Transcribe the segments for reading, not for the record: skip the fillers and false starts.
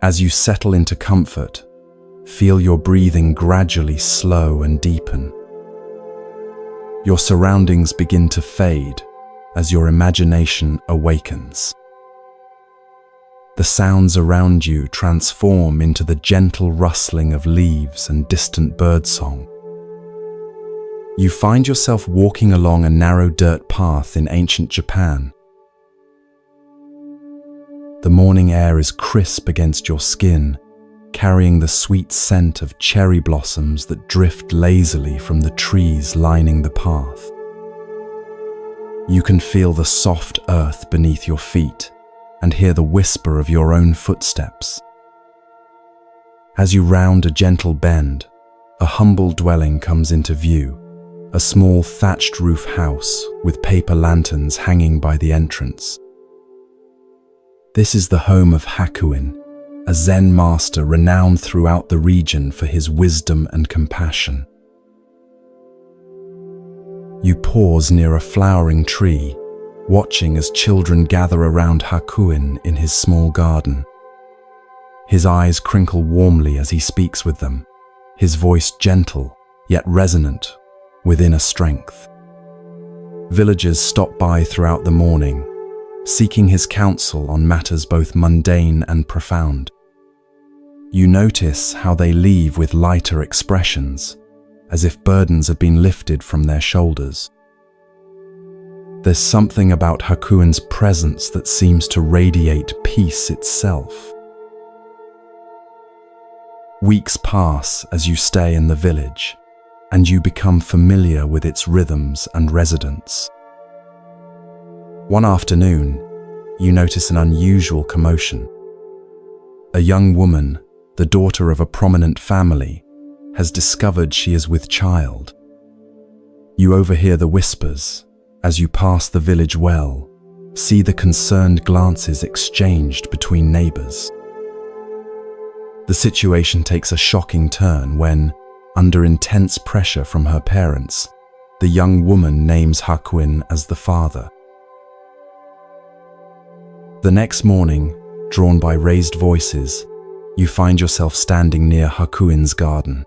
As you settle into comfort, feel your breathing gradually slow and deepen. Your surroundings begin to fade as your imagination awakens. The sounds around you transform into the gentle rustling of leaves and distant birdsong. You find yourself walking along a narrow dirt path in ancient Japan. The morning air is crisp against your skin, carrying the sweet scent of cherry blossoms that drift lazily from the trees lining the path. You can feel the soft earth beneath your feet and hear the whisper of your own footsteps. As you round a gentle bend, a humble dwelling comes into view, a small thatched roof house with paper lanterns hanging by the entrance. This is the home of Hakuin, a Zen master renowned throughout the region for his wisdom and compassion. You pause near a flowering tree, watching as children gather around Hakuin in his small garden. His eyes crinkle warmly as he speaks with them, his voice gentle yet resonant with inner strength. Villagers stop by throughout the morning, seeking his counsel on matters both mundane and profound. You notice how they leave with lighter expressions, as if burdens have been lifted from their shoulders. There's something about Hakuin's presence that seems to radiate peace itself. Weeks pass as you stay in the village, and you become familiar with its rhythms and residents. One afternoon, you notice an unusual commotion. A young woman, the daughter of a prominent family, has discovered she is with child. You overhear the whispers as you pass the village well, see the concerned glances exchanged between neighbors. The situation takes a shocking turn when, under intense pressure from her parents, the young woman names Hakuin as the father. The next morning, drawn by raised voices, you find yourself standing near Hakuin's garden.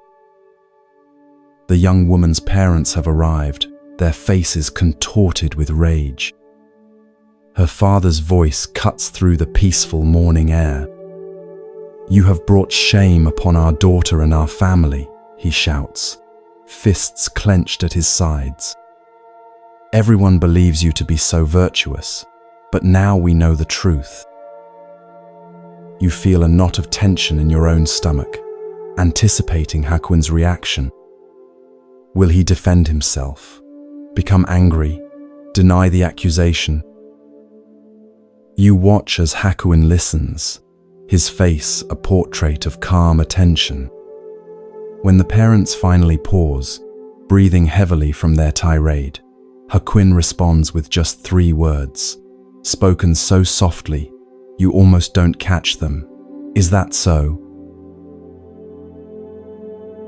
The young woman's parents have arrived, their faces contorted with rage. Her father's voice cuts through the peaceful morning air. "You have brought shame upon our daughter and our family," he shouts, fists clenched at his sides. "Everyone believes you to be so virtuous, but now we know the truth." You feel a knot of tension in your own stomach, anticipating Hakuin's reaction. Will he defend himself, become angry, deny the accusation? You watch as Hakuin listens, his face a portrait of calm attention. When the parents finally pause, breathing heavily from their tirade, Hakuin responds with just 3 words, spoken so softly you almost don't catch them. "Is that so?"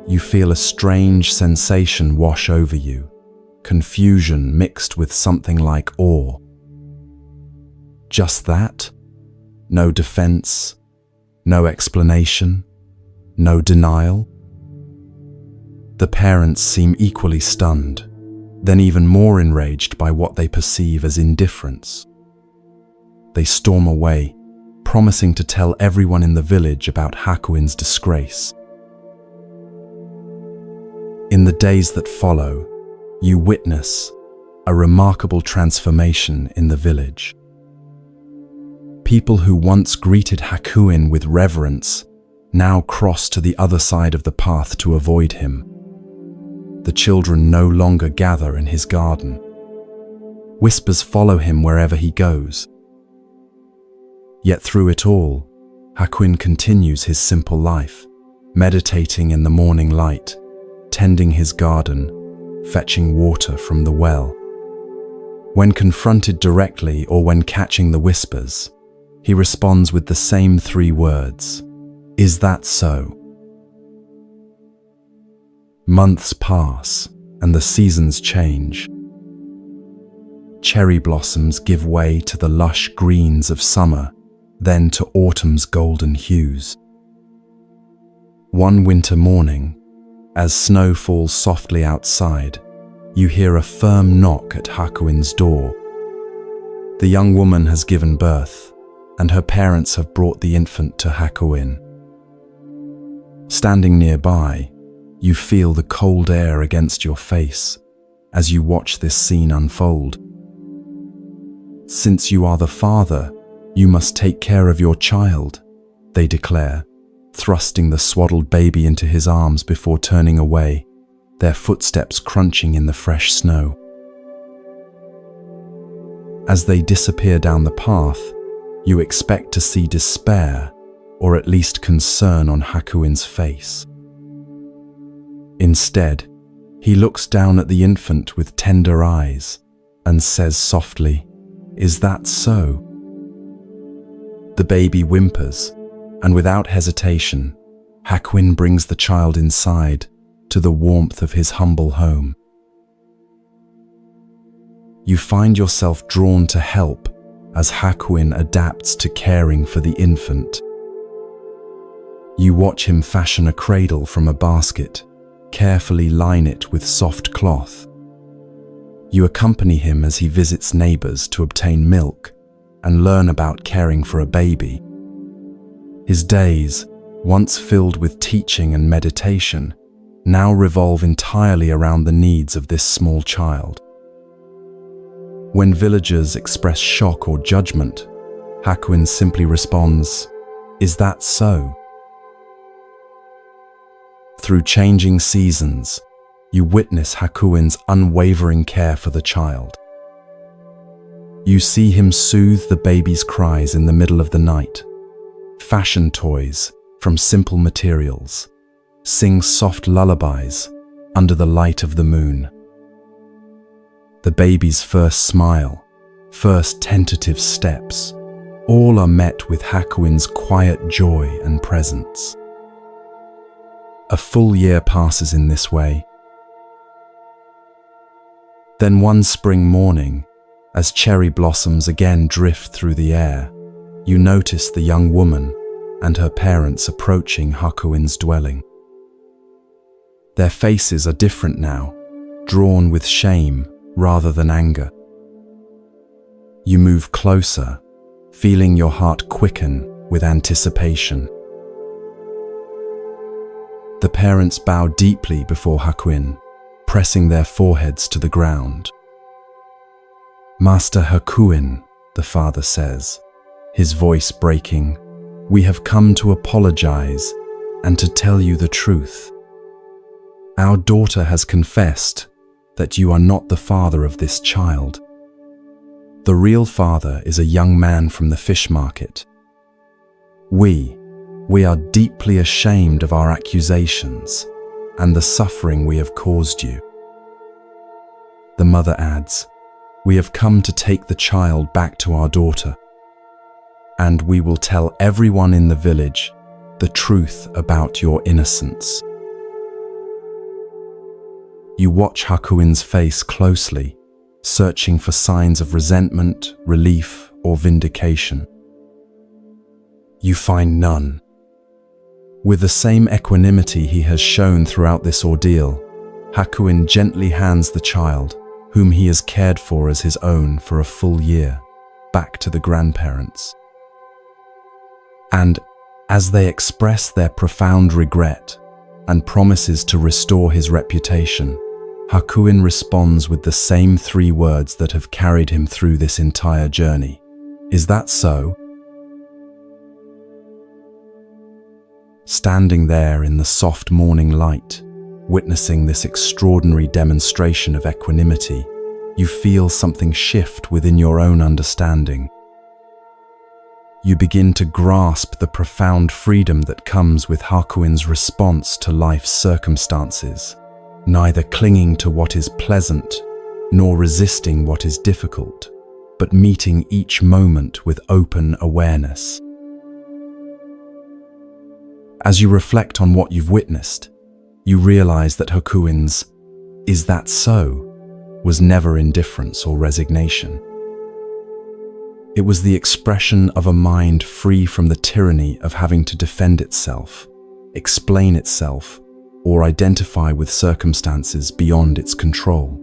You feel a strange sensation wash over you, confusion mixed with something like awe. Just that? No defense, no explanation, no denial? The parents seem equally stunned, then even more enraged by what they perceive as indifference. They storm away, promising to tell everyone in the village about Hakuin's disgrace. In the days that follow, you witness a remarkable transformation in the village. People who once greeted Hakuin with reverence now cross to the other side of the path to avoid him. The children no longer gather in his garden. Whispers follow him wherever he goes. Yet through it all, Hakuin continues his simple life, meditating in the morning light, tending his garden, fetching water from the well. When confronted directly or when catching the whispers, he responds with the same 3 words, "Is that so?" Months pass and the seasons change. Cherry blossoms give way to the lush greens of summer, then to autumn's golden hues. One winter morning, as snow falls softly outside, you hear a firm knock at Hakuin's door. The young woman has given birth, and her parents have brought the infant to Hakuin. Standing nearby, you feel the cold air against your face as you watch this scene unfold. Since you are the father, you must take care of your child, they declare, thrusting the swaddled baby into his arms before turning away, their footsteps crunching in the fresh snow. As they disappear down the path, you expect to see despair, or at least concern on Hakuin's face. Instead, he looks down at the infant with tender eyes and says softly, "Is that so?" The baby whimpers, and without hesitation, Hakuin brings the child inside to the warmth of his humble home. You find yourself drawn to help as Hakuin adapts to caring for the infant. You watch him fashion a cradle from a basket, carefully line it with soft cloth. You accompany him as he visits neighbors to obtain milk and learn about caring for a baby. His days, once filled with teaching and meditation, now revolve entirely around the needs of this small child. When villagers express shock or judgment, Hakuin simply responds, "Is that so?" Through changing seasons, you witness Hakuin's unwavering care for the child. You see him soothe the baby's cries in the middle of the night, fashion toys from simple materials, sing soft lullabies under the light of the moon. The baby's first smile, first tentative steps, all are met with Hakuin's quiet joy and presence. A full year passes in this way. Then one spring morning, as cherry blossoms again drift through the air, you notice the young woman and her parents approaching Hakuin's dwelling. Their faces are different now, drawn with shame rather than anger. You move closer, feeling your heart quicken with anticipation. The parents bow deeply before Hakuin, pressing their foreheads to the ground. "Master Hakuin," the father says, his voice breaking, "we have come to apologize and to tell you the truth. Our daughter has confessed that you are not the father of this child. The real father is a young man from the fish market. We are deeply ashamed of our accusations and the suffering we have caused you." The mother adds, "We have come to take the child back to our daughter, and we will tell everyone in the village the truth about your innocence." You watch Hakuin's face closely, searching for signs of resentment, relief, or vindication. You find none. With the same equanimity he has shown throughout this ordeal, Hakuin gently hands the child, whom he has cared for as his own for a full year, back to the grandparents. And as they express their profound regret and promises to restore his reputation, Hakuin responds with the same 3 words that have carried him through this entire journey. "Is that so?" Standing there in the soft morning light, witnessing this extraordinary demonstration of equanimity, you feel something shift within your own understanding. You begin to grasp the profound freedom that comes with Hakuin's response to life's circumstances, neither clinging to what is pleasant nor resisting what is difficult, but meeting each moment with open awareness. As you reflect on what you've witnessed, you realize that Hakuin's "Is that so?" was never indifference or resignation. It was the expression of a mind free from the tyranny of having to defend itself, explain itself, or identify with circumstances beyond its control.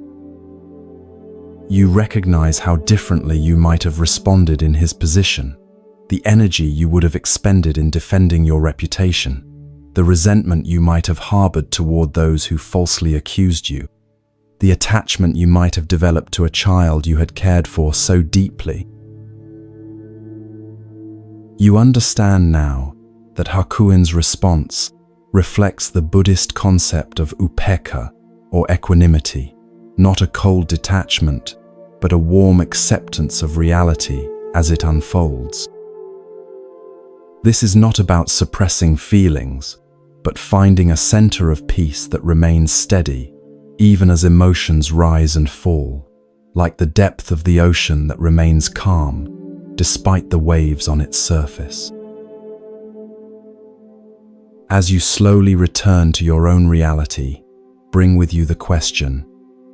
You recognize how differently you might have responded in his position, the energy you would have expended in defending your reputation, the resentment you might have harbored toward those who falsely accused you, the attachment you might have developed to a child you had cared for so deeply. You understand now that Hakuin's response reflects the Buddhist concept of upekkha, or equanimity, not a cold detachment, but a warm acceptance of reality as it unfolds. This is not about suppressing feelings, but finding a center of peace that remains steady, even as emotions rise and fall, like the depth of the ocean that remains calm, despite the waves on its surface. As you slowly return to your own reality, bring with you the question,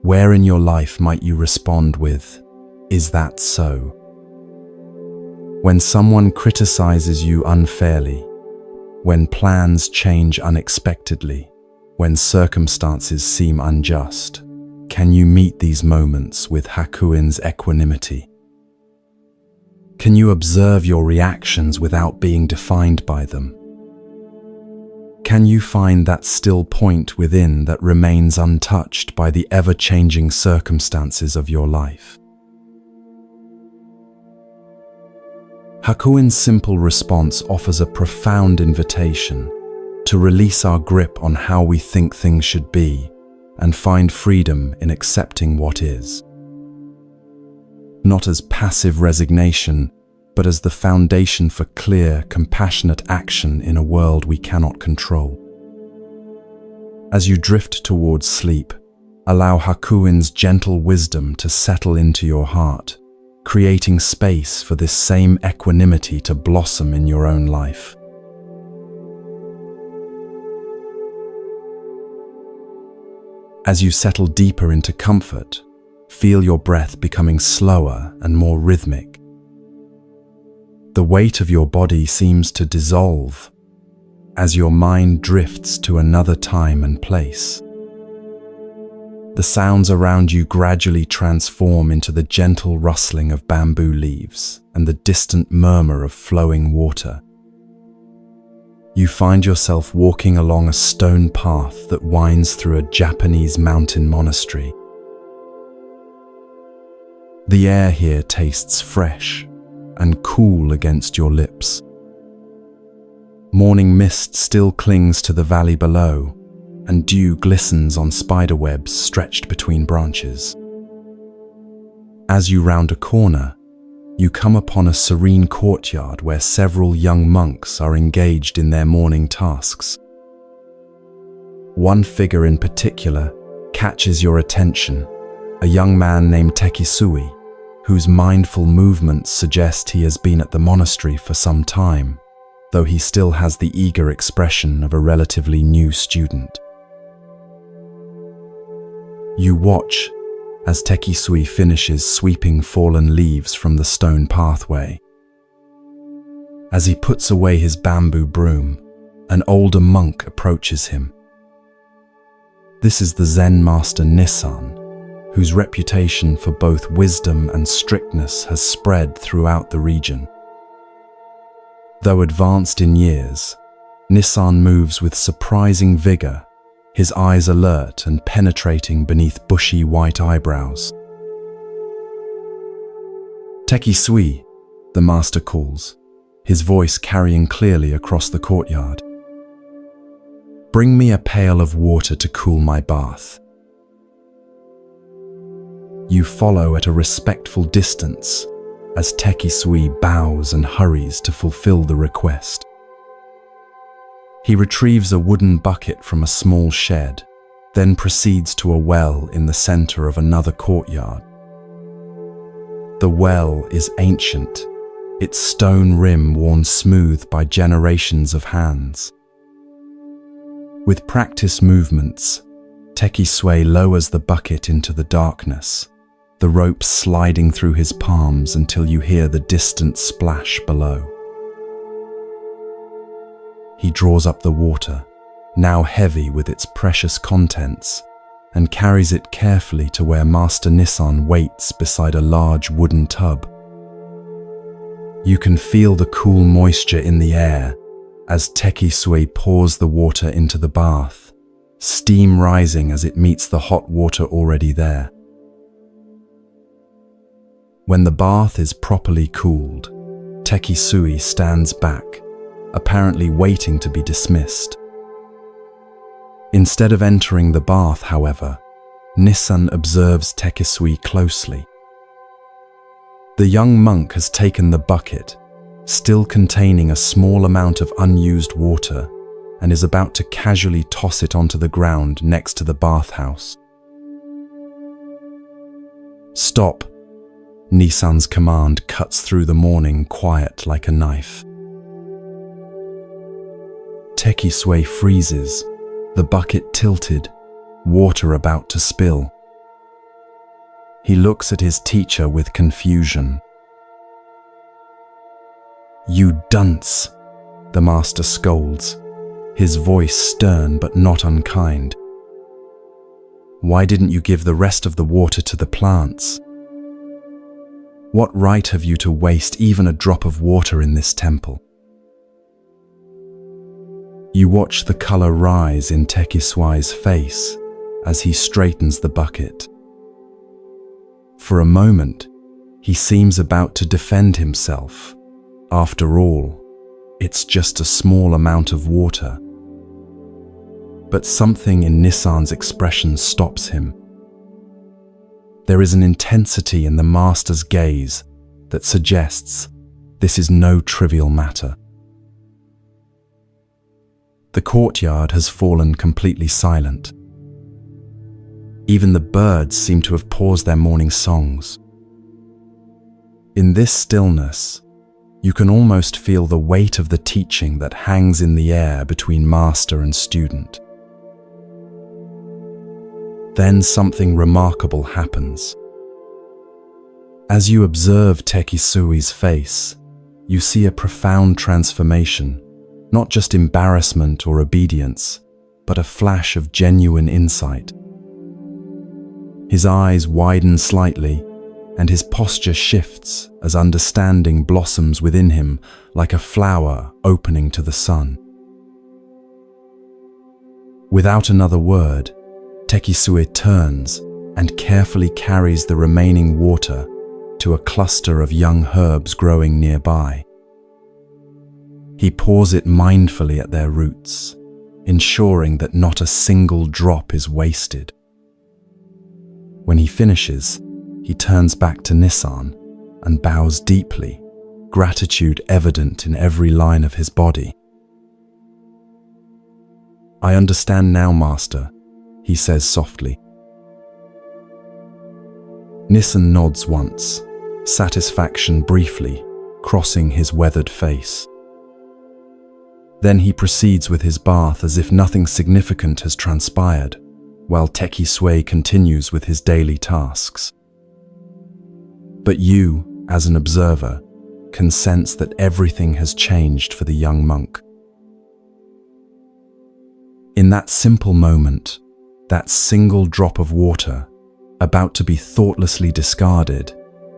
where in your life might you respond with, "Is that so?" When someone criticizes you unfairly, when plans change unexpectedly, when circumstances seem unjust, can you meet these moments with Hakuin's equanimity? Can you observe your reactions without being defined by them? Can you find that still point within that remains untouched by the ever-changing circumstances of your life? Hakuin's simple response offers a profound invitation to release our grip on how we think things should be and find freedom in accepting what is. Not as passive resignation, but as the foundation for clear, compassionate action in a world we cannot control. As you drift towards sleep, allow Hakuin's gentle wisdom to settle into your heart, creating space for this same equanimity to blossom in your own life. As you settle deeper into comfort, feel your breath becoming slower and more rhythmic. The weight of your body seems to dissolve as your mind drifts to another time and place. The sounds around you gradually transform into the gentle rustling of bamboo leaves and the distant murmur of flowing water. You find yourself walking along a stone path that winds through a Japanese mountain monastery. The air here tastes fresh and cool against your lips. Morning mist still clings to the valley below, and dew glistens on spiderwebs stretched between branches. As you round a corner, you come upon a serene courtyard where several young monks are engaged in their morning tasks. One figure in particular catches your attention, a young man named Tekisui, whose mindful movements suggest he has been at the monastery for some time, though he still has the eager expression of a relatively new student. You watch as Tekisui finishes sweeping fallen leaves from the stone pathway. As he puts away his bamboo broom, an older monk approaches him. This is the Zen master Nissan, whose reputation for both wisdom and strictness has spread throughout the region. Though advanced in years, Nissan moves with surprising vigor, his eyes alert and penetrating beneath bushy white eyebrows. "Tekisui," the master calls, his voice carrying clearly across the courtyard. "Bring me a pail of water to cool my bath." You follow at a respectful distance as Tekisui bows and hurries to fulfill the request. He retrieves a wooden bucket from a small shed, then proceeds to a well in the center of another courtyard. The well is ancient, its stone rim worn smooth by generations of hands. With practiced movements, Tekisui lowers the bucket into the darkness, the rope sliding through his palms until you hear the distant splash below. He draws up the water, now heavy with its precious contents, and carries it carefully to where Master Nissan waits beside a large wooden tub. You can feel the cool moisture in the air as Tekisue pours the water into the bath, steam rising as it meets the hot water already there. When the bath is properly cooled, Tekisue stands back, apparently waiting to be dismissed. Instead of entering the bath, however, Nissan observes Tekisue closely. The young monk has taken the bucket, still containing a small amount of unused water, and is about to casually toss it onto the ground next to the bathhouse. "Stop!" Nissan's command cuts through the morning quiet like a knife. Tekisue freezes, the bucket tilted, water about to spill. He looks at his teacher with confusion. "You dunce!" the master scolds, his voice stern but not unkind. "Why didn't you give the rest of the water to the plants? What right have you to waste even a drop of water in this temple?" You watch the color rise in Tekisue's face as he straightens the bucket. For a moment, he seems about to defend himself. After all, it's just a small amount of water. But something in Nissan's expression stops him. There is an intensity in the master's gaze that suggests this is no trivial matter. The courtyard has fallen completely silent. Even the birds seem to have paused their morning songs. In this stillness, you can almost feel the weight of the teaching that hangs in the air between master and student. Then something remarkable happens. As you observe Tekisue's face, you see a profound transformation, not just embarrassment or obedience, but a flash of genuine insight. His eyes widen slightly, and his posture shifts as understanding blossoms within him like a flower opening to the sun. Without another word, Tekisue turns and carefully carries the remaining water to a cluster of young herbs growing nearby. He pours it mindfully at their roots, ensuring that not a single drop is wasted. When he finishes, he turns back to Nissan and bows deeply, gratitude evident in every line of his body. "I understand now, Master," he says softly. Nissan nods once, satisfaction briefly crossing his weathered face. Then he proceeds with his bath as if nothing significant has transpired, while Tekisue continues with his daily tasks. But you, as an observer, can sense that everything has changed for the young monk. In that simple moment, that single drop of water, about to be thoughtlessly discarded,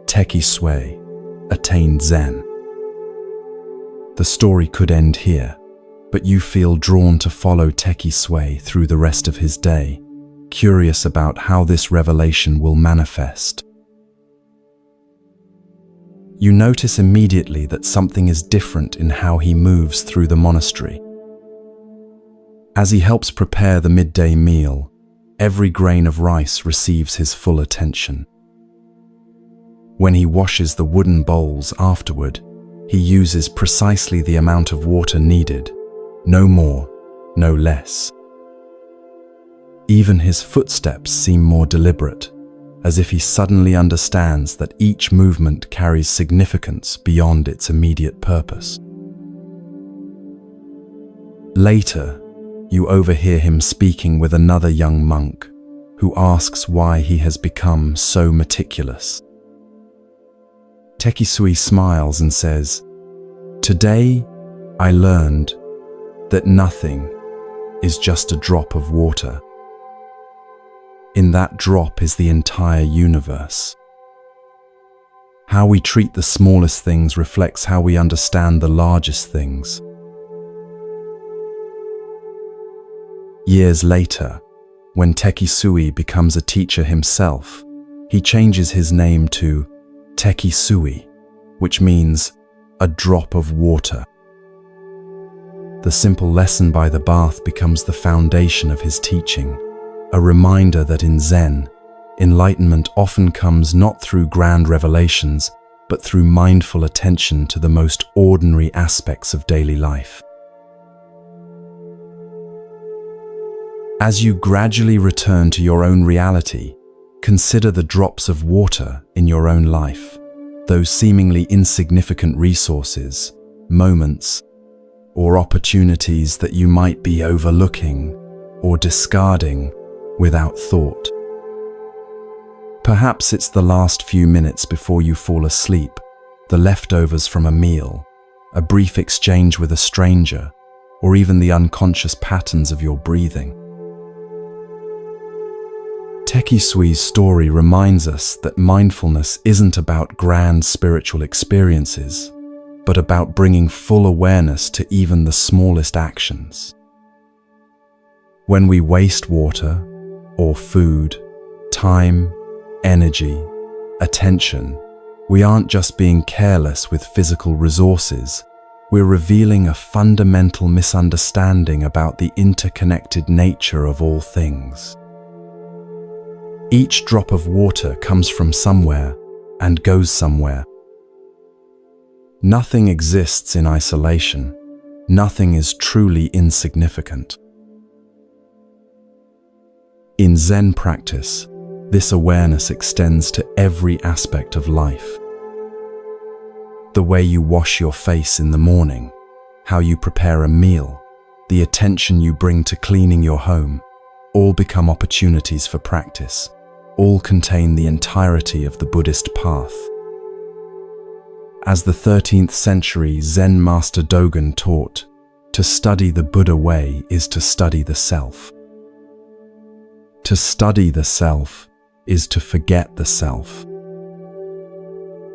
Tekisue attained Zen. The story could end here, but you feel drawn to follow Tekisue through the rest of his day, curious about how this revelation will manifest. You notice immediately that something is different in how he moves through the monastery. As he helps prepare the midday meal, every grain of rice receives his full attention. When he washes the wooden bowls afterward, he uses precisely the amount of water needed, no more, no less. Even his footsteps seem more deliberate, as if he suddenly understands that each movement carries significance beyond its immediate purpose. Later, you overhear him speaking with another young monk, who asks why he has become so meticulous. Tekisui smiles and says, "Today, I learned that nothing is just a drop of water. In that drop is the entire universe. How we treat the smallest things reflects how we understand the largest things." Years later, when Tekisui becomes a teacher himself, he changes his name to Tekisui, which means a drop of water. The simple lesson by the bath becomes the foundation of his teaching, a reminder that in Zen, enlightenment often comes not through grand revelations, but through mindful attention to the most ordinary aspects of daily life. As you gradually return to your own reality, consider the drops of water in your own life, those seemingly insignificant resources, moments, or opportunities that you might be overlooking or discarding without thought. Perhaps it's the last few minutes before you fall asleep, the leftovers from a meal, a brief exchange with a stranger, or even the unconscious patterns of your breathing. Tekisui's story reminds us that mindfulness isn't about grand spiritual experiences, but about bringing full awareness to even the smallest actions. When we waste water, or food, time, energy, attention, we aren't just being careless with physical resources, we're revealing a fundamental misunderstanding about the interconnected nature of all things. Each drop of water comes from somewhere and goes somewhere. Nothing exists in isolation. Nothing is truly insignificant. In Zen practice, this awareness extends to every aspect of life. The way you wash your face in the morning, how you prepare a meal, the attention you bring to cleaning your home, all become opportunities for practice. All contain the entirety of the Buddhist path. As the 13th century Zen master Dogen taught, to study the Buddha way is to study the self. To study the self is to forget the self.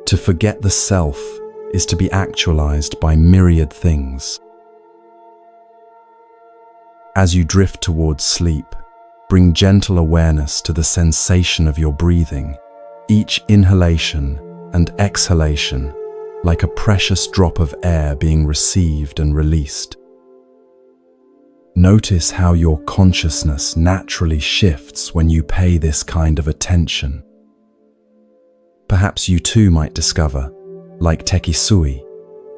To forget the self is to be actualized by myriad things. As you drift towards sleep, bring gentle awareness to the sensation of your breathing, each inhalation and exhalation like a precious drop of air being received and released. Notice how your consciousness naturally shifts when you pay this kind of attention. Perhaps you too might discover, like Tekisui,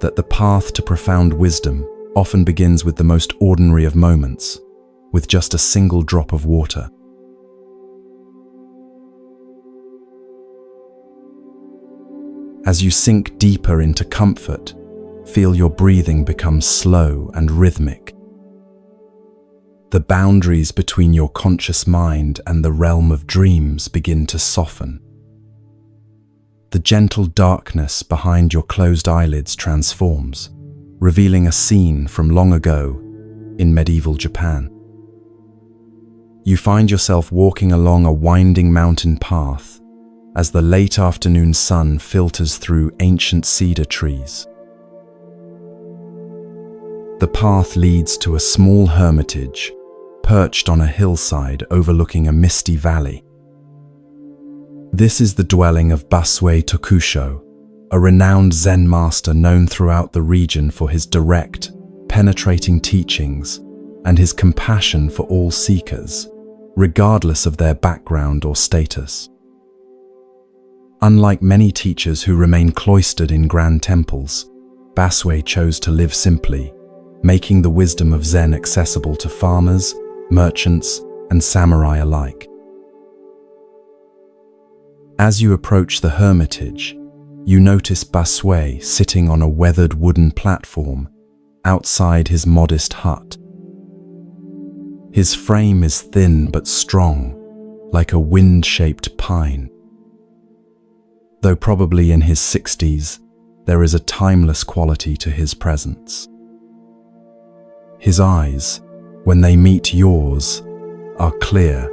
that the path to profound wisdom often begins with the most ordinary of moments, with just a single drop of water. As you sink deeper into comfort, feel your breathing become slow and rhythmic. The boundaries between your conscious mind and the realm of dreams begin to soften. The gentle darkness behind your closed eyelids transforms, revealing a scene from long ago in medieval Japan. You find yourself walking along a winding mountain path as the late afternoon sun filters through ancient cedar trees. The path leads to a small hermitage perched on a hillside overlooking a misty valley. This is the dwelling of Basue Tokusho, a renowned Zen master known throughout the region for his direct, penetrating teachings and his compassion for all seekers, regardless of their background or status. Unlike many teachers who remain cloistered in grand temples, Basue chose to live simply, making the wisdom of Zen accessible to farmers, merchants, and samurai alike. As you approach the hermitage, you notice Basue sitting on a weathered wooden platform outside his modest hut. His frame is thin but strong, like a wind-shaped pine. Though probably in his 60s, there is a timeless quality to his presence. His eyes, when they meet yours, are clear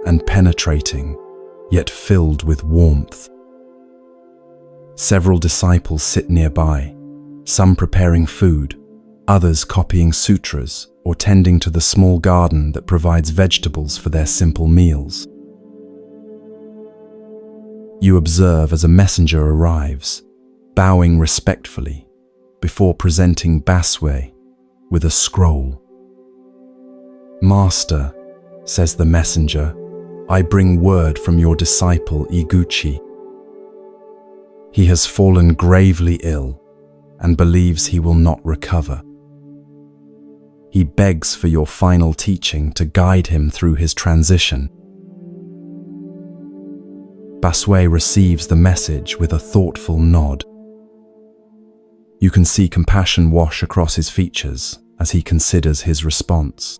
and penetrating, yet filled with warmth. Several disciples sit nearby, some preparing food, others copying sutras or tending to the small garden that provides vegetables for their simple meals. You observe as a messenger arrives, bowing respectfully, before presenting Baswe with a scroll. "Master," says the messenger, "I bring word from your disciple Iguchi. He has fallen gravely ill and believes he will not recover. He begs for your final teaching to guide him through his transition." Baswe receives the message with a thoughtful nod. You can see compassion wash across his features as he considers his response.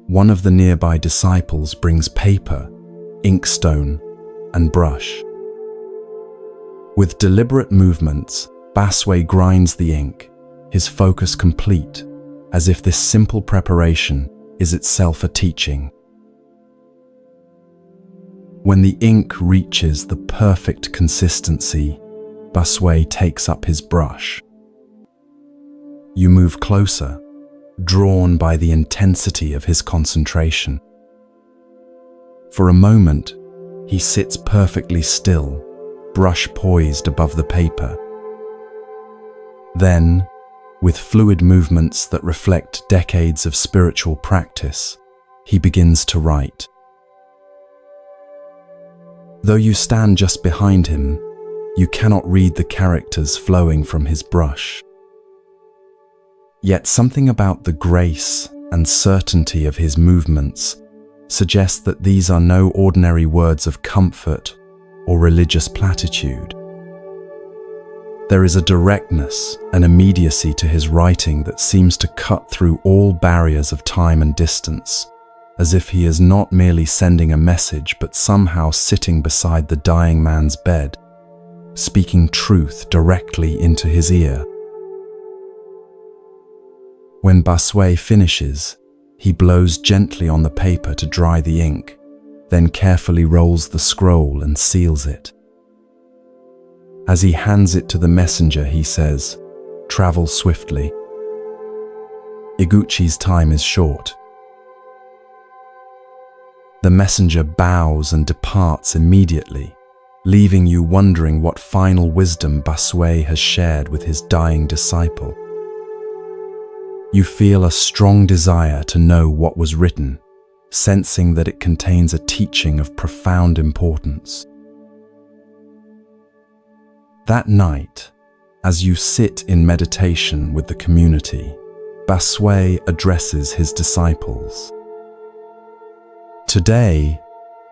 One of the nearby disciples brings paper, inkstone, and brush. With deliberate movements, Baswe grinds the ink, his focus complete, as if this simple preparation is itself a teaching. When the ink reaches the perfect consistency, Baswe takes up his brush. You move closer, drawn by the intensity of his concentration. For a moment, he sits perfectly still, brush poised above the paper. Then, with fluid movements that reflect decades of spiritual practice, he begins to write. Though you stand just behind him, you cannot read the characters flowing from his brush. Yet something about the grace and certainty of his movements suggests that these are no ordinary words of comfort or religious platitude. There is a directness and immediacy to his writing that seems to cut through all barriers of time and distance, as if he is not merely sending a message but somehow sitting beside the dying man's bed, speaking truth directly into his ear. When Baswe finishes, he blows gently on the paper to dry the ink, then carefully rolls the scroll and seals it. As he hands it to the messenger, he says, "Travel swiftly. Iguchi's time is short." The messenger bows and departs immediately, leaving you wondering what final wisdom Baswe has shared with his dying disciple. You feel a strong desire to know what was written, sensing that it contains a teaching of profound importance. That night, as you sit in meditation with the community, Baswe addresses his disciples. "Today,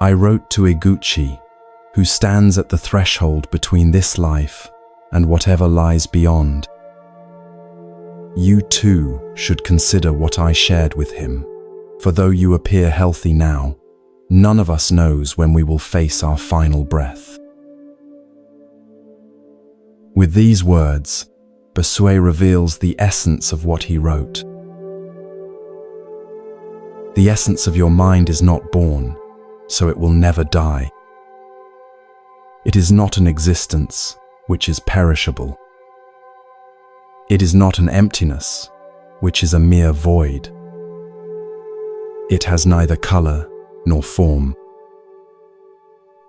I wrote to Iguchi, who stands at the threshold between this life and whatever lies beyond. You too should consider what I shared with him, for though you appear healthy now, none of us knows when we will face our final breath." With these words, Baswe reveals the essence of what he wrote. The essence of your mind is not born, so it will never die. It is not an existence which is perishable. It is not an emptiness, which is a mere void. It has neither color nor form.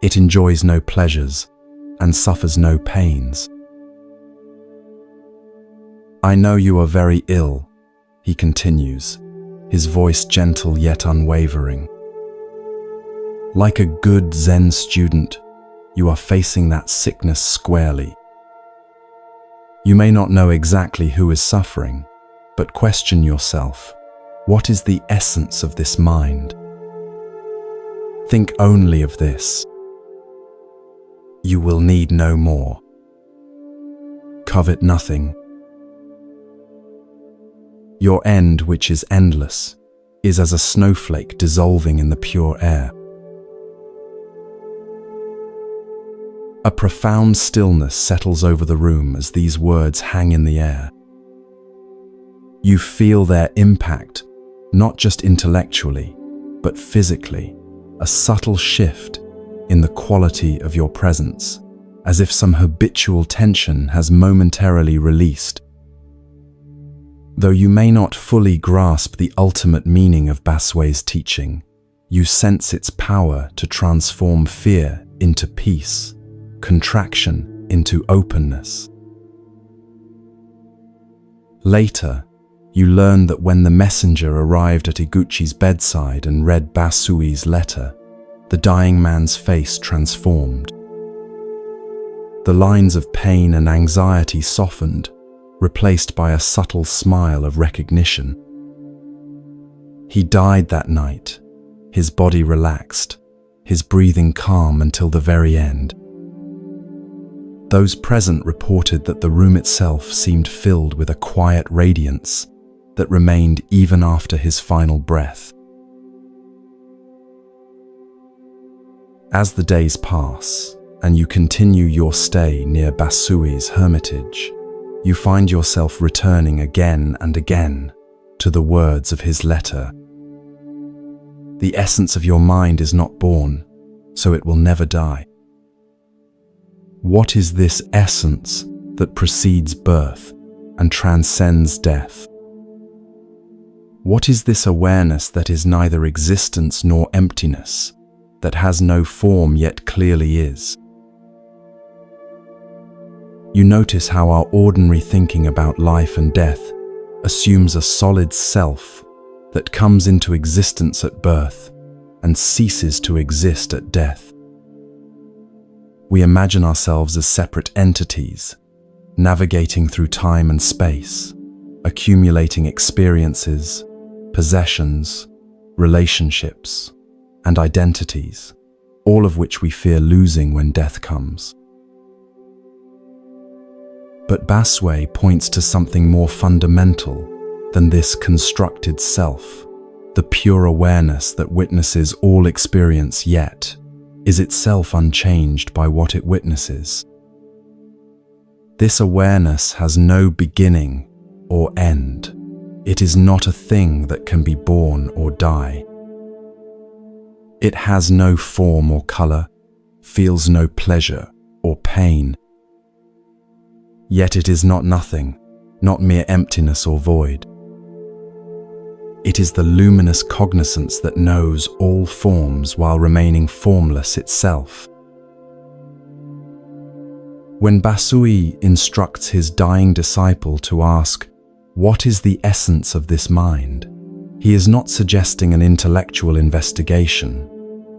It enjoys no pleasures and suffers no pains. "I know you are very ill," he continues, his voice gentle yet unwavering. "Like a good Zen student, you are facing that sickness squarely. You may not know exactly who is suffering, but question yourself, what is the essence of this mind? Think only of this. You will need no more. Covet nothing. Your end, which is endless, is as a snowflake dissolving in the pure air. A profound stillness settles over the room as these words hang in the air. You feel their impact, not just intellectually, but physically, a subtle shift in the quality of your presence, as if some habitual tension has momentarily released. Though you may not fully grasp the ultimate meaning of Baswe's teaching, you sense its power to transform fear into peace, contraction into openness. Later, you learn that when the messenger arrived at Iguchi's bedside and read Basui's letter, the dying man's face transformed. The lines of pain and anxiety softened, replaced by a subtle smile of recognition. He died that night, his body relaxed, his breathing calm until the very end. Those present reported that the room itself seemed filled with a quiet radiance that remained even after his final breath. As the days pass, and you continue your stay near Basui's hermitage, you find yourself returning again and again to the words of his letter. The essence of your mind is not born, so it will never die. What is this essence that precedes birth and transcends death? What is this awareness that is neither existence nor emptiness, that has no form yet clearly is? You notice how our ordinary thinking about life and death assumes a solid self that comes into existence at birth and ceases to exist at death. We imagine ourselves as separate entities, navigating through time and space, accumulating experiences, possessions, relationships, and identities, all of which we fear losing when death comes. But Baswe points to something more fundamental than this constructed self. The pure awareness that witnesses all experience yet is itself unchanged by what it witnesses. This awareness has no beginning or end. It is not a thing that can be born or die. It has no form or color, feels no pleasure or pain. Yet it is not nothing, not mere emptiness or void. It is the luminous cognizance that knows all forms while remaining formless itself. When Basui instructs his dying disciple to ask, "What is the essence of this mind?" he is not suggesting an intellectual investigation,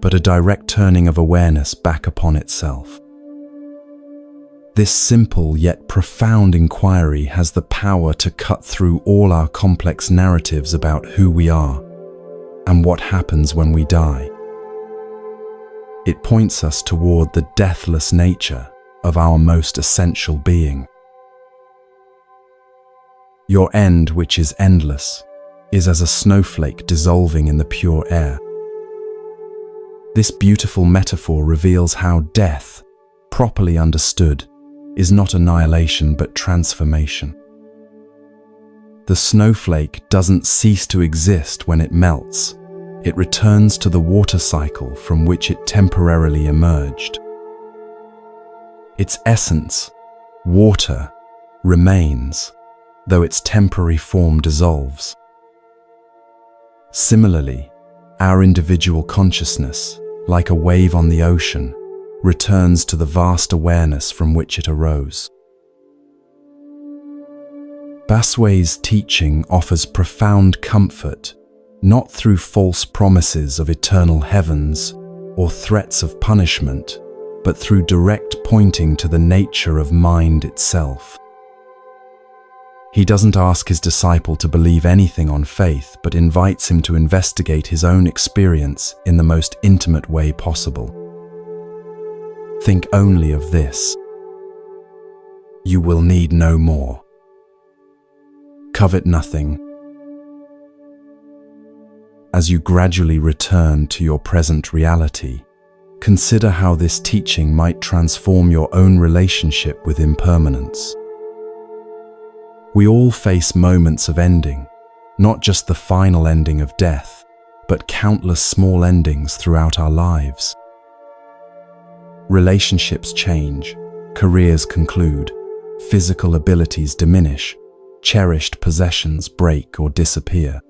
but a direct turning of awareness back upon itself. This simple yet profound inquiry has the power to cut through all our complex narratives about who we are and what happens when we die. It points us toward the deathless nature of our most essential being. Your end, which is endless, is as a snowflake dissolving in the pure air. This beautiful metaphor reveals how death, properly understood, is not annihilation but transformation. The snowflake doesn't cease to exist when it melts. It returns to the water cycle from which it temporarily emerged. Its essence, water, remains, though its temporary form dissolves. Similarly, our individual consciousness, like a wave on the ocean, returns to the vast awareness from which it arose. Baswe's teaching offers profound comfort, not through false promises of eternal heavens or threats of punishment, but through direct pointing to the nature of mind itself. He doesn't ask his disciple to believe anything on faith, but invites him to investigate his own experience in the most intimate way possible. Think only of this: you will need no more. Covet nothing. As you gradually return to your present reality, consider how this teaching might transform your own relationship with impermanence. We all face moments of ending, not just the final ending of death, but countless small endings throughout our lives. Relationships change, careers conclude, physical abilities diminish, cherished possessions break or disappear.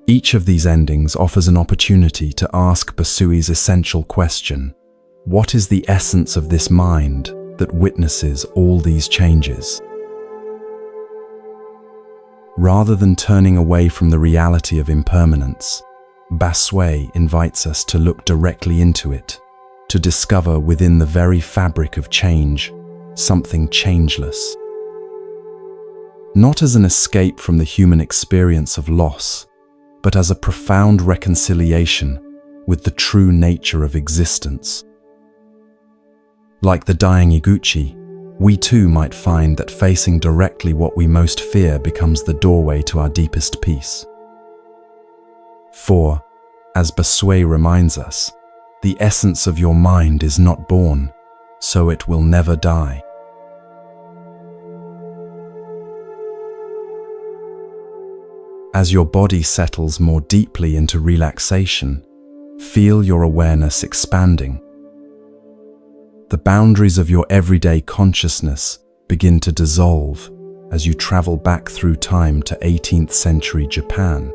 Each of these endings offers an opportunity to ask Basui's essential question: what is the essence of this mind that witnesses all these changes? Rather than turning away from the reality of impermanence, Basui invites us to look directly into it, to discover within the very fabric of change something changeless. Not as an escape from the human experience of loss, but as a profound reconciliation with the true nature of existence. Like the dying Iguchi, we too might find that facing directly what we most fear becomes the doorway to our deepest peace. For, as Basui reminds us, the essence of your mind is not born, so it will never die. As your body settles more deeply into relaxation, feel your awareness expanding. The boundaries of your everyday consciousness begin to dissolve as you travel back through time to 18th century Japan.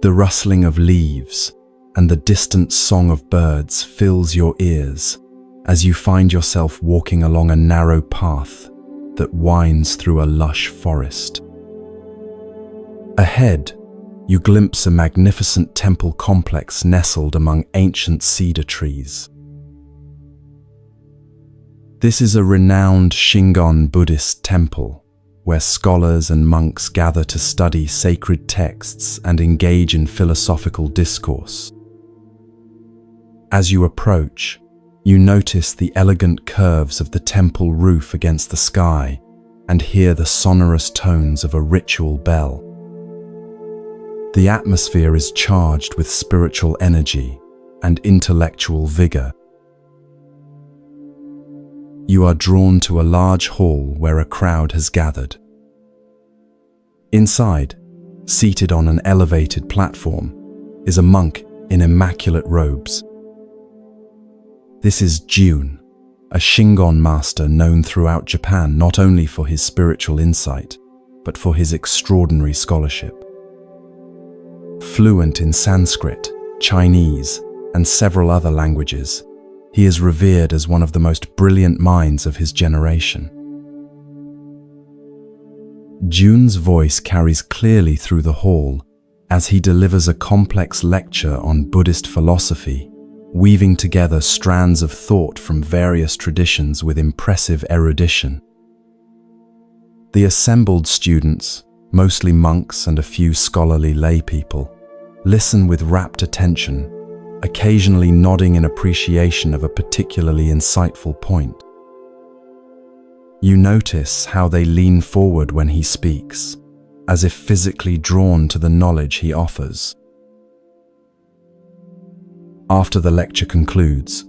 The rustling of leaves and the distant song of birds fills your ears as you find yourself walking along a narrow path that winds through a lush forest. Ahead, you glimpse a magnificent temple complex nestled among ancient cedar trees. This is a renowned Shingon Buddhist temple, where scholars and monks gather to study sacred texts and engage in philosophical discourse. As you approach, you notice the elegant curves of the temple roof against the sky and hear the sonorous tones of a ritual bell. The atmosphere is charged with spiritual energy and intellectual vigor. You are drawn to a large hall where a crowd has gathered. Inside, seated on an elevated platform, is a monk in immaculate robes. This is Jun, a Shingon master known throughout Japan not only for his spiritual insight, but for his extraordinary scholarship. Fluent in Sanskrit, Chinese, and several other languages, he is revered as one of the most brilliant minds of his generation. Jun's voice carries clearly through the hall as he delivers a complex lecture on Buddhist philosophy, weaving together strands of thought from various traditions with impressive erudition. The assembled students, mostly monks and a few scholarly lay people, listen with rapt attention, occasionally nodding in appreciation of a particularly insightful point. You notice how they lean forward when he speaks, as if physically drawn to the knowledge he offers. After the lecture concludes,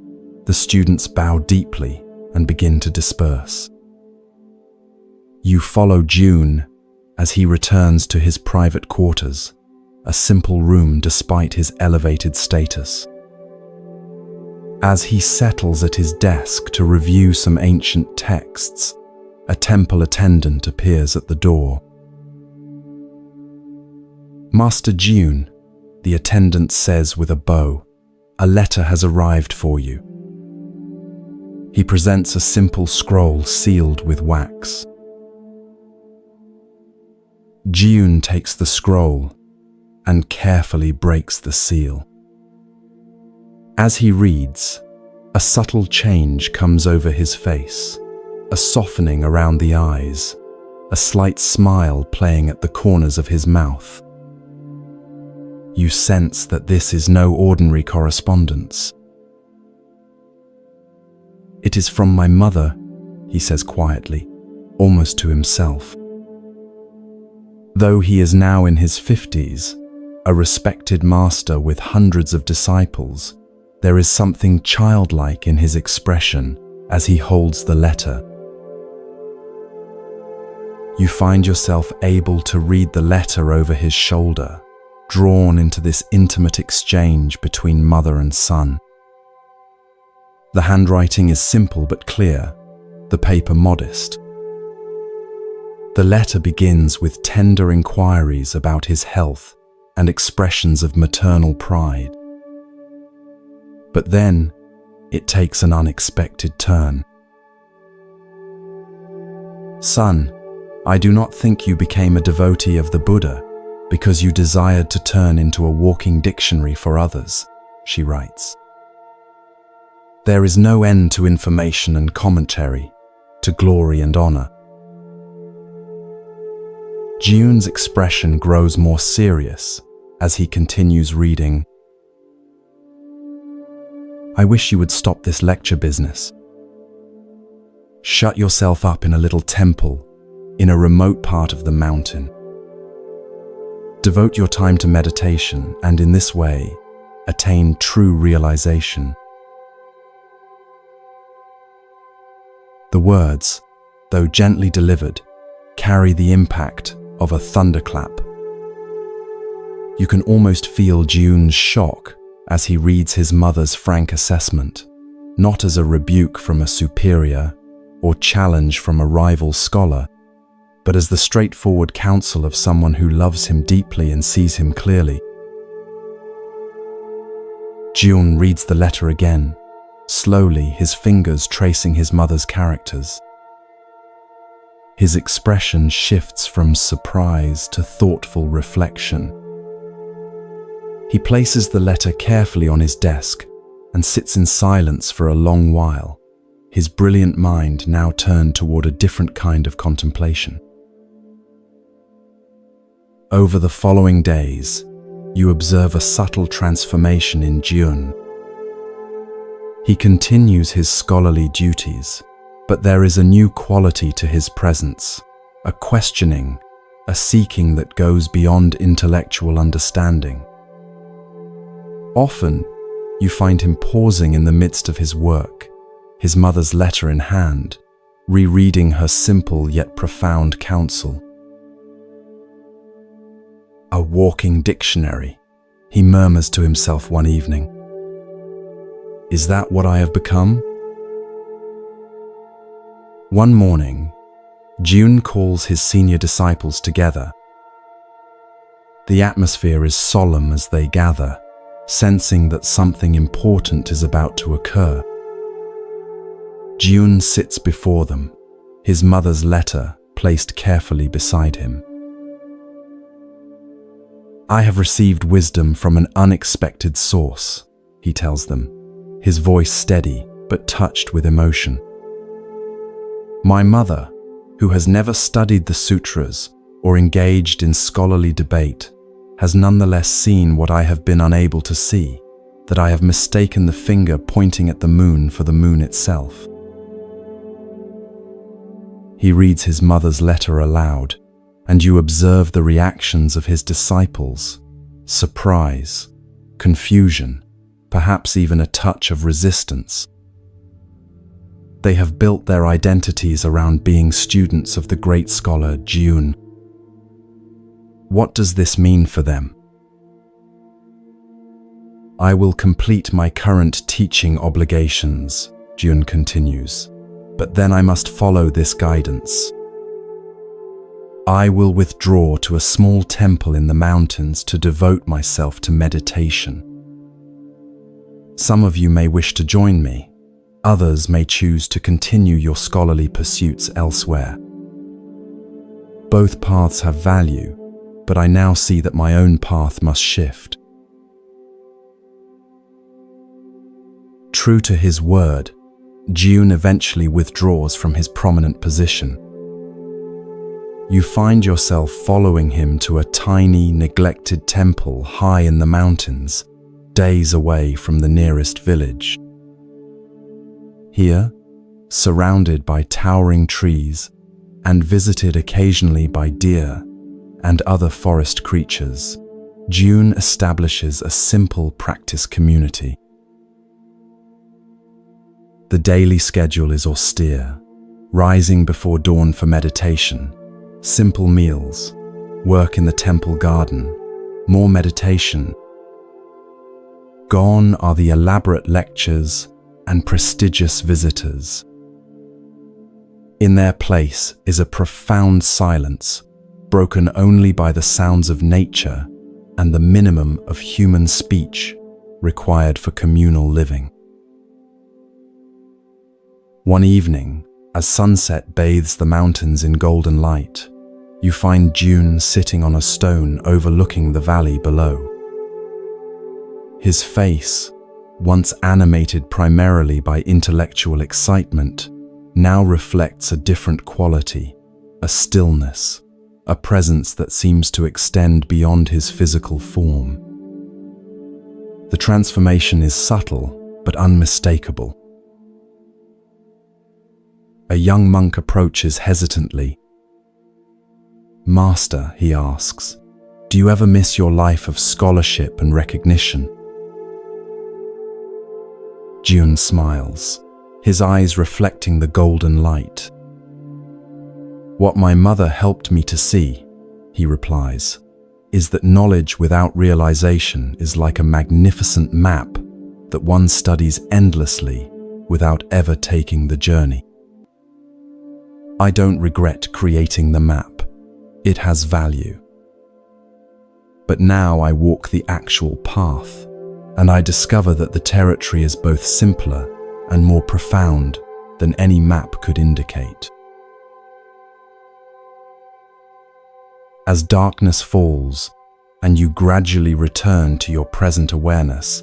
the students bow deeply and begin to disperse. You follow Jun as he returns to his private quarters, a simple room despite his elevated status. As he settles at his desk to review some ancient texts, a temple attendant appears at the door. "Master Jun," the attendant says with a bow, "a letter has arrived for you." He presents a simple scroll sealed with wax. Jun takes the scroll and carefully breaks the seal. As he reads, a subtle change comes over his face, a softening around the eyes, a slight smile playing at the corners of his mouth. You sense that this is no ordinary correspondence. "It is from my mother," he says quietly, almost to himself. Though he is now in his 50s, a respected master with hundreds of disciples, there is something childlike in his expression as he holds the letter. You find yourself able to read the letter over his shoulder, drawn into this intimate exchange between mother and son. The handwriting is simple but clear, the paper modest. The letter begins with tender inquiries about his health and expressions of maternal pride. But then, it takes an unexpected turn. Son, I do not think you became a devotee of the Buddha because you desired to turn into a walking dictionary for others, she writes. There is no end to information and commentary, to glory and honor. Jiyun's expression grows more serious as he continues reading. I wish you would stop this lecture business. Shut yourself up in a little temple in a remote part of the mountain. Devote your time to meditation and in this way, attain true realization. The words, though gently delivered, carry the impact of a thunderclap. You can almost feel Jiyun's shock as he reads his mother's frank assessment, not as a rebuke from a superior or challenge from a rival scholar, but as the straightforward counsel of someone who loves him deeply and sees him clearly. Jiyun reads the letter again, slowly, his fingers tracing his mother's characters. His expression shifts from surprise to thoughtful reflection. He places the letter carefully on his desk and sits in silence for a long while, his brilliant mind now turned toward a different kind of contemplation. Over the following days, you observe a subtle transformation in Jiyun. He continues his scholarly duties, but there is a new quality to his presence, a questioning, a seeking that goes beyond intellectual understanding. Often, you find him pausing in the midst of his work, his mother's letter in hand, rereading her simple yet profound counsel. A walking dictionary, he murmurs to himself one evening. Is that what I have become? One morning, Jiyun calls his senior disciples together. The atmosphere is solemn as they gather, sensing that something important is about to occur. Jiyun sits before them, his mother's letter placed carefully beside him. I have received wisdom from an unexpected source, he tells them, his voice steady but touched with emotion. My mother, who has never studied the sutras or engaged in scholarly debate, has nonetheless seen what I have been unable to see, that I have mistaken the finger pointing at the moon for the moon itself. He reads his mother's letter aloud, and you observe the reactions of his disciples: surprise, confusion, perhaps even a touch of resistance. They have built their identities around being students of the great scholar Jiyun. What does this mean for them? I will complete my current teaching obligations, Jiyun continues, but then I must follow this guidance. I will withdraw to a small temple in the mountains to devote myself to meditation. Some of you may wish to join me. Others may choose to continue your scholarly pursuits elsewhere. Both paths have value, but I now see that my own path must shift. True to his word, Jiyun eventually withdraws from his prominent position. You find yourself following him to a tiny, neglected temple high in the mountains, days away from the nearest village. Here, surrounded by towering trees and visited occasionally by deer, and other forest creatures, June establishes a simple practice community. The daily schedule is austere, rising before dawn for meditation, simple meals, work in the temple garden, more meditation. Gone are the elaborate lectures and prestigious visitors. In their place is a profound silence, broken only by the sounds of nature and the minimum of human speech required for communal living. One evening, as sunset bathes the mountains in golden light, you find June sitting on a stone overlooking the valley below. His face, once animated primarily by intellectual excitement, now reflects a different quality, a stillness, a presence that seems to extend beyond his physical form. The transformation is subtle but unmistakable. A young monk approaches hesitantly. "Master," he asks, "do you ever miss your life of scholarship and recognition?" June smiles, his eyes reflecting the golden light. "What my mother helped me to see," he replies, "is that knowledge without realization is like a magnificent map that one studies endlessly without ever taking the journey. I don't regret creating the map. It has value. But now I walk the actual path, and I discover that the territory is both simpler and more profound than any map could indicate." As darkness falls and you gradually return to your present awareness,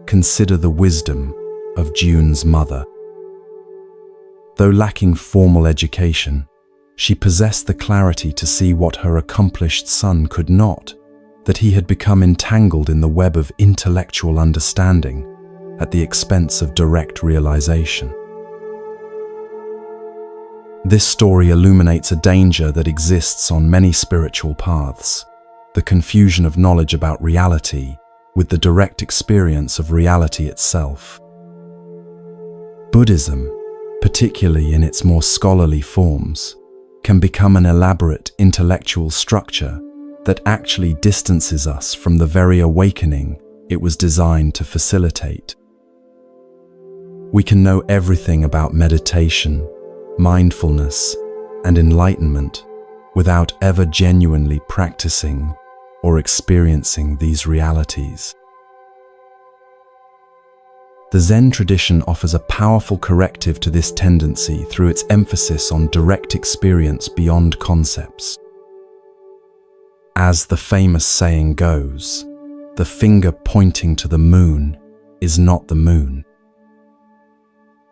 consider the wisdom of June's mother. Though lacking formal education, she possessed the clarity to see what her accomplished son could not, that he had become entangled in the web of intellectual understanding at the expense of direct realization. This story illuminates a danger that exists on many spiritual paths, the confusion of knowledge about reality with the direct experience of reality itself. Buddhism, particularly in its more scholarly forms, can become an elaborate intellectual structure that actually distances us from the very awakening it was designed to facilitate. We can know everything about meditation, mindfulness, and enlightenment without ever genuinely practicing or experiencing these realities. The Zen tradition offers a powerful corrective to this tendency through its emphasis on direct experience beyond concepts. As the famous saying goes, the finger pointing to the moon is not the moon.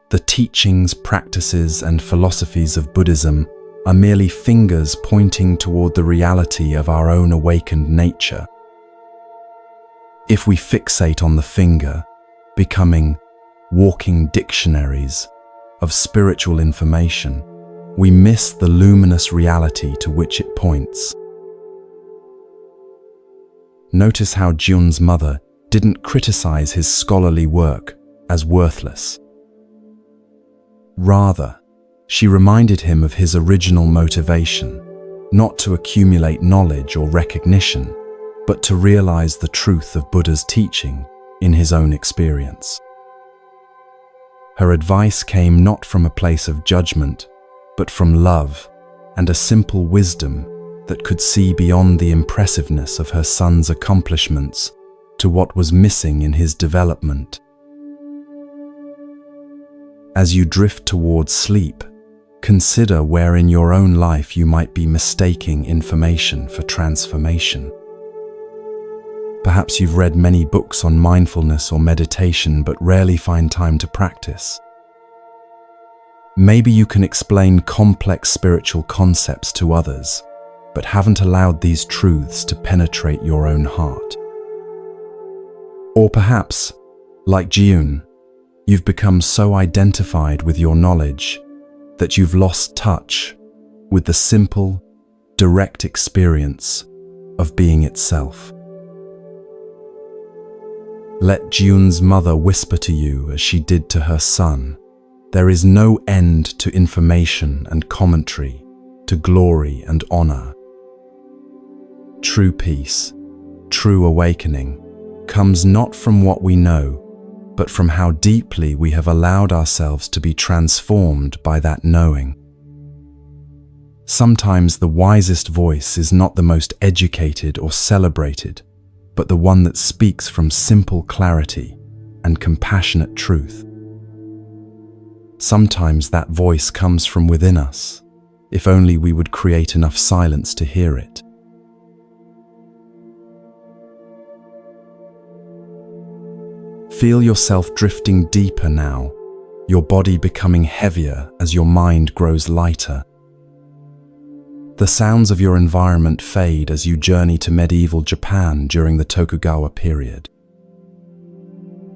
The teachings, practices, and philosophies of Buddhism are merely fingers pointing toward the reality of our own awakened nature. If we fixate on the finger, becoming walking dictionaries of spiritual information, we miss the luminous reality to which it points. Notice how June's mother didn't criticize his scholarly work as worthless. Rather, she reminded him of his original motivation, not to accumulate knowledge or recognition, but to realize the truth of Buddha's teaching in his own experience. Her advice came not from a place of judgment, but from love and a simple wisdom that could see beyond the impressiveness of her son's accomplishments to what was missing in his development. As you drift towards sleep, consider where in your own life you might be mistaking information for transformation. Perhaps you've read many books on mindfulness or meditation but rarely find time to practice. Maybe you can explain complex spiritual concepts to others, but haven't allowed these truths to penetrate your own heart. Or perhaps, like June, you've become so identified with your knowledge that you've lost touch with the simple, direct experience of being itself. Let Jun's mother whisper to you as she did to her son, there is no end to information and commentary, to glory and honor. True peace, true awakening, comes not from what we know, but from how deeply we have allowed ourselves to be transformed by that knowing. Sometimes the wisest voice is not the most educated or celebrated, but the one that speaks from simple clarity and compassionate truth. Sometimes that voice comes from within us, if only we would create enough silence to hear it. Feel yourself drifting deeper now, your body becoming heavier as your mind grows lighter. The sounds of your environment fade as you journey to medieval Japan during the Tokugawa period.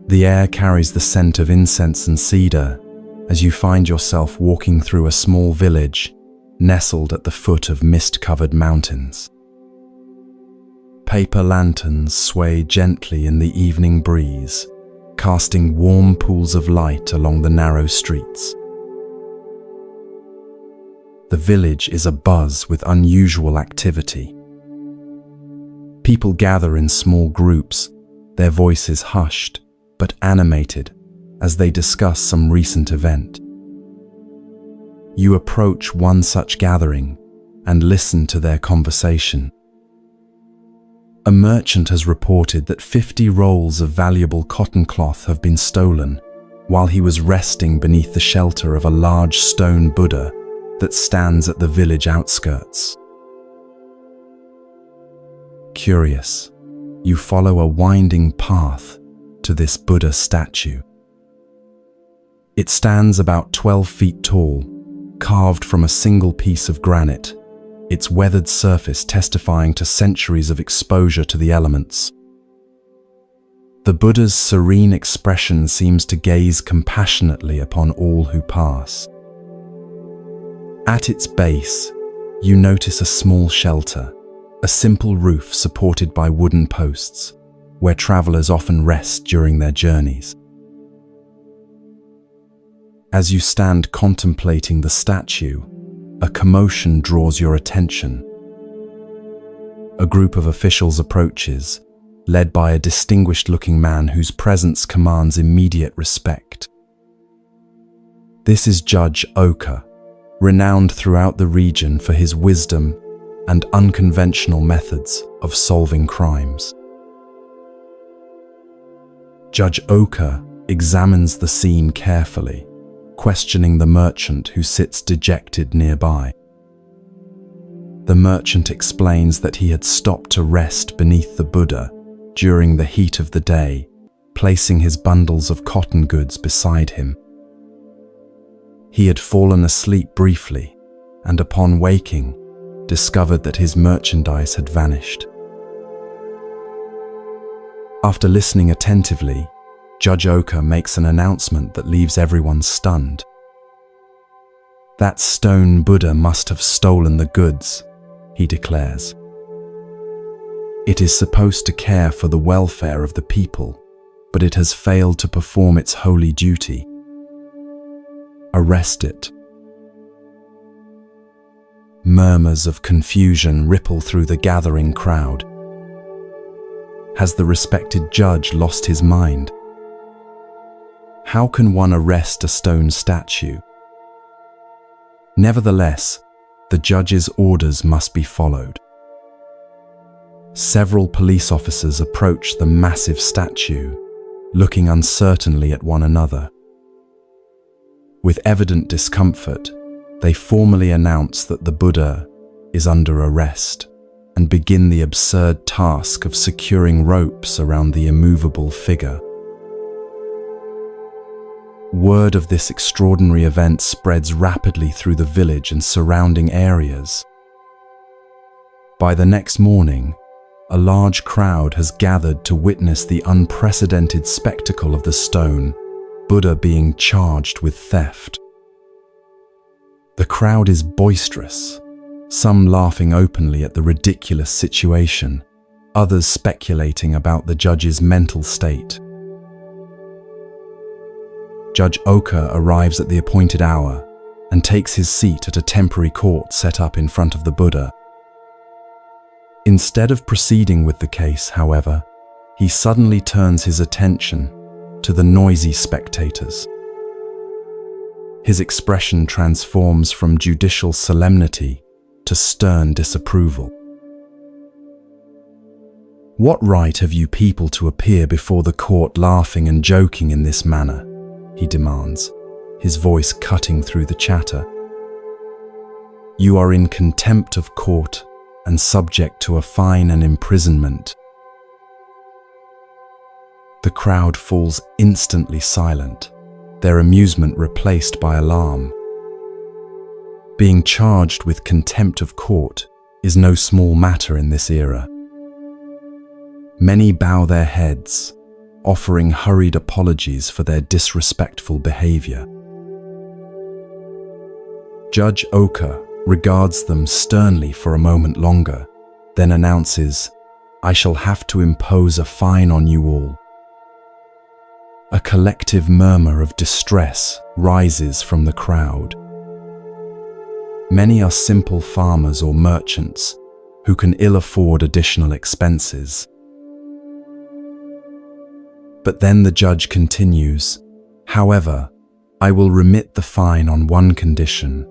The air carries the scent of incense and cedar as you find yourself walking through a small village nestled at the foot of mist-covered mountains. Paper lanterns sway gently in the evening breeze, casting warm pools of light along the narrow streets. The village is abuzz with unusual activity. People gather in small groups, their voices hushed but animated as they discuss some recent event. You approach one such gathering and listen to their conversation. A merchant has reported that 50 rolls of valuable cotton cloth have been stolen while he was resting beneath the shelter of a large stone Buddha that stands at the village outskirts. Curious, you follow a winding path to this Buddha statue. It stands about 12 feet tall, carved from a single piece of granite, its weathered surface testifying to centuries of exposure to the elements. The Buddha's serene expression seems to gaze compassionately upon all who pass. At its base, you notice a small shelter, a simple roof supported by wooden posts, where travelers often rest during their journeys. As you stand contemplating the statue, a commotion draws your attention. A group of officials approaches, led by a distinguished-looking man whose presence commands immediate respect. This is Judge Oka, renowned throughout the region for his wisdom and unconventional methods of solving crimes. Judge Oka examines the scene carefully, questioning the merchant who sits dejected nearby. The merchant explains that he had stopped to rest beneath the Buddha during the heat of the day, placing his bundles of cotton goods beside him. He had fallen asleep briefly, and upon waking, discovered that his merchandise had vanished. After listening attentively, Judge Oka makes an announcement that leaves everyone stunned. That stone Buddha must have stolen the goods, he declares. It is supposed to care for the welfare of the people, but it has failed to perform its holy duty. Arrest it. Murmurs of confusion ripple through the gathering crowd. Has the respected judge lost his mind? How can one arrest a stone statue? Nevertheless, the judge's orders must be followed. Several police officers approach the massive statue, looking uncertainly at one another. With evident discomfort, they formally announce that the Buddha is under arrest and begin the absurd task of securing ropes around the immovable figure. Word of this extraordinary event spreads rapidly through the village and surrounding areas. By the next morning, a large crowd has gathered to witness the unprecedented spectacle of the stone Buddha being charged with theft. The crowd is boisterous, some laughing openly at the ridiculous situation, others speculating about the judge's mental state. Judge Oka arrives at the appointed hour and takes his seat at a temporary court set up in front of the Buddha. Instead of proceeding with the case, however, he suddenly turns his attention to the noisy spectators. His expression transforms from judicial solemnity to stern disapproval. "What right have you people to appear before the court laughing and joking in this manner?" he demands, his voice cutting through the chatter. "You are in contempt of court and subject to a fine and imprisonment." The crowd falls instantly silent, their amusement replaced by alarm. Being charged with contempt of court is no small matter in this era. Many bow their heads, offering hurried apologies for their disrespectful behavior. Judge Oka regards them sternly for a moment longer, then announces, "I shall have to impose a fine on you all." A collective murmur of distress rises from the crowd. Many are simple farmers or merchants who can ill afford additional expenses. But then the judge continues, "However, I will remit the fine on one condition.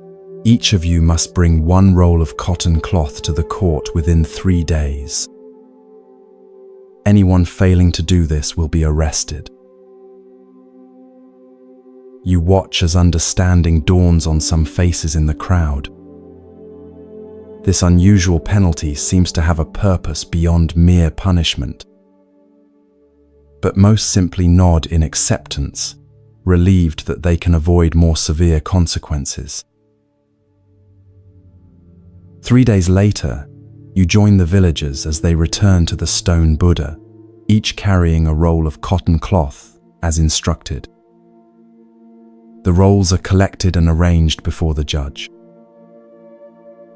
Each of you must bring one roll of cotton cloth to the court within 3 days. Anyone failing to do this will be arrested." You watch as understanding dawns on some faces in the crowd. This unusual penalty seems to have a purpose beyond mere punishment. But most simply nod in acceptance, relieved that they can avoid more severe consequences. 3 days later, you join the villagers as they return to the stone Buddha, each carrying a roll of cotton cloth as instructed. The rolls are collected and arranged before the judge.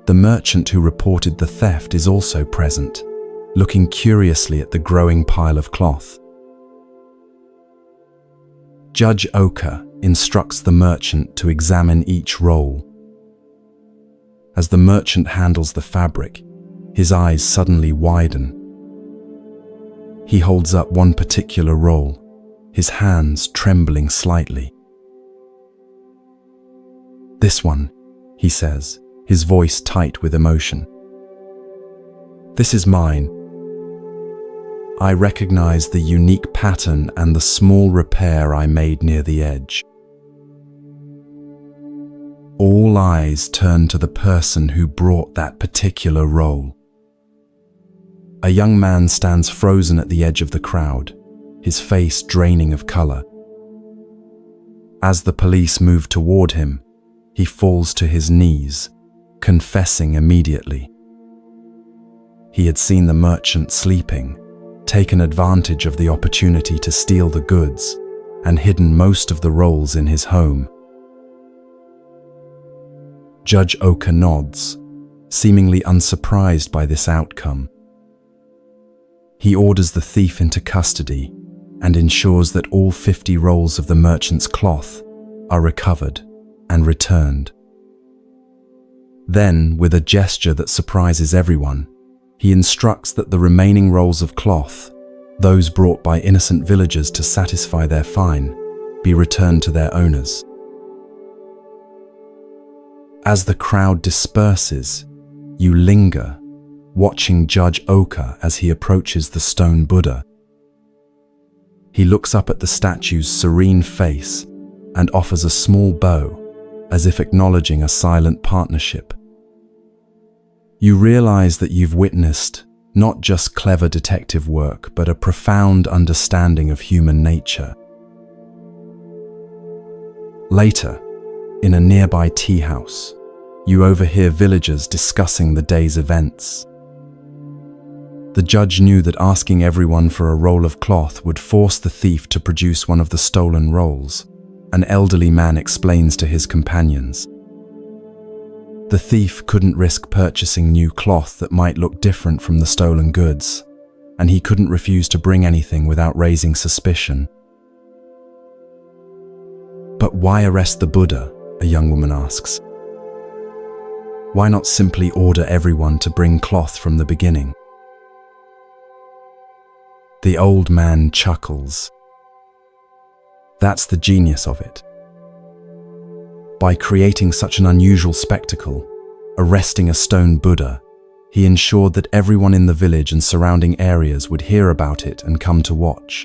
The merchant who reported the theft is also present, looking curiously at the growing pile of cloth. Judge Oka instructs the merchant to examine each roll. As the merchant handles the fabric, his eyes suddenly widen. He holds up one particular roll, his hands trembling slightly. "This one," he says, his voice tight with emotion. "This is mine. I recognize the unique pattern and the small repair I made near the edge." All eyes turn to the person who brought that particular roll. A young man stands frozen at the edge of the crowd, his face draining of color. As the police move toward him, he falls to his knees, confessing immediately. He had seen the merchant sleeping, taken advantage of the opportunity to steal the goods, and hidden most of the rolls in his home. Judge Oka nods, seemingly unsurprised by this outcome. He orders the thief into custody and ensures that all 50 rolls of the merchant's cloth are recovered and returned. Then, with a gesture that surprises everyone, he instructs that the remaining rolls of cloth, those brought by innocent villagers to satisfy their fine, be returned to their owners. As the crowd disperses, you linger, watching Judge Oka as he approaches the stone Buddha. He looks up at the statue's serene face and offers a small bow, as if acknowledging a silent partnership. You realize that you've witnessed not just clever detective work, but a profound understanding of human nature. Later, in a nearby tea house, you overhear villagers discussing the day's events. The judge knew that asking everyone for a roll of cloth would force the thief to produce one of the stolen rolls. An elderly man explains to his companions. The thief couldn't risk purchasing new cloth that might look different from the stolen goods, and he couldn't refuse to bring anything without raising suspicion. But why arrest the Buddha? A young woman asks. Why not simply order everyone to bring cloth from the beginning? The old man chuckles. That's the genius of it. By creating such an unusual spectacle, arresting a stone Buddha, he ensured that everyone in the village and surrounding areas would hear about it and come to watch.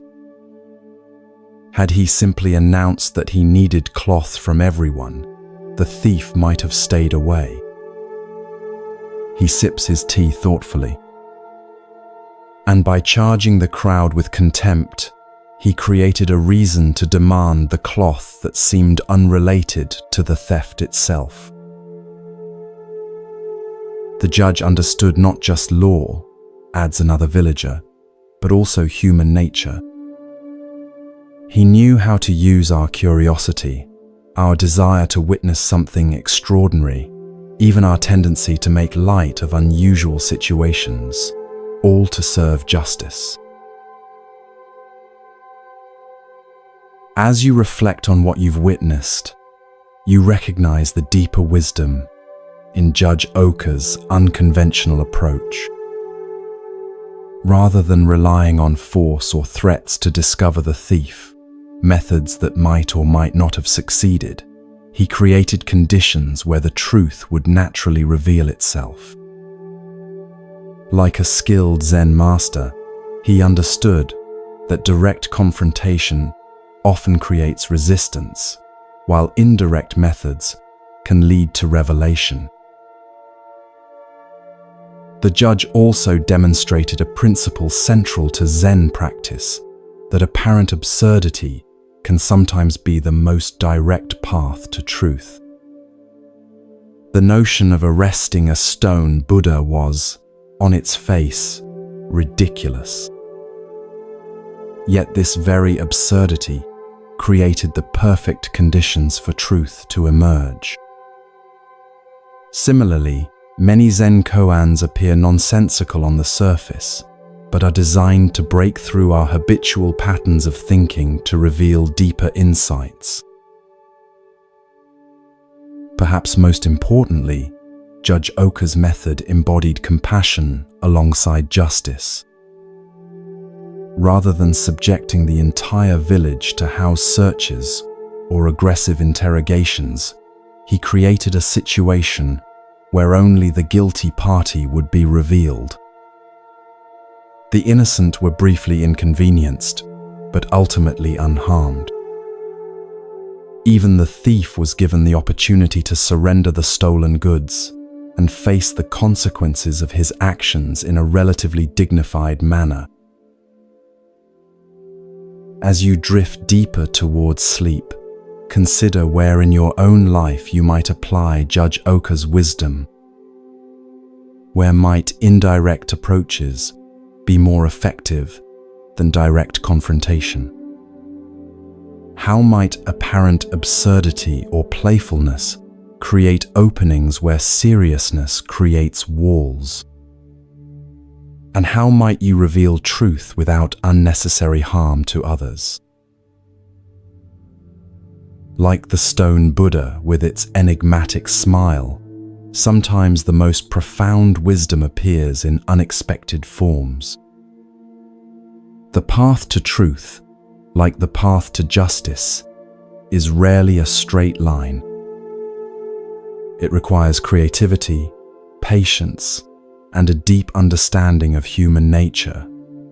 Had he simply announced that he needed cloth from everyone, the thief might have stayed away. He sips his tea thoughtfully. And by charging the crowd with contempt, he created a reason to demand the cloth that seemed unrelated to the theft itself. The judge understood not just law, adds another villager, but also human nature. He knew how to use our curiosity, our desire to witness something extraordinary, even our tendency to make light of unusual situations, all to serve justice. As you reflect on what you've witnessed, you recognize the deeper wisdom in Judge Oka's unconventional approach. Rather than relying on force or threats to discover the thief, methods that might or might not have succeeded, he created conditions where the truth would naturally reveal itself. Like a skilled Zen master, he understood that direct confrontation often creates resistance, while indirect methods can lead to revelation. The judge also demonstrated a principle central to Zen practice, that apparent absurdity can sometimes be the most direct path to truth. The notion of arresting a stone Buddha was, on its face, ridiculous. Yet this very absurdity created the perfect conditions for truth to emerge. Similarly, many Zen koans appear nonsensical on the surface, but are designed to break through our habitual patterns of thinking to reveal deeper insights. Perhaps most importantly, Judge Oka's method embodied compassion alongside justice. Rather than subjecting the entire village to house searches or aggressive interrogations, he created a situation where only the guilty party would be revealed. The innocent were briefly inconvenienced, but ultimately unharmed. Even the thief was given the opportunity to surrender the stolen goods and face the consequences of his actions in a relatively dignified manner. As you drift deeper towards sleep, consider where in your own life you might apply Judge Oka's wisdom. Where might indirect approaches be more effective than direct confrontation? How might apparent absurdity or playfulness create openings where seriousness creates walls? And how might you reveal truth without unnecessary harm to others? Like the stone Buddha with its enigmatic smile, sometimes the most profound wisdom appears in unexpected forms. The path to truth, like the path to justice, is rarely a straight line. It requires creativity, patience, and a deep understanding of human nature,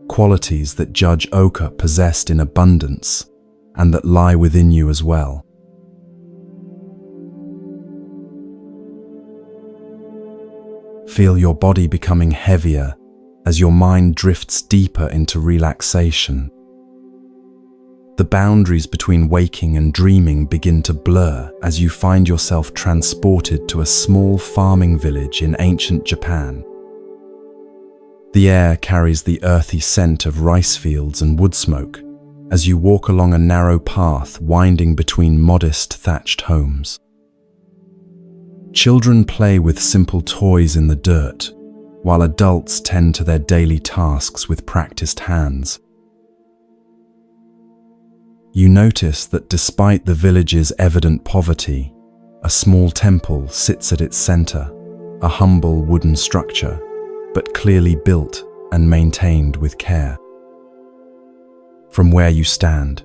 qualities that Judge Oka possessed in abundance and that lie within you as well. Feel your body becoming heavier as your mind drifts deeper into relaxation. The boundaries between waking and dreaming begin to blur as you find yourself transported to a small farming village in ancient Japan. The air carries the earthy scent of rice fields and wood smoke as you walk along a narrow path winding between modest thatched homes. Children play with simple toys in the dirt, while adults tend to their daily tasks with practiced hands. You notice that despite the village's evident poverty, a small temple sits at its center, a humble wooden structure, but clearly built and maintained with care. From where you stand,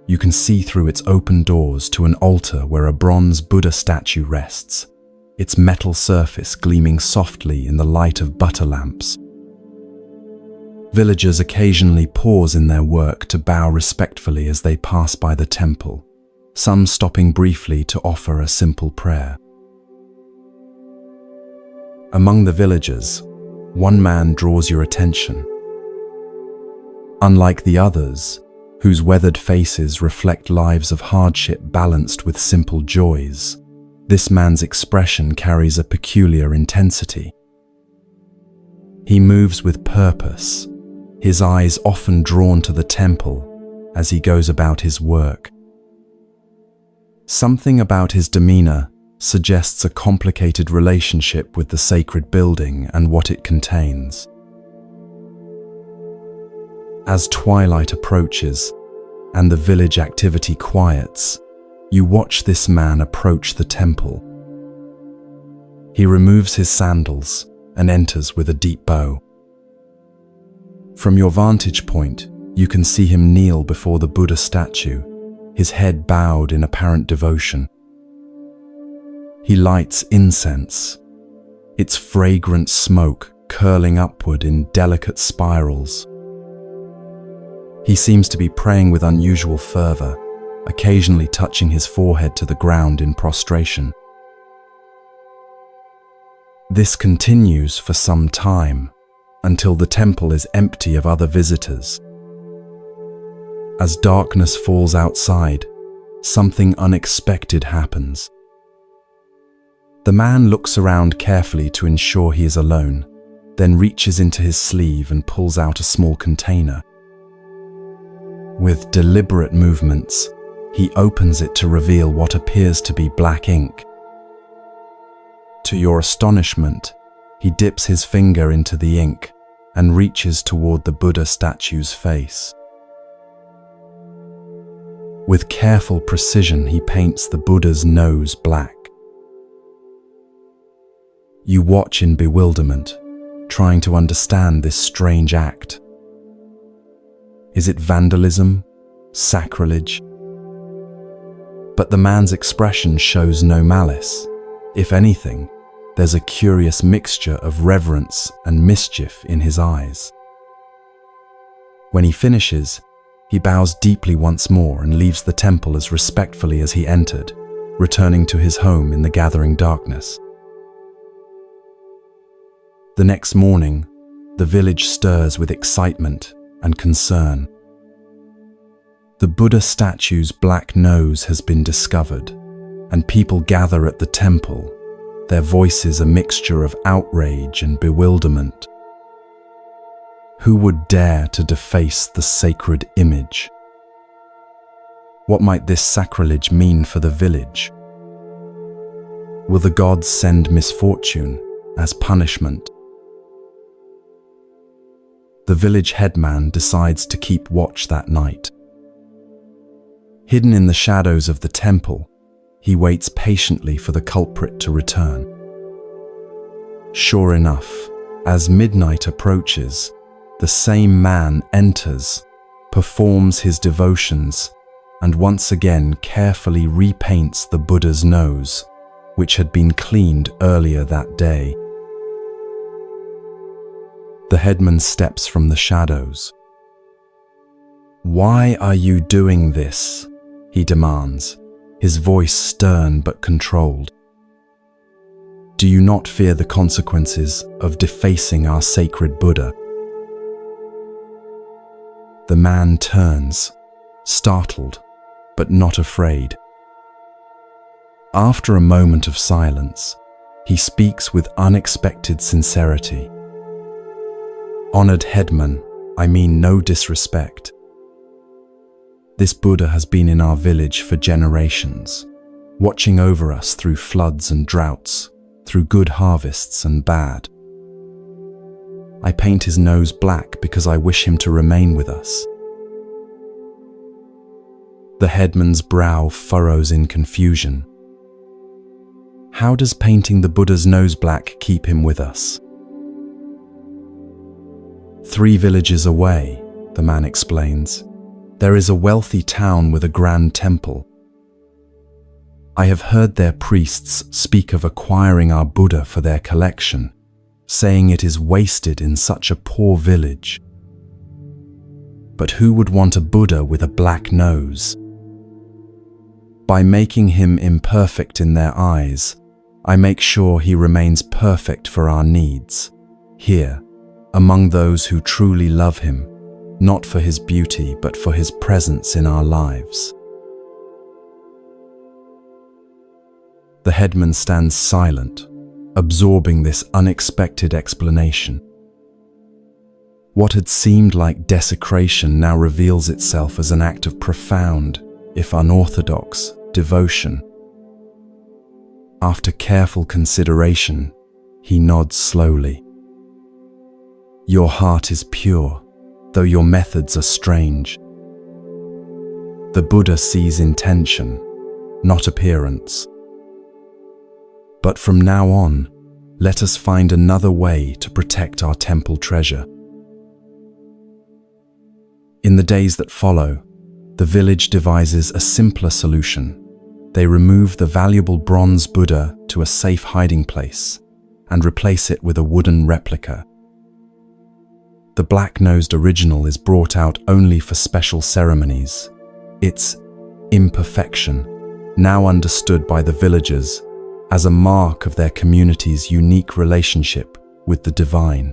you can see through its open doors to an altar where a bronze Buddha statue rests, its metal surface gleaming softly in the light of butter lamps. Villagers occasionally pause in their work to bow respectfully as they pass by the temple, some stopping briefly to offer a simple prayer. Among the villagers, one man draws your attention. Unlike the others, whose weathered faces reflect lives of hardship balanced with simple joys, this man's expression carries a peculiar intensity. He moves with purpose, his eyes often drawn to the temple as he goes about his work. Something about his demeanor suggests a complicated relationship with the sacred building and what it contains. As twilight approaches and the village activity quiets, you watch this man approach the temple. He removes his sandals and enters with a deep bow. From your vantage point, you can see him kneel before the Buddha statue, his head bowed in apparent devotion. He lights incense, its fragrant smoke curling upward in delicate spirals. He seems to be praying with unusual fervor, occasionally touching his forehead to the ground in prostration. This continues for some time, until the temple is empty of other visitors. As darkness falls outside, something unexpected happens. The man looks around carefully to ensure he is alone, then reaches into his sleeve and pulls out a small container. With deliberate movements, he opens it to reveal what appears to be black ink. To your astonishment, he dips his finger into the ink and reaches toward the Buddha statue's face. With careful precision, he paints the Buddha's nose black. You watch in bewilderment, trying to understand this strange act. Is it vandalism? Sacrilege? But the man's expression shows no malice. If anything, there's a curious mixture of reverence and mischief in his eyes. When he finishes, he bows deeply once more and leaves the temple as respectfully as he entered, returning to his home in the gathering darkness. The next morning, the village stirs with excitement and concern. The Buddha statue's black nose has been discovered, and people gather at the temple, their voices a mixture of outrage and bewilderment. Who would dare to deface the sacred image? What might this sacrilege mean for the village? Will the gods send misfortune as punishment? The village headman decides to keep watch that night. Hidden in the shadows of the temple, he waits patiently for the culprit to return. Sure enough, as midnight approaches, the same man enters, performs his devotions, and once again carefully repaints the Buddha's nose, which had been cleaned earlier that day. The headman steps from the shadows. "Why are you doing this?" he demands, his voice stern but controlled. "Do you not fear the consequences of defacing our sacred Buddha?" The man turns, startled, but not afraid. After a moment of silence, he speaks with unexpected sincerity. "Honored headman, I mean no disrespect. This Buddha has been in our village for generations, watching over us through floods and droughts, through good harvests and bad. I paint his nose black because I wish him to remain with us. The headman's brow furrows in confusion. How does painting the Buddha's nose black keep him with us? 3 villages away, the man explains, there is a wealthy town with a grand temple. I have heard their priests speak of acquiring our Buddha for their collection, saying it is wasted in such a poor village. But who would want a Buddha with a black nose? By making him imperfect in their eyes, I make sure he remains perfect for our needs, here, among those who truly love him, not for his beauty but for his presence in our lives. The headman stands silent, absorbing this unexpected explanation. What had seemed like desecration now reveals itself as an act of profound, if unorthodox, devotion. After careful consideration, he nods slowly. Your heart is pure, though your methods are strange. The Buddha sees intention, not appearance. But from now on, let us find another way to protect our temple treasure. In the days that follow, the village devises a simpler solution. They remove the valuable bronze Buddha to a safe hiding place and replace it with a wooden replica. The black-nosed original is brought out only for special ceremonies. Its imperfection, now understood by the villagers as a mark of their community's unique relationship with the divine.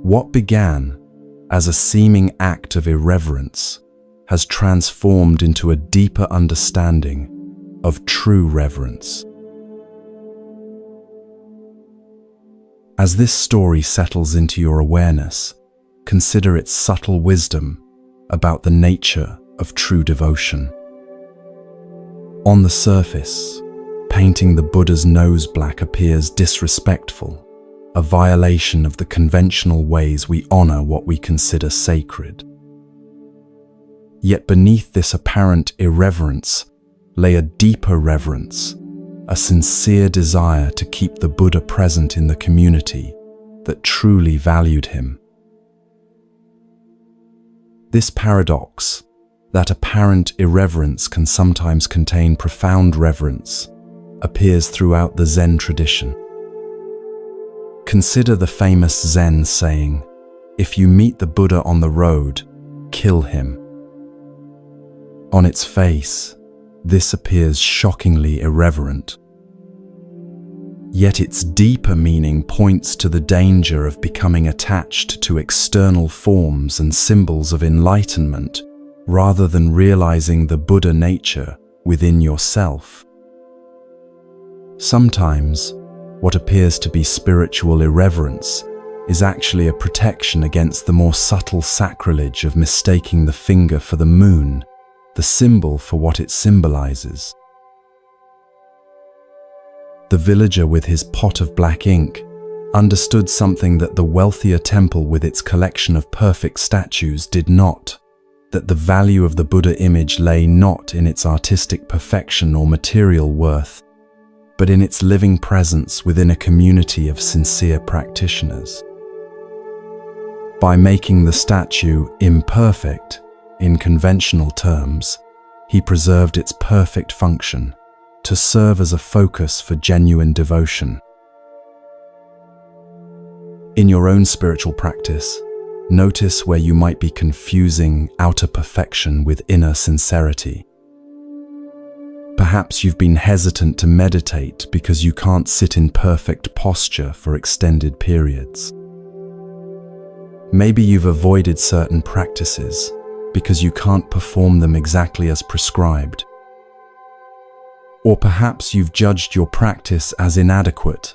What began as a seeming act of irreverence has transformed into a deeper understanding of true reverence. As this story settles into your awareness, consider its subtle wisdom about the nature of true devotion. On the surface, painting the Buddha's nose black appears disrespectful, a violation of the conventional ways we honor what we consider sacred. Yet beneath this apparent irreverence lay a deeper reverence, a sincere desire to keep the Buddha present in the community that truly valued him. This paradox, that apparent irreverence can sometimes contain profound reverence, appears throughout the Zen tradition. Consider the famous Zen saying, "If you meet the Buddha on the road, kill him." On its face, this appears shockingly irreverent. Yet its deeper meaning points to the danger of becoming attached to external forms and symbols of enlightenment rather than realizing the Buddha nature within yourself. Sometimes, what appears to be spiritual irreverence is actually a protection against the more subtle sacrilege of mistaking the finger for the moon, the symbol for what it symbolizes. The villager with his pot of black ink understood something that the wealthier temple with its collection of perfect statues did not, that the value of the Buddha image lay not in its artistic perfection or material worth, but in its living presence within a community of sincere practitioners. By making the statue imperfect, in conventional terms, he preserved its perfect function, to serve as a focus for genuine devotion. In your own spiritual practice, notice where you might be confusing outer perfection with inner sincerity. Perhaps you've been hesitant to meditate because you can't sit in perfect posture for extended periods. Maybe you've avoided certain practices because you can't perform them exactly as prescribed. Or perhaps you've judged your practice as inadequate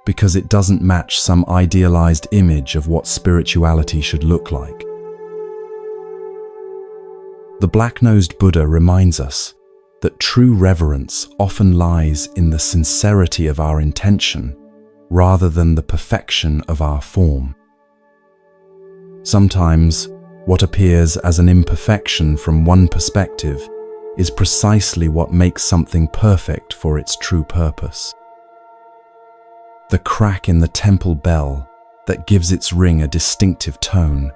because it doesn't match some idealized image of what spirituality should look like. The black-nosed Buddha reminds us that true reverence often lies in the sincerity of our intention rather than the perfection of our form. Sometimes, what appears as an imperfection from one perspective is precisely what makes something perfect for its true purpose. The crack in the temple bell that gives its ring a distinctive tone,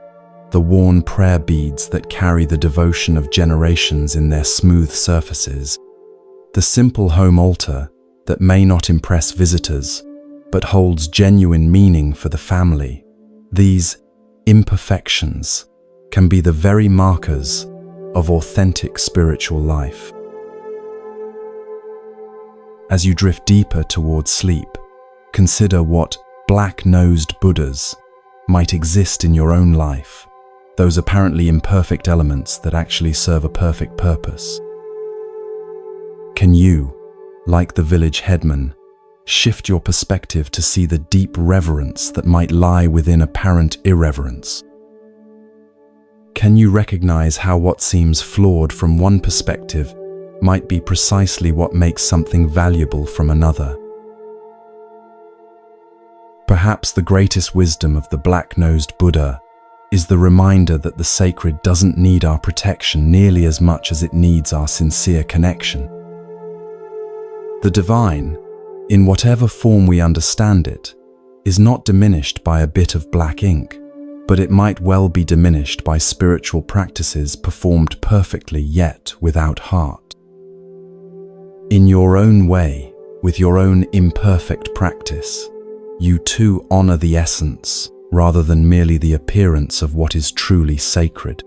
the worn prayer beads that carry the devotion of generations in their smooth surfaces, the simple home altar that may not impress visitors but holds genuine meaning for the family. These imperfections can be the very markers of authentic spiritual life. As you drift deeper towards sleep, consider what black-nosed Buddhas might exist in your own life, those apparently imperfect elements that actually serve a perfect purpose. Can you, like the village headman, shift your perspective to see the deep reverence that might lie within apparent irreverence? Can you recognize how what seems flawed from one perspective might be precisely what makes something valuable from another? Perhaps the greatest wisdom of the black-nosed Buddha is the reminder that the sacred doesn't need our protection nearly as much as it needs our sincere connection. The divine, in whatever form we understand it, is not diminished by a bit of black ink, but it might well be diminished by spiritual practices performed perfectly yet without heart. In your own way, with your own imperfect practice, you too honor the essence rather than merely the appearance of what is truly sacred.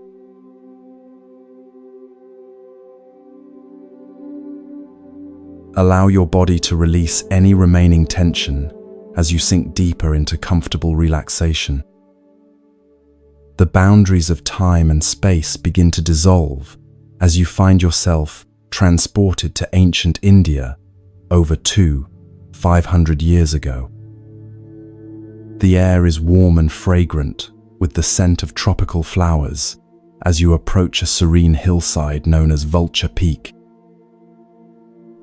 Allow your body to release any remaining tension as you sink deeper into comfortable relaxation. The boundaries of time and space begin to dissolve as you find yourself transported to ancient India over 500 years ago. The air is warm and fragrant with the scent of tropical flowers as you approach a serene hillside known as Vulture Peak.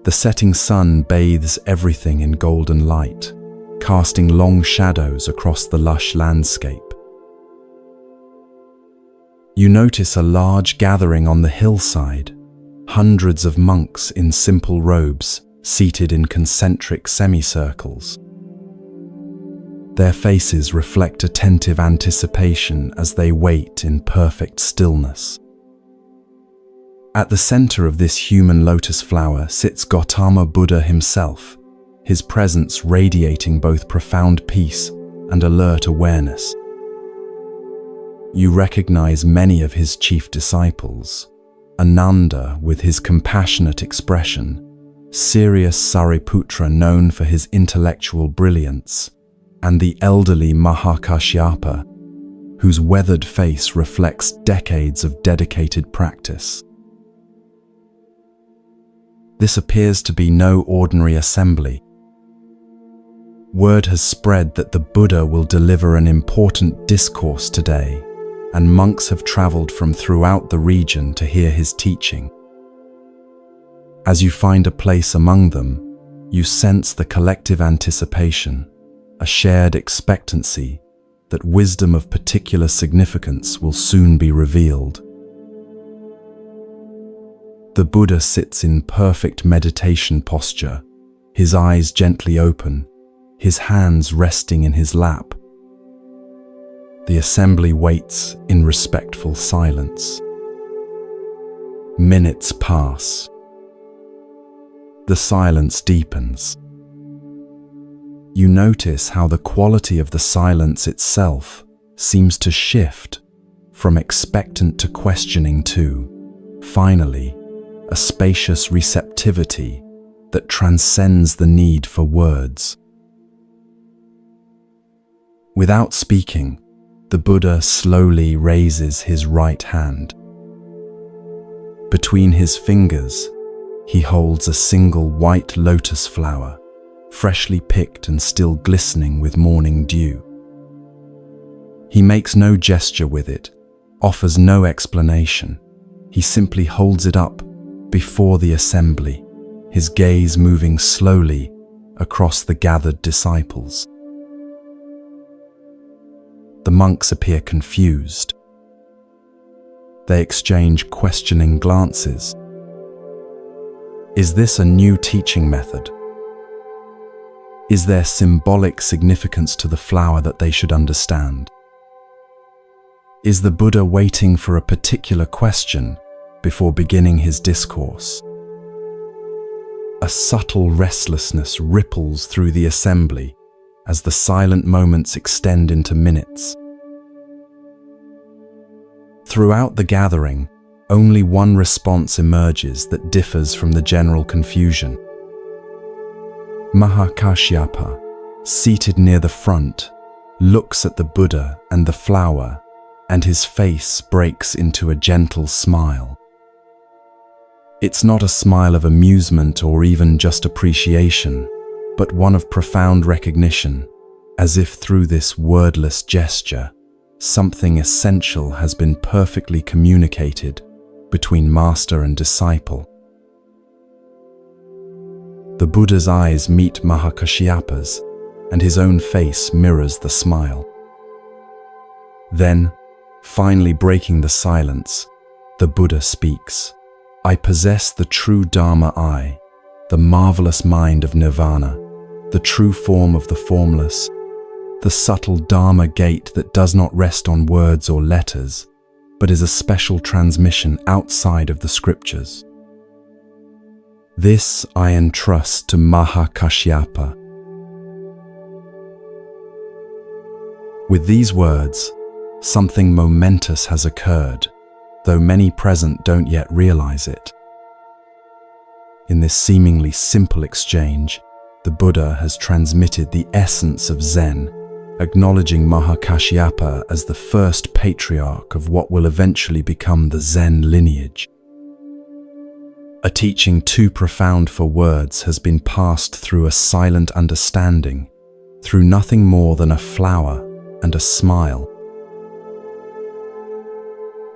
The setting sun bathes everything in golden light, casting long shadows across the lush landscape. You notice a large gathering on the hillside, hundreds of monks in simple robes seated in concentric semicircles. Their faces reflect attentive anticipation as they wait in perfect stillness. At the center of this human lotus flower sits Gautama Buddha himself, his presence radiating both profound peace and alert awareness. You recognize many of his chief disciples: Ananda with his compassionate expression, serious Sariputra known for his intellectual brilliance, and the elderly Mahakashyapa, whose weathered face reflects decades of dedicated practice. This appears to be no ordinary assembly. Word has spread that the Buddha will deliver an important discourse today, and monks have traveled from throughout the region to hear his teaching. As you find a place among them, you sense the collective anticipation, a shared expectancy that wisdom of particular significance will soon be revealed. The Buddha sits in perfect meditation posture, his eyes gently open, his hands resting in his lap. The assembly waits in respectful silence. Minutes pass. The silence deepens. You notice how the quality of the silence itself seems to shift from expectant to questioning to, finally, a spacious receptivity that transcends the need for words. Without speaking, the Buddha slowly raises his right hand. Between his fingers, he holds a single white lotus flower, freshly picked and still glistening with morning dew. He makes no gesture with it, offers no explanation. He simply holds it up, before the assembly, his gaze moving slowly across the gathered disciples. The monks appear confused. They exchange questioning glances. Is this a new teaching method? Is there symbolic significance to the flower that they should understand? Is the Buddha waiting for a particular question before beginning his discourse? A subtle restlessness ripples through the assembly as the silent moments extend into minutes. Throughout the gathering, only one response emerges that differs from the general confusion. Mahakashyapa, seated near the front, looks at the Buddha and the flower, and his face breaks into a gentle smile. It's not a smile of amusement or even just appreciation, but one of profound recognition, as if through this wordless gesture, something essential has been perfectly communicated between master and disciple. The Buddha's eyes meet Mahakashyapa's, and his own face mirrors the smile. Then, finally breaking the silence, the Buddha speaks. I possess the true Dharma I, the marvelous mind of nirvana, the true form of the formless, the subtle Dharma gate that does not rest on words or letters, but is a special transmission outside of the scriptures. This I entrust to Mahakashyapa. With these words, something momentous has occurred, though many present don't yet realize it. In this seemingly simple exchange, the Buddha has transmitted the essence of Zen, acknowledging Mahakashyapa as the first patriarch of what will eventually become the Zen lineage. A teaching too profound for words has been passed through a silent understanding, through nothing more than a flower and a smile.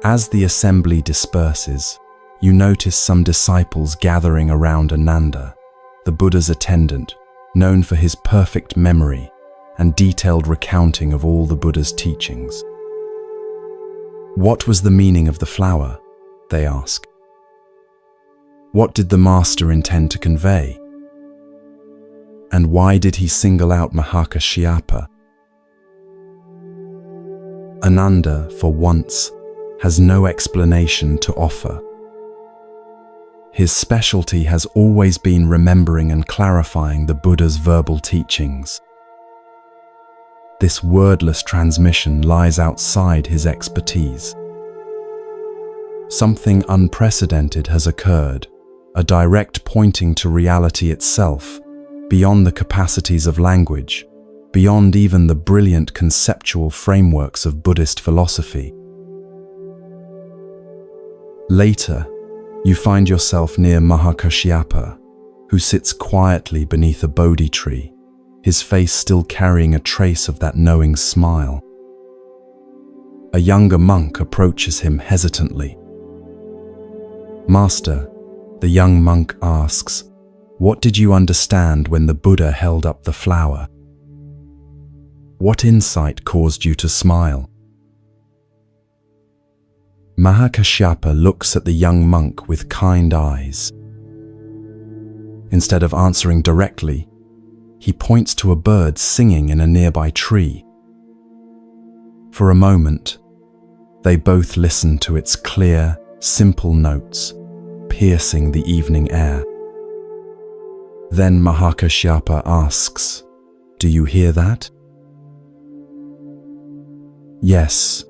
As the assembly disperses, you notice some disciples gathering around Ananda, the Buddha's attendant, known for his perfect memory and detailed recounting of all the Buddha's teachings. What was the meaning of the flower? They ask. What did the master intend to convey? And why did he single out Mahakashyapa? Ananda, for once, has no explanation to offer. His specialty has always been remembering and clarifying the Buddha's verbal teachings. This wordless transmission lies outside his expertise. Something unprecedented has occurred, a direct pointing to reality itself, beyond the capacities of language, beyond even the brilliant conceptual frameworks of Buddhist philosophy. Later, you find yourself near Mahakashyapa, who sits quietly beneath a Bodhi tree, his face still carrying a trace of that knowing smile. A younger monk approaches him hesitantly. Master, the young monk asks, what did you understand when the Buddha held up the flower? What insight caused you to smile? Mahakashyapa looks at the young monk with kind eyes. Instead of answering directly, he points to a bird singing in a nearby tree. For a moment, they both listen to its clear, simple notes, piercing the evening air. Then Mahakashyapa asks, "Do you hear that?" "Yes,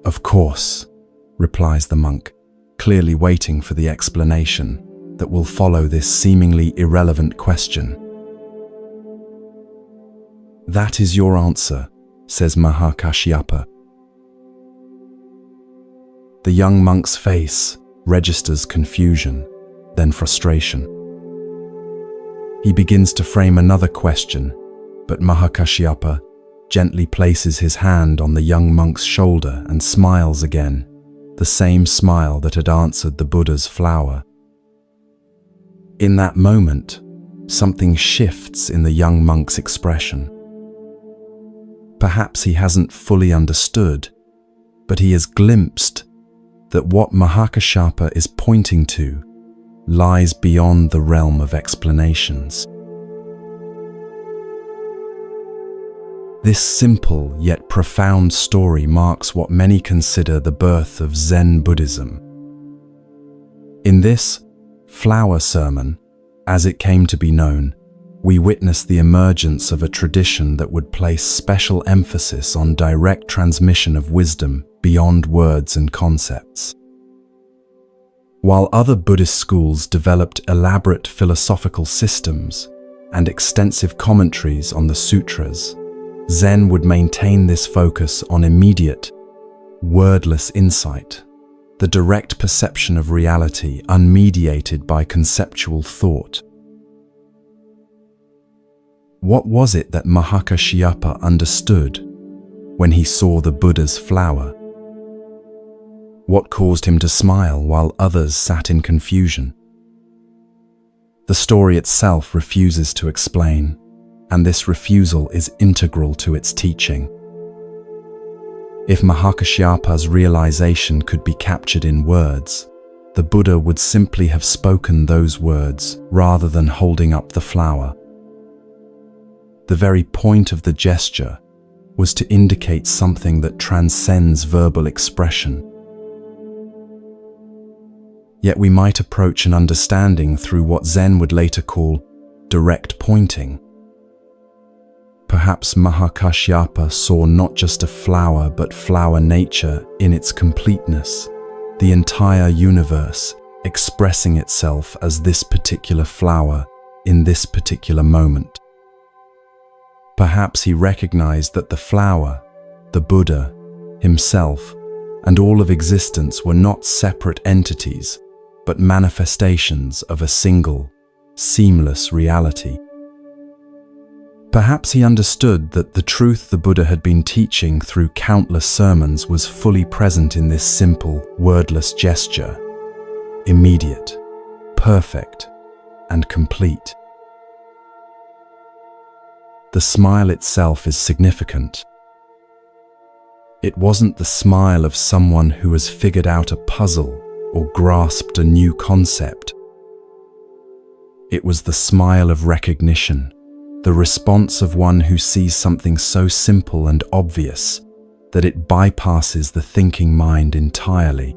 of course," replies the monk, clearly waiting for the explanation that will follow this seemingly irrelevant question. "That is your answer," says Mahakashyapa. The young monk's face registers confusion, then frustration. He begins to frame another question, but Mahakashyapa gently places his hand on the young monk's shoulder and smiles again, the same smile that had answered the Buddha's flower. In that moment, something shifts in the young monk's expression. Perhaps he hasn't fully understood, but he has glimpsed that what Mahakashyapa is pointing to lies beyond the realm of explanations. This simple yet profound story marks what many consider the birth of Zen Buddhism. In this flower sermon, as it came to be known, we witness the emergence of a tradition that would place special emphasis on direct transmission of wisdom beyond words and concepts. While other Buddhist schools developed elaborate philosophical systems and extensive commentaries on the sutras, Zen would maintain this focus on immediate, wordless insight, the direct perception of reality unmediated by conceptual thought. What was it that Mahakashyapa understood when he saw the Buddha's flower? What caused him to smile while others sat in confusion? The story itself refuses to explain, and this refusal is integral to its teaching. If Mahakashyapa's realization could be captured in words, the Buddha would simply have spoken those words rather than holding up the flower. The very point of the gesture was to indicate something that transcends verbal expression. Yet we might approach an understanding through what Zen would later call direct pointing. Perhaps Mahakashyapa saw not just a flower but flower nature in its completeness, the entire universe expressing itself as this particular flower in this particular moment. Perhaps he recognized that the flower, the Buddha, himself, and all of existence were not separate entities, but manifestations of a single, seamless reality. Perhaps he understood that the truth the Buddha had been teaching through countless sermons was fully present in this simple, wordless gesture, immediate, perfect, and complete. The smile itself is significant. It wasn't the smile of someone who has figured out a puzzle or grasped a new concept. It was the smile of recognition, the response of one who sees something so simple and obvious that it bypasses the thinking mind entirely.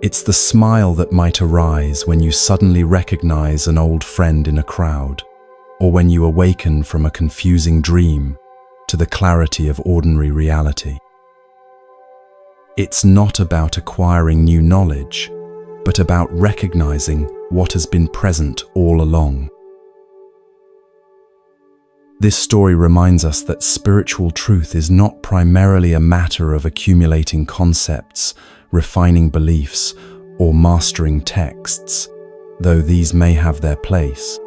It's the smile that might arise when you suddenly recognize an old friend in a crowd, or when you awaken from a confusing dream to the clarity of ordinary reality. It's not about acquiring new knowledge, but about recognizing what has been present all along. This story reminds us that spiritual truth is not primarily a matter of accumulating concepts, refining beliefs, or mastering texts, though these may have their place.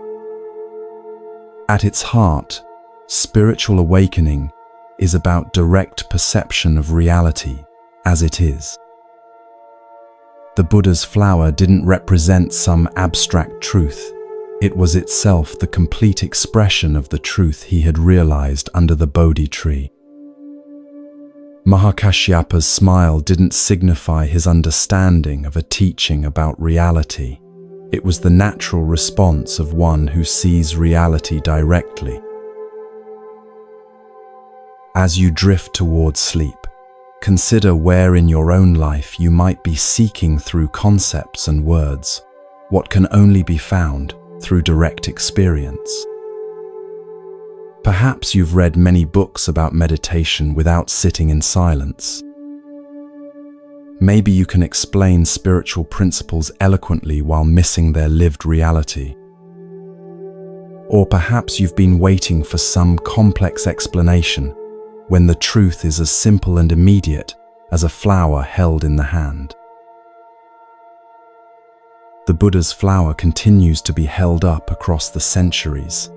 At its heart, spiritual awakening is about direct perception of reality as it is. The Buddha's flower didn't represent some abstract truth. It was itself the complete expression of the truth he had realized under the Bodhi tree. Mahakashyapa's smile didn't signify his understanding of a teaching about reality. It was the natural response of one who sees reality directly. As you drift towards sleep, consider where in your own life you might be seeking through concepts and words what can only be found through direct experience. Perhaps you've read many books about meditation without sitting in silence. Maybe you can explain spiritual principles eloquently while missing their lived reality. Or perhaps you've been waiting for some complex explanation when the truth is as simple and immediate as a flower held in the hand. The Buddha's flower continues to be held up across the centuries,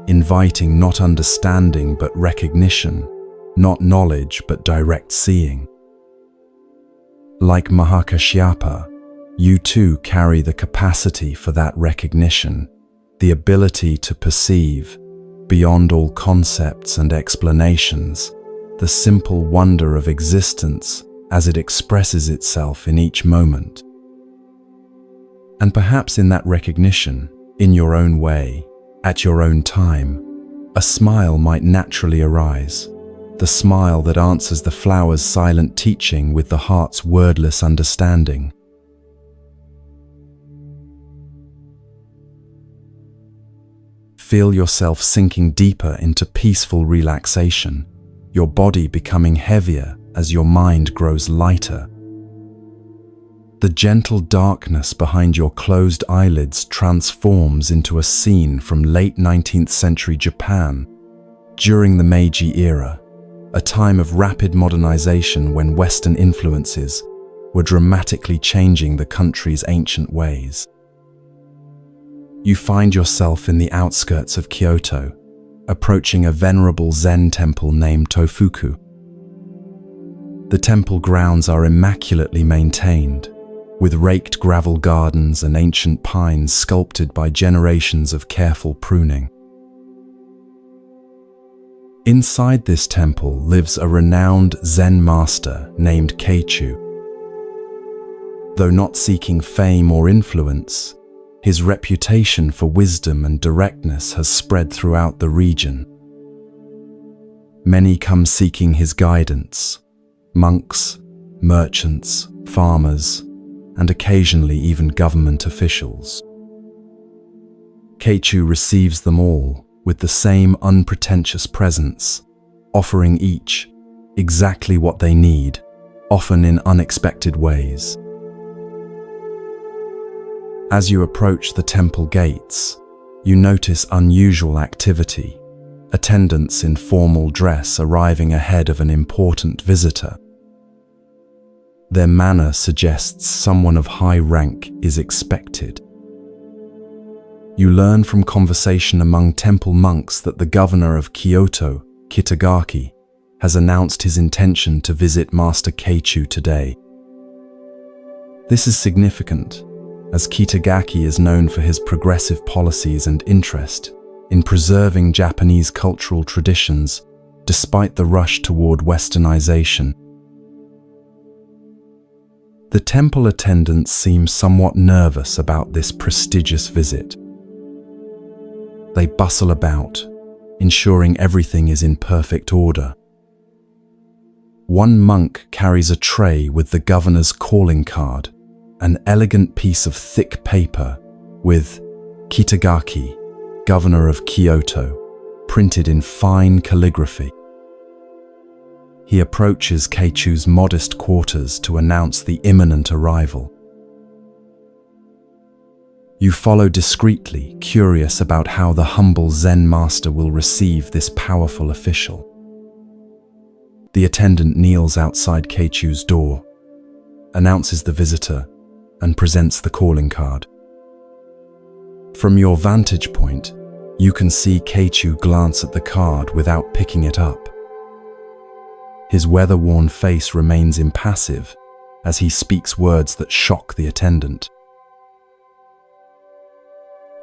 inviting not understanding but recognition, not knowledge but direct seeing. Like Mahakashyapa, You too carry the capacity for that recognition, the ability to perceive, beyond all concepts and explanations, the simple wonder of existence as it expresses itself in each moment. And perhaps in that recognition, in your own way, at your own time, a smile might naturally arise, the smile that answers the flower's silent teaching with the heart's wordless understanding. Feel yourself sinking deeper into peaceful relaxation, your body becoming heavier as your mind grows lighter. The gentle darkness behind your closed eyelids transforms into a scene from late 19th century Japan during the Meiji era, a time of rapid modernization when Western influences were dramatically changing the country's ancient ways. You find yourself in the outskirts of Kyoto, approaching a venerable Zen temple named Tofuku. The temple grounds are immaculately maintained, with raked gravel gardens and ancient pines sculpted by generations of careful pruning. Inside this temple lives a renowned Zen master named Keichu. Though not seeking fame or influence, his reputation for wisdom and directness has spread throughout the region. Many come seeking his guidance: monks, merchants, farmers, and occasionally even government officials. Keichu receives them all with the same unpretentious presence, offering each exactly what they need, often in unexpected ways. As you approach the temple gates, you notice unusual activity, attendants in formal dress arriving ahead of an important visitor. Their manner suggests someone of high rank is expected. You learn from conversation among temple monks that the governor of Kyoto, Kitagaki, has announced his intention to visit Master Keichu today. This is significant, as Kitagaki is known for his progressive policies and interest in preserving Japanese cultural traditions despite the rush toward westernization. The temple attendants seem somewhat nervous about this prestigious visit. They bustle about, ensuring everything is in perfect order. One monk carries a tray with the governor's calling card, an elegant piece of thick paper with Kitagaki, Governor of Kyoto, printed in fine calligraphy. He approaches Keichu's modest quarters to announce the imminent arrival. You follow discreetly, curious about how the humble Zen master will receive this powerful official. The attendant kneels outside Keichu's door, announces the visitor, and presents the calling card. From your vantage point, you can see Keichu glance at the card without picking it up. His weather-worn face remains impassive as he speaks words that shock the attendant.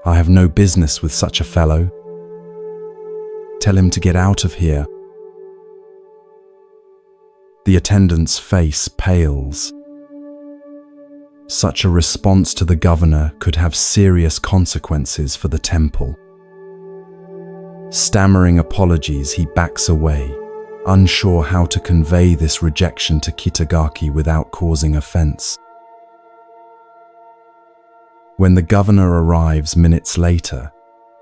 "I have no business with such a fellow. Tell him to get out of here." The attendant's face pales. Such a response to the governor could have serious consequences for the temple. Stammering apologies, he backs away, unsure how to convey this rejection to Kitagaki without causing offense. When the governor arrives minutes later,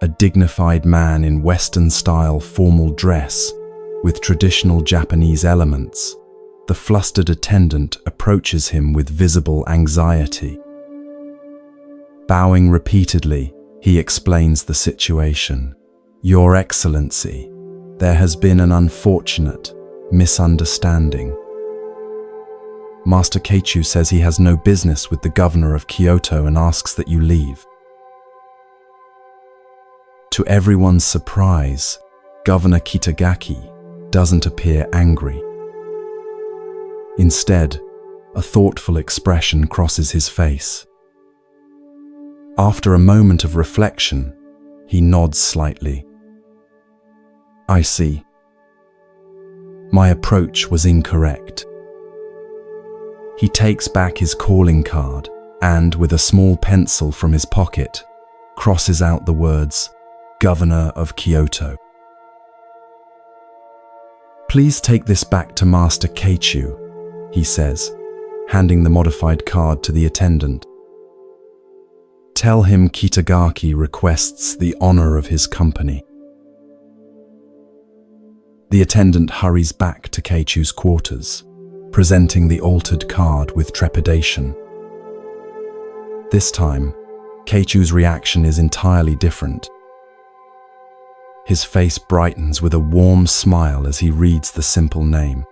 a dignified man in Western-style formal dress with traditional Japanese elements, the flustered attendant approaches him with visible anxiety. Bowing repeatedly, he explains the situation. "Your Excellency, there has been an unfortunate misunderstanding. Master Keichu says he has no business with the governor of Kyoto and asks that you leave." To everyone's surprise, Governor Kitagaki doesn't appear angry. Instead, a thoughtful expression crosses his face. After a moment of reflection, he nods slightly. I see. My approach was incorrect. He takes back his calling card and, with a small pencil from his pocket, crosses out the words, Governor of Kyoto. Please take this back to Master Keichu, he says, handing the modified card to the attendant. Tell him Kitagaki requests the honor of his company. The attendant hurries back to Keichu's quarters, presenting the altered card with trepidation. This time, Keichu's reaction is entirely different. His face brightens with a warm smile as he reads the simple name.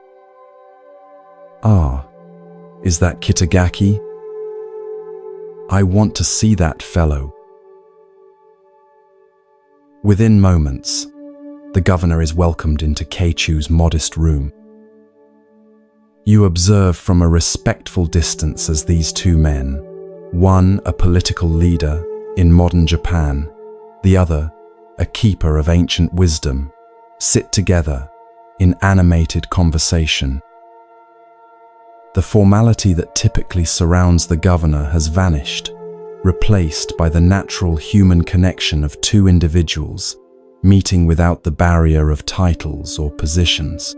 Ah, is that Kitagaki? I want to see that fellow. Within moments, the governor is welcomed into Keichu's modest room. You observe from a respectful distance as these two men, one a political leader in modern Japan, the other a keeper of ancient wisdom, sit together in animated conversation. The formality that typically surrounds the governor has vanished, replaced by the natural human connection of two individuals meeting without the barrier of titles or positions.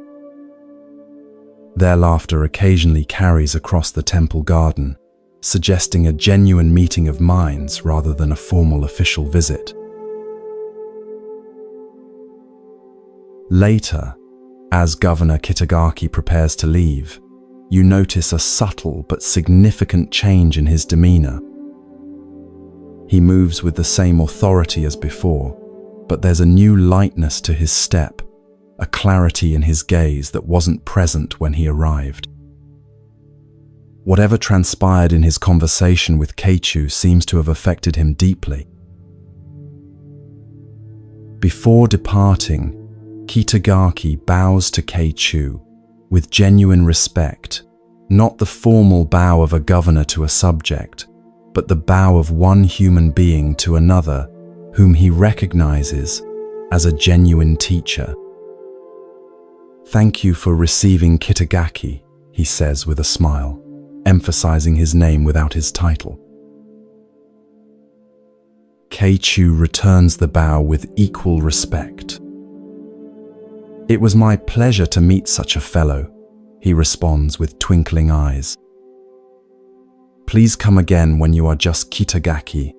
Their laughter occasionally carries across the temple garden, suggesting a genuine meeting of minds rather than a formal official visit. Later, as Governor Kitagaki prepares to leave, you notice a subtle but significant change in his demeanor. He moves with the same authority as before, but there's a new lightness to his step, a clarity in his gaze that wasn't present when he arrived. Whatever transpired in his conversation with Keichu seems to have affected him deeply. Before departing, Kitagaki bows to Keichu with genuine respect, not the formal bow of a governor to a subject, but the bow of one human being to another whom he recognizes as a genuine teacher. Thank you for receiving Kitagaki, he says with a smile, emphasizing his name without his title. Keichu returns the bow with equal respect. It was my pleasure to meet such a fellow, he responds with twinkling eyes. Please come again when you are just Kitagaki.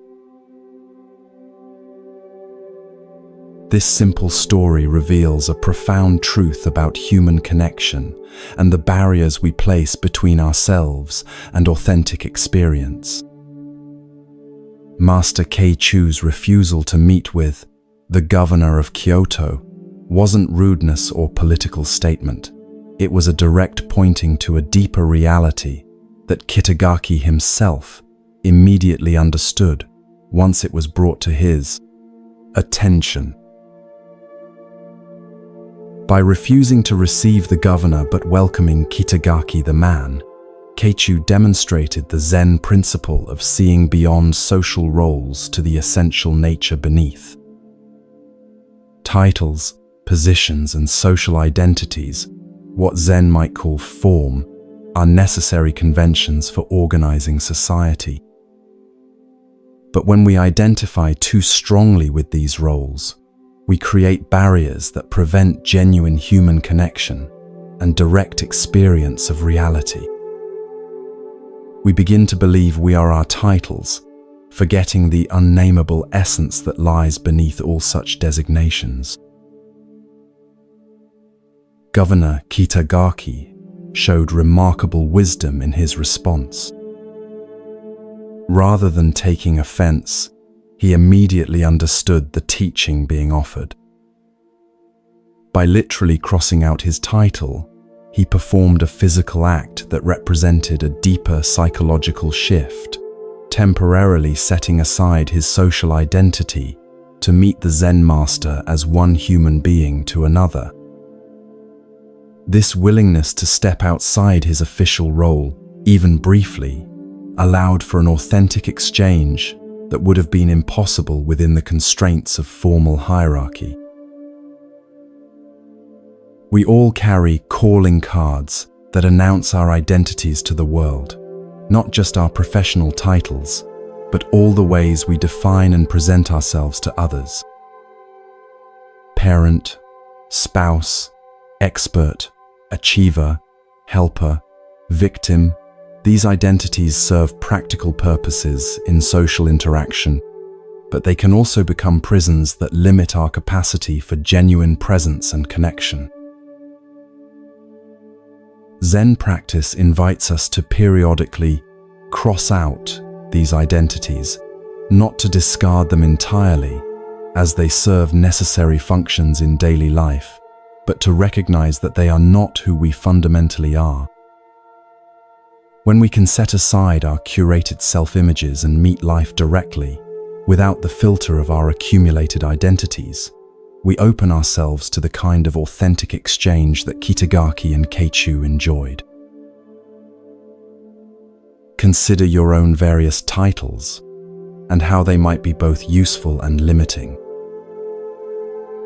This simple story reveals a profound truth about human connection and the barriers we place between ourselves and authentic experience. Master Keichu's refusal to meet with the governor of Kyoto wasn't rudeness or political statement. It was a direct pointing to a deeper reality that Kitagaki himself immediately understood once it was brought to his attention. By refusing to receive the governor but welcoming Kitagaki the man, Keichu demonstrated the Zen principle of seeing beyond social roles to the essential nature beneath. Titles, positions, and social identities, what Zen might call form, are necessary conventions for organizing society. But when we identify too strongly with these roles, we create barriers that prevent genuine human connection and direct experience of reality. We begin to believe we are our titles, forgetting the unnameable essence that lies beneath all such designations. Governor Kitagaki showed remarkable wisdom in his response. Rather than taking offense, he immediately understood the teaching being offered. By literally crossing out his title, he performed a physical act that represented a deeper psychological shift, temporarily setting aside his social identity to meet the Zen master as one human being to another. This willingness to step outside his official role even briefly, allowed for an authentic exchange that would have been impossible within the constraints of formal hierarchy. We all carry calling cards that announce our identities to the world, not just our professional titles, but all the ways we define and present ourselves to others. Parent, spouse, expert, achiever, helper, victim. These identities serve practical purposes in social interaction, but they can also become prisons that limit our capacity for genuine presence and connection. Zen practice invites us to periodically cross out these identities, not to discard them entirely, as they serve necessary functions in daily life, but to recognize that they are not who we fundamentally are. When we can set aside our curated self-images and meet life directly, without the filter of our accumulated identities, we open ourselves to the kind of authentic exchange that Kitagaki and Keichu enjoyed. Consider your own various titles and how they might be both useful and limiting.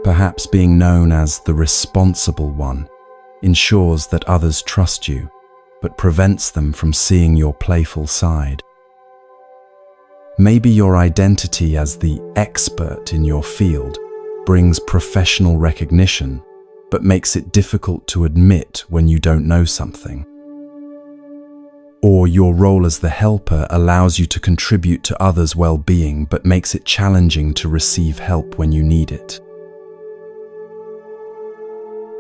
Perhaps being known as the responsible one ensures that others trust you, but prevents them from seeing your playful side. Maybe your identity as the expert in your field brings professional recognition, but makes it difficult to admit when you don't know something. Or your role as the helper allows you to contribute to others' well-being, but makes it challenging to receive help when you need it.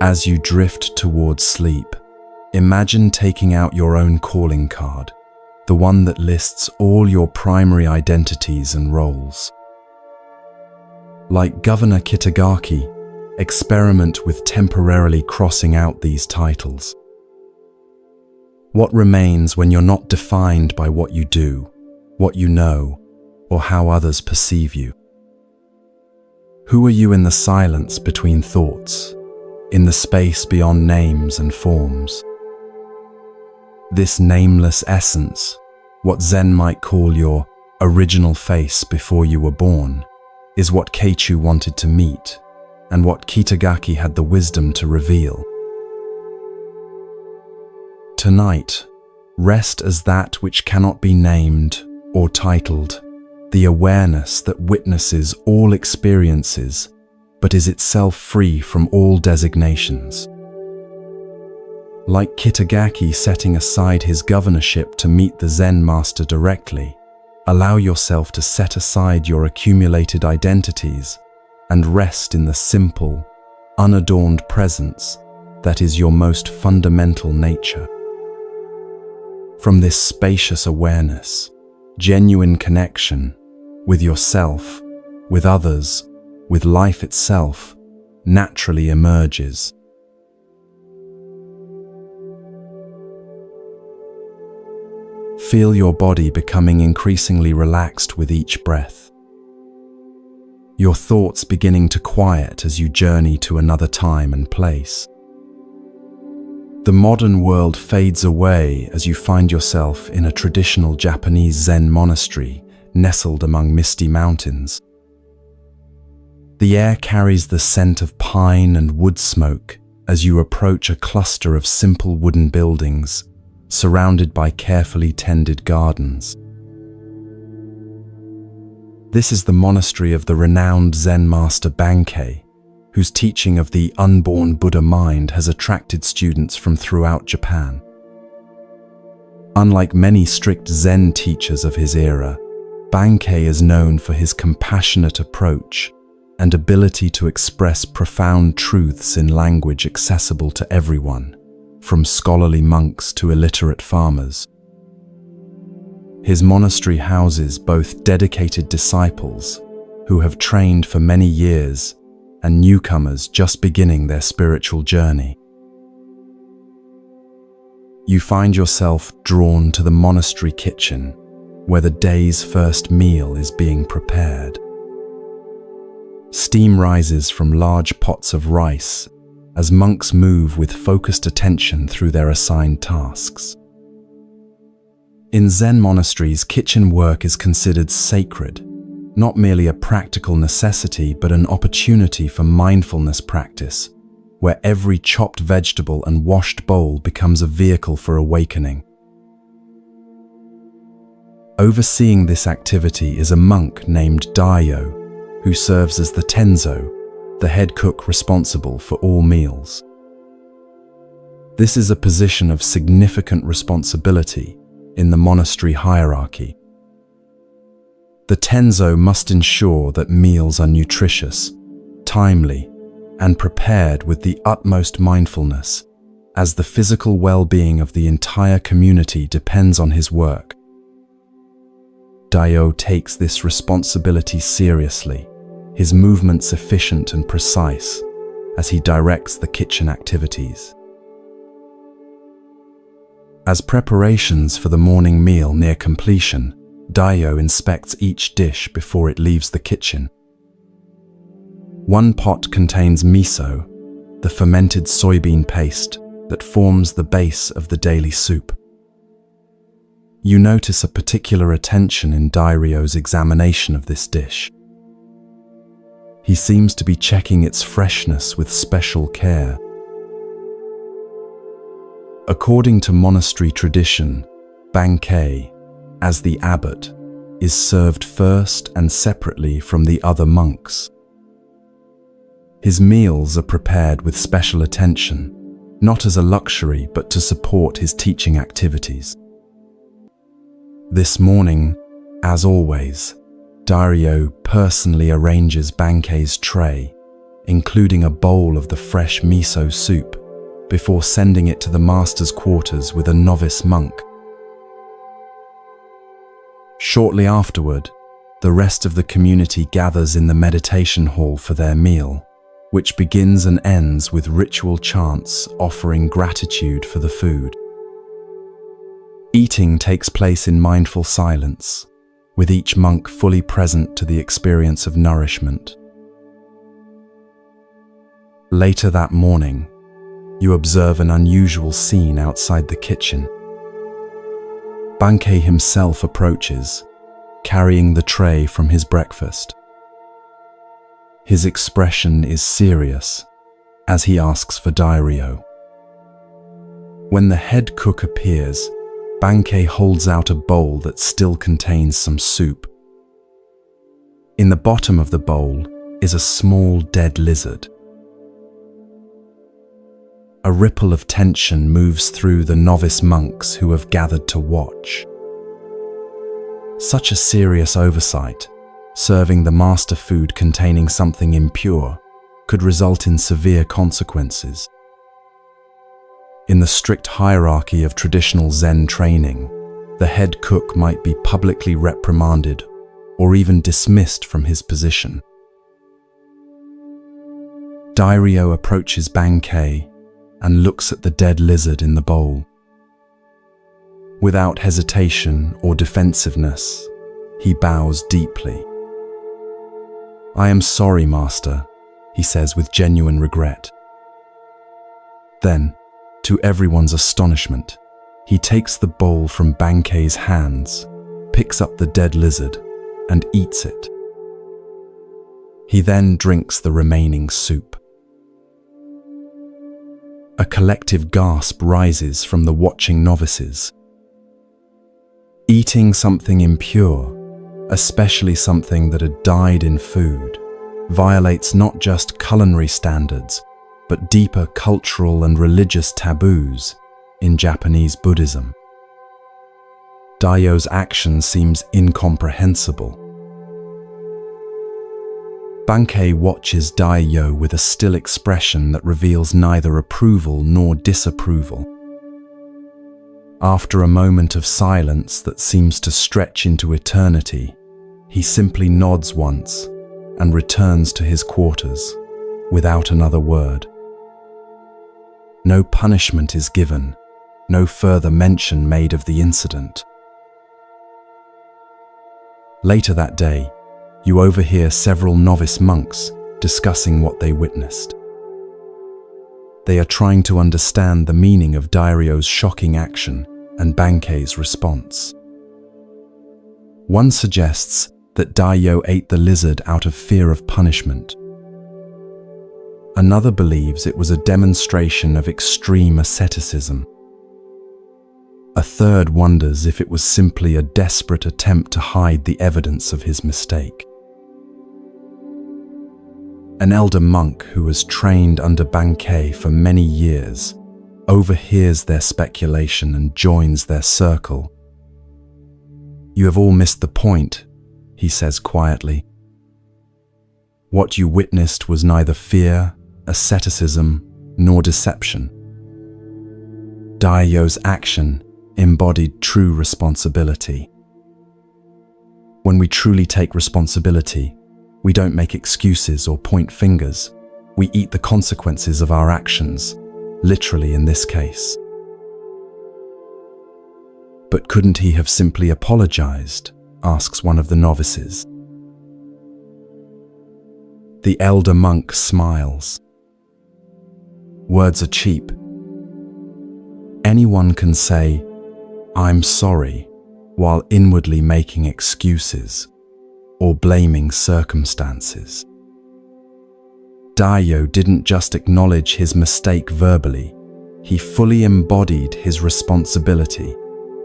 As you drift towards sleep, imagine taking out your own calling card, the one that lists all your primary identities and roles. Like Governor Kitagaki, experiment with temporarily crossing out these titles. What remains when you're not defined by what you do, what you know, or how others perceive you? Who are you in the silence between thoughts, in the space beyond names and forms? This nameless essence, what Zen might call your original face before you were born, is what Keichu wanted to meet, and what Kitagaki had the wisdom to reveal. Tonight, rest as that which cannot be named or titled, the awareness that witnesses all experiences, but is itself free from all designations. Like Kitagaki setting aside his governorship to meet the Zen master directly, allow yourself to set aside your accumulated identities and rest in the simple, unadorned presence that is your most fundamental nature. From this spacious awareness, genuine connection with yourself, with others, with life itself, naturally emerges. Feel your body becoming increasingly relaxed with each breath. Your thoughts beginning to quiet as you journey to another time and place. The modern world fades away as you find yourself in a traditional Japanese Zen monastery nestled among misty mountains. The air carries the scent of pine and wood smoke as you approach a cluster of simple wooden buildings surrounded by carefully tended gardens. This is the monastery of the renowned Zen master Bankei, whose teaching of the unborn Buddha mind has attracted students from throughout Japan. Unlike many strict Zen teachers of his era, Bankei is known for his compassionate approach and ability to express profound truths in language accessible to everyone, from scholarly monks to illiterate farmers. His monastery houses both dedicated disciples who have trained for many years and newcomers just beginning their spiritual journey. You find yourself drawn to the monastery kitchen, where the day's first meal is being prepared. Steam rises from large pots of rice as monks move with focused attention through their assigned tasks. In Zen monasteries, kitchen work is considered sacred, not merely a practical necessity, but an opportunity for mindfulness practice, where every chopped vegetable and washed bowl becomes a vehicle for awakening. Overseeing this activity is a monk named Daio, who serves as the tenzo, the head cook responsible for all meals. This is a position of significant responsibility in the monastery hierarchy. The tenzo must ensure that meals are nutritious, timely, and prepared with the utmost mindfulness, as the physical well-being of the entire community depends on his work. Daio takes this responsibility seriously, his movements efficient and precise, as he directs the kitchen activities. As preparations for the morning meal near completion, Daio inspects each dish before it leaves the kitchen. One pot contains miso, the fermented soybean paste that forms the base of the daily soup. You notice a particular attention in Dairyo's examination of this dish. He seems to be checking its freshness with special care. According to monastery tradition, Bankei, as the abbot, is served first and separately from the other monks. His meals are prepared with special attention, not as a luxury but to support his teaching activities. This morning, as always, Dairyo personally arranges Bankei's tray, including a bowl of the fresh miso soup, before sending it to the master's quarters with a novice monk. Shortly afterward, the rest of the community gathers in the meditation hall for their meal, which begins and ends with ritual chants offering gratitude for the food. Eating takes place in mindful silence, with each monk fully present to the experience of nourishment. Later that morning, you observe an unusual scene outside the kitchen. Bankei himself approaches, carrying the tray from his breakfast. His expression is serious as he asks for Dairyo. When the head cook appears, Bankei holds out a bowl that still contains some soup. In the bottom of the bowl is a small dead lizard. A ripple of tension moves through the novice monks who have gathered to watch. Such a serious oversight, serving the master food containing something impure, could result in severe consequences. In the strict hierarchy of traditional Zen training, the head cook might be publicly reprimanded or even dismissed from his position. Dairyo approaches Bankei and looks at the dead lizard in the bowl. Without hesitation or defensiveness, he bows deeply. "I am sorry, Master," he says with genuine regret. Then, to everyone's astonishment, he takes the bowl from Bankei's hands, picks up the dead lizard, and eats it. He then drinks the remaining soup. A collective gasp rises from the watching novices. Eating something impure, especially something that had died in food, violates not just culinary standards, but deeper cultural and religious taboos in Japanese Buddhism. Daio's action seems incomprehensible. Bankei watches Dairyo with a still expression that reveals neither approval nor disapproval. After a moment of silence that seems to stretch into eternity, he simply nods once and returns to his quarters without another word. No punishment is given, no further mention made of the incident. Later that day, you overhear several novice monks discussing what they witnessed. They are trying to understand the meaning of Dairyo's shocking action and Bankei's response. One suggests that Dayo ate the lizard out of fear of punishment. Another believes it was a demonstration of extreme asceticism. A third wonders if it was simply a desperate attempt to hide the evidence of his mistake. An elder monk who was trained under Bankei for many years overhears their speculation and joins their circle. "You have all missed the point," he says quietly. "What you witnessed was neither fear, asceticism, nor deception. Daio's action embodied true responsibility. When we truly take responsibility, we don't make excuses or point fingers. We eat the consequences of our actions, literally in this case." "But couldn't he have simply apologized?" asks one of the novices. The elder monk smiles. "Words are cheap. Anyone can say, 'I'm sorry,' while inwardly making excuses or blaming circumstances. Daio didn't just acknowledge his mistake verbally, he fully embodied his responsibility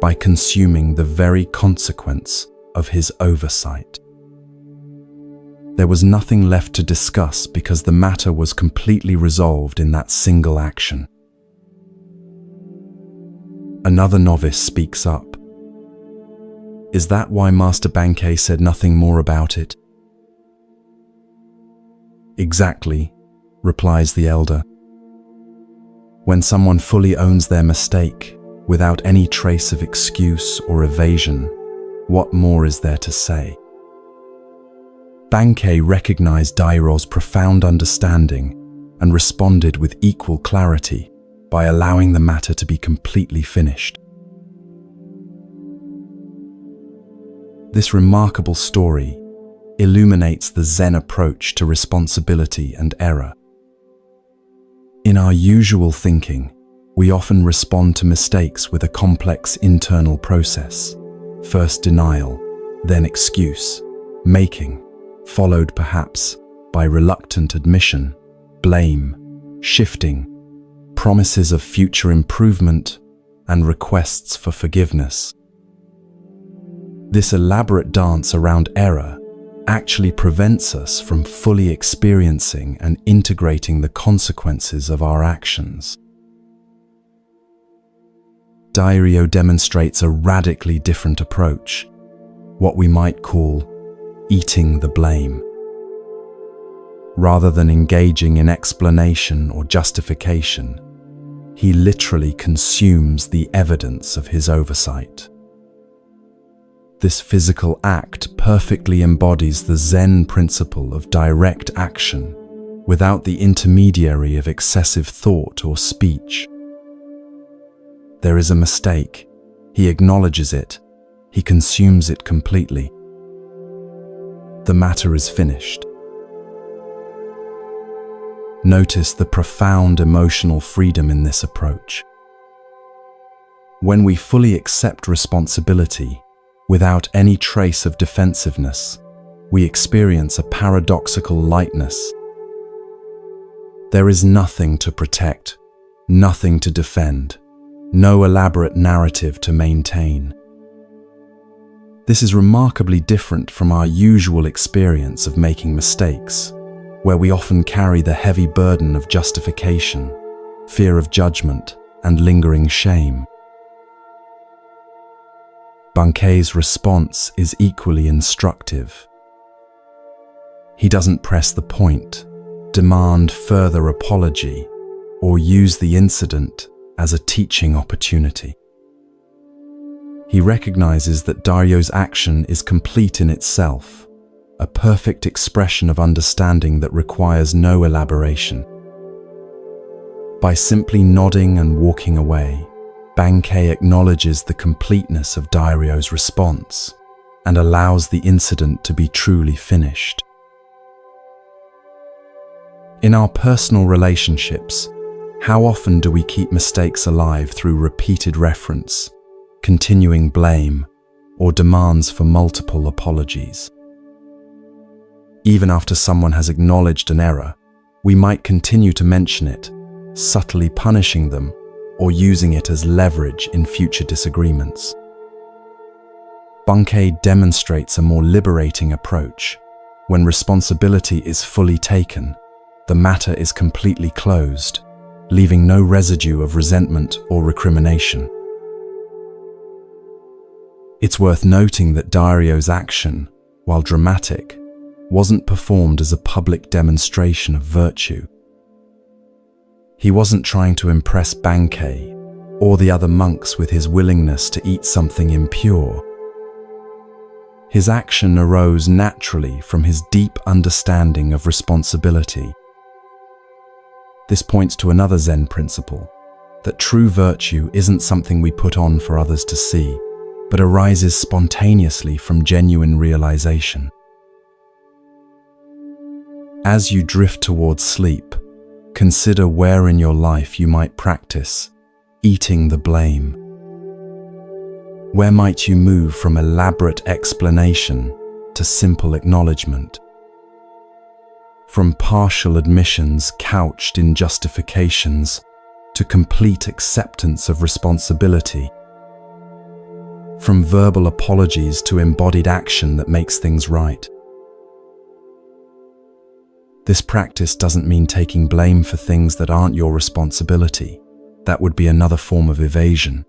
by consuming the very consequence of his oversight. There was nothing left to discuss because the matter was completely resolved in that single action. Another novice speaks up. "Is that why Master Bankei said nothing more about it?" "Exactly," replies the elder. "When someone fully owns their mistake, without any trace of excuse or evasion, what more is there to say?" Bankei recognized Dairo's profound understanding and responded with equal clarity by allowing the matter to be completely finished. This remarkable story illuminates the Zen approach to responsibility and error. In our usual thinking, we often respond to mistakes with a complex internal process. First denial, then excuse, making, followed perhaps by reluctant admission, blame, shifting, promises of future improvement, and requests for forgiveness. This elaborate dance around error actually prevents us from fully experiencing and integrating the consequences of our actions. Dairyo demonstrates a radically different approach, what we might call eating the blame. Rather than engaging in explanation or justification, he literally consumes the evidence of his oversight. This physical act perfectly embodies the Zen principle of direct action without the intermediary of excessive thought or speech. There is a mistake. He acknowledges it. He consumes it completely. The matter is finished. Notice the profound emotional freedom in this approach. When we fully accept responsibility, without any trace of defensiveness, we experience a paradoxical lightness. There is nothing to protect, nothing to defend, no elaborate narrative to maintain. This is remarkably different from our usual experience of making mistakes, where we often carry the heavy burden of justification, fear of judgment, and lingering shame. Bankei's response is equally instructive. He doesn't press the point, demand further apology, or use the incident as a teaching opportunity. He recognizes that Dairyo's action is complete in itself, a perfect expression of understanding that requires no elaboration. By simply nodding and walking away, Bankei acknowledges the completeness of Dairyo's response and allows the incident to be truly finished. In our personal relationships, how often do we keep mistakes alive through repeated reference, continuing blame, or demands for multiple apologies. Even after someone has acknowledged an error, we might continue to mention it, subtly punishing them or using it as leverage in future disagreements. Bunkei demonstrates a more liberating approach. When responsibility is fully taken, the matter is completely closed, leaving no residue of resentment or recrimination. It's worth noting that Dairyo's action, while dramatic, wasn't performed as a public demonstration of virtue. He wasn't trying to impress Bankei or the other monks with his willingness to eat something impure. His action arose naturally from his deep understanding of responsibility. This points to another Zen principle, that true virtue isn't something we put on for others to see, but arises spontaneously from genuine realization. As you drift towards sleep, consider where in your life you might practice eating the blame. Where might you move from elaborate explanation to simple acknowledgement? From partial admissions couched in justifications to complete acceptance of responsibility? From verbal apologies to embodied action that makes things right? This practice doesn't mean taking blame for things that aren't your responsibility. That would be another form of evasion.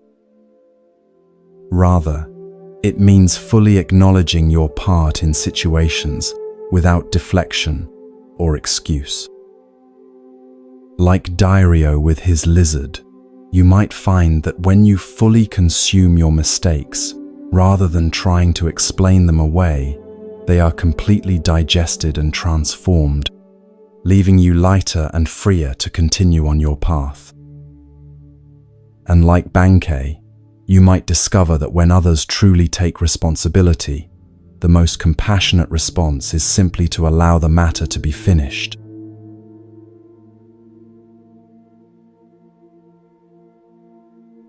Rather, it means fully acknowledging your part in situations without deflection or excuse. Like Dairyo with his lizard, you might find that when you fully consume your mistakes, rather than trying to explain them away, they are completely digested and transformed, leaving you lighter and freer to continue on your path. And like Bankei, you might discover that when others truly take responsibility, the most compassionate response is simply to allow the matter to be finished.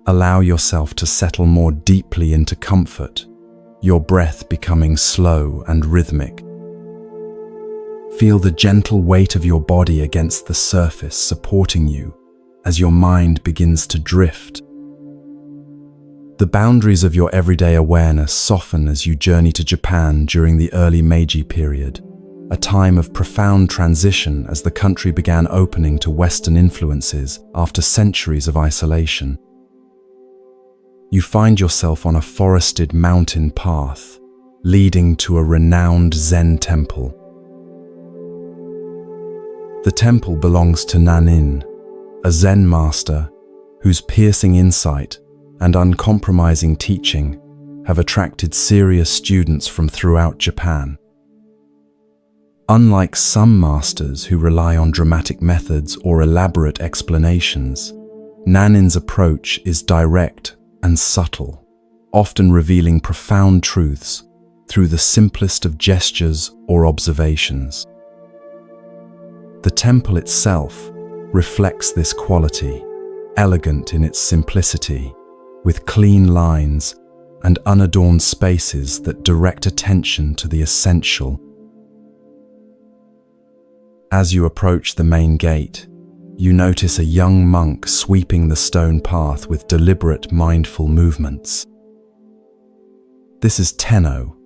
Allow yourself to settle more deeply into comfort, your breath becoming slow and rhythmic. Feel the gentle weight of your body against the surface supporting you as your mind begins to drift. The boundaries of your everyday awareness soften as you journey to Japan during the early Meiji period, a time of profound transition as the country began opening to Western influences after centuries of isolation. You find yourself on a forested mountain path, leading to a renowned Zen temple. The temple belongs to Nanin, a Zen master whose piercing insight and uncompromising teaching have attracted serious students from throughout Japan. Unlike some masters who rely on dramatic methods or elaborate explanations, Nanin's approach is direct and subtle, often revealing profound truths through the simplest of gestures or observations. The temple itself reflects this quality, elegant in its simplicity, with clean lines and unadorned spaces that direct attention to the essential. As you approach the main gate, you notice a young monk sweeping the stone path with deliberate, mindful movements. This is Tenno,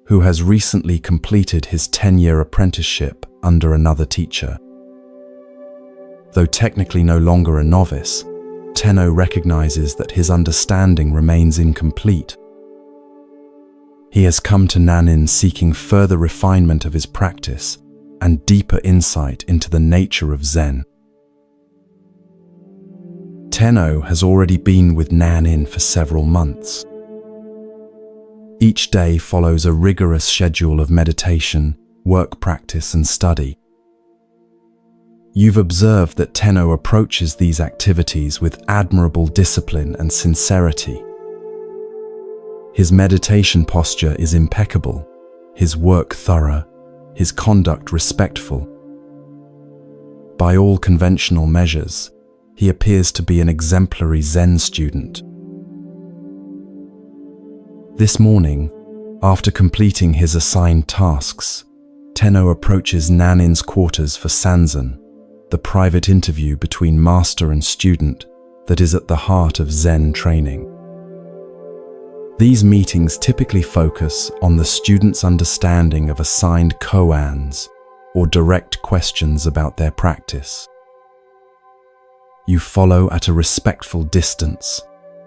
who has recently completed his 10-year apprenticeship under another teacher. Though technically no longer a novice, Tenno recognizes that his understanding remains incomplete. He has come to Nanin seeking further refinement of his practice and deeper insight into the nature of Zen. Tenno has already been with Nanin for several months. Each day follows a rigorous schedule of meditation, work practice, and study. You've observed that Tenno approaches these activities with admirable discipline and sincerity. His meditation posture is impeccable, his work thorough, his conduct respectful. By all conventional measures, he appears to be an exemplary Zen student. This morning, after completing his assigned tasks, Tenno approaches Nanin's quarters for Sanzen, the private interview between master and student that is at the heart of Zen training. These meetings typically focus on the student's understanding of assigned koans or direct questions about their practice. You follow at a respectful distance,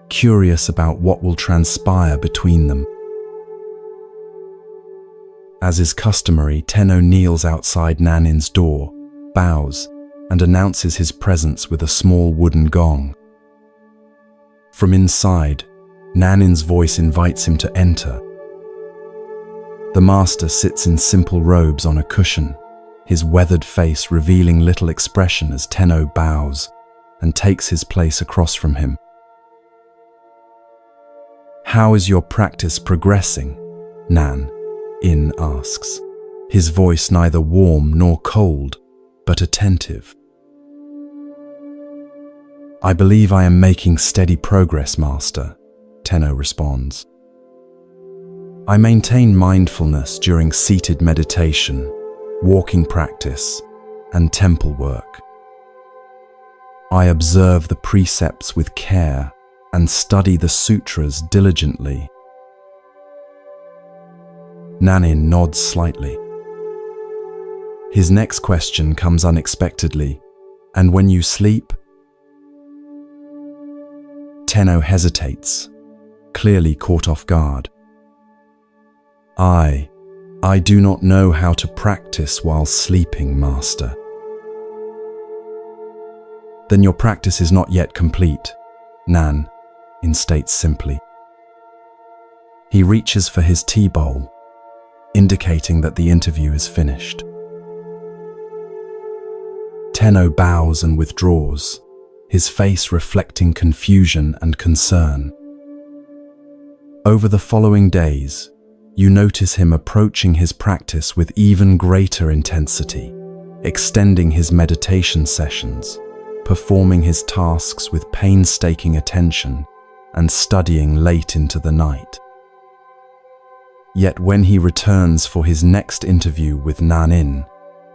curious about what will transpire between them. As is customary, Tenno kneels outside Nanin's door, bows, and announces his presence with a small wooden gong. From inside, Nanin's voice invites him to enter. The master sits in simple robes on a cushion, his weathered face revealing little expression as Tenno bows and takes his place across from him. "How is your practice progressing?" Nan-in asks, his voice neither warm nor cold, but attentive. "I believe I am making steady progress, Master," Tenno responds. "I maintain mindfulness during seated meditation, walking practice, and temple work. I observe the precepts with care and study the sutras diligently." Nanin nods slightly. His next question comes unexpectedly. "And when you sleep?" Tenno hesitates, clearly caught off guard. I do not know how to practice while sleeping, Master." "Then your practice is not yet complete," Nan-in states simply. He reaches for his tea bowl, indicating that the interview is finished. Tenno bows and withdraws, his face reflecting confusion and concern. Over the following days, you notice him approaching his practice with even greater intensity, extending his meditation sessions, performing his tasks with painstaking attention, and studying late into the night. Yet when he returns for his next interview with Nanin,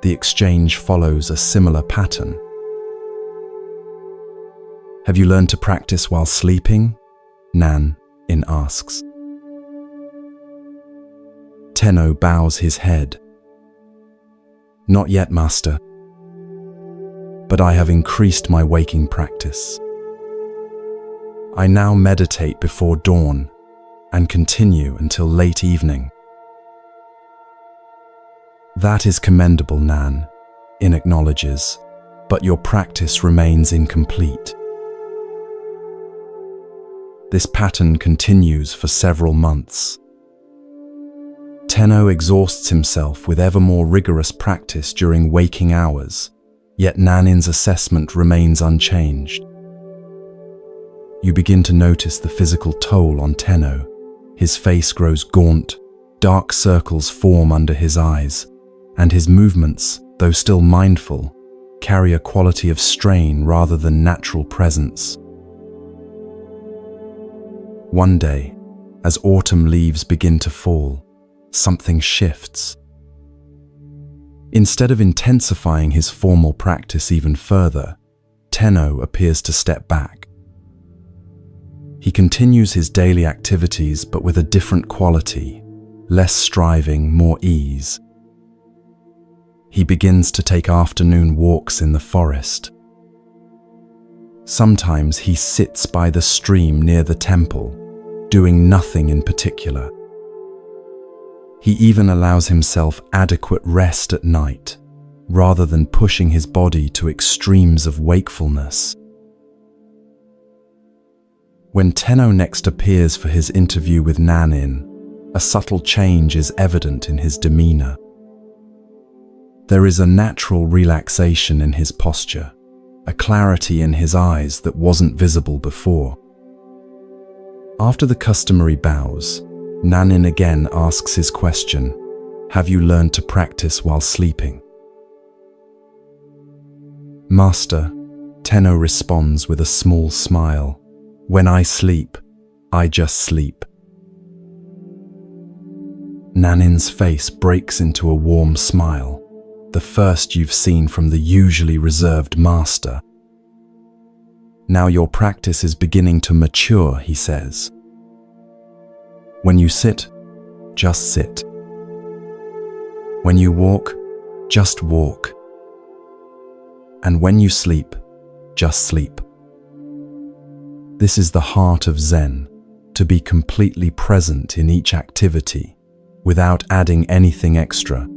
the exchange follows a similar pattern. "Have you learned to practice while sleeping?" Nanin asks. Tenno bows his head. "Not yet, Master. But I have increased my waking practice. I now meditate before dawn and continue until late evening." "That is commendable," Nan-in acknowledges, "but your practice remains incomplete." This pattern continues for several months. Tenno exhausts himself with ever more rigorous practice during waking hours, yet Nanin's assessment remains unchanged. You begin to notice the physical toll on Tenno. His face grows gaunt, dark circles form under his eyes, and his movements, though still mindful, carry a quality of strain rather than natural presence. One day, as autumn leaves begin to fall, something shifts. Instead of intensifying his formal practice even further, Tenno appears to step back. He continues his daily activities but with a different quality, less striving, more ease. He begins to take afternoon walks in the forest. Sometimes he sits by the stream near the temple, doing nothing in particular. He even allows himself adequate rest at night, rather than pushing his body to extremes of wakefulness. When Tenno next appears for his interview with Nanin, a subtle change is evident in his demeanor. There is a natural relaxation in his posture, a clarity in his eyes that wasn't visible before. After the customary bows, Nanin again asks his question, "Have you learned to practice while sleeping?" "Master," Tenno responds with a small smile, "when I sleep, I just sleep." Nanin's face breaks into a warm smile, the first you've seen from the usually reserved master. Now your practice is beginning to mature, he says. When you sit, just sit. When you walk, just walk. And when you sleep, just sleep. This is the heart of Zen, to be completely present in each activity, without adding anything extra.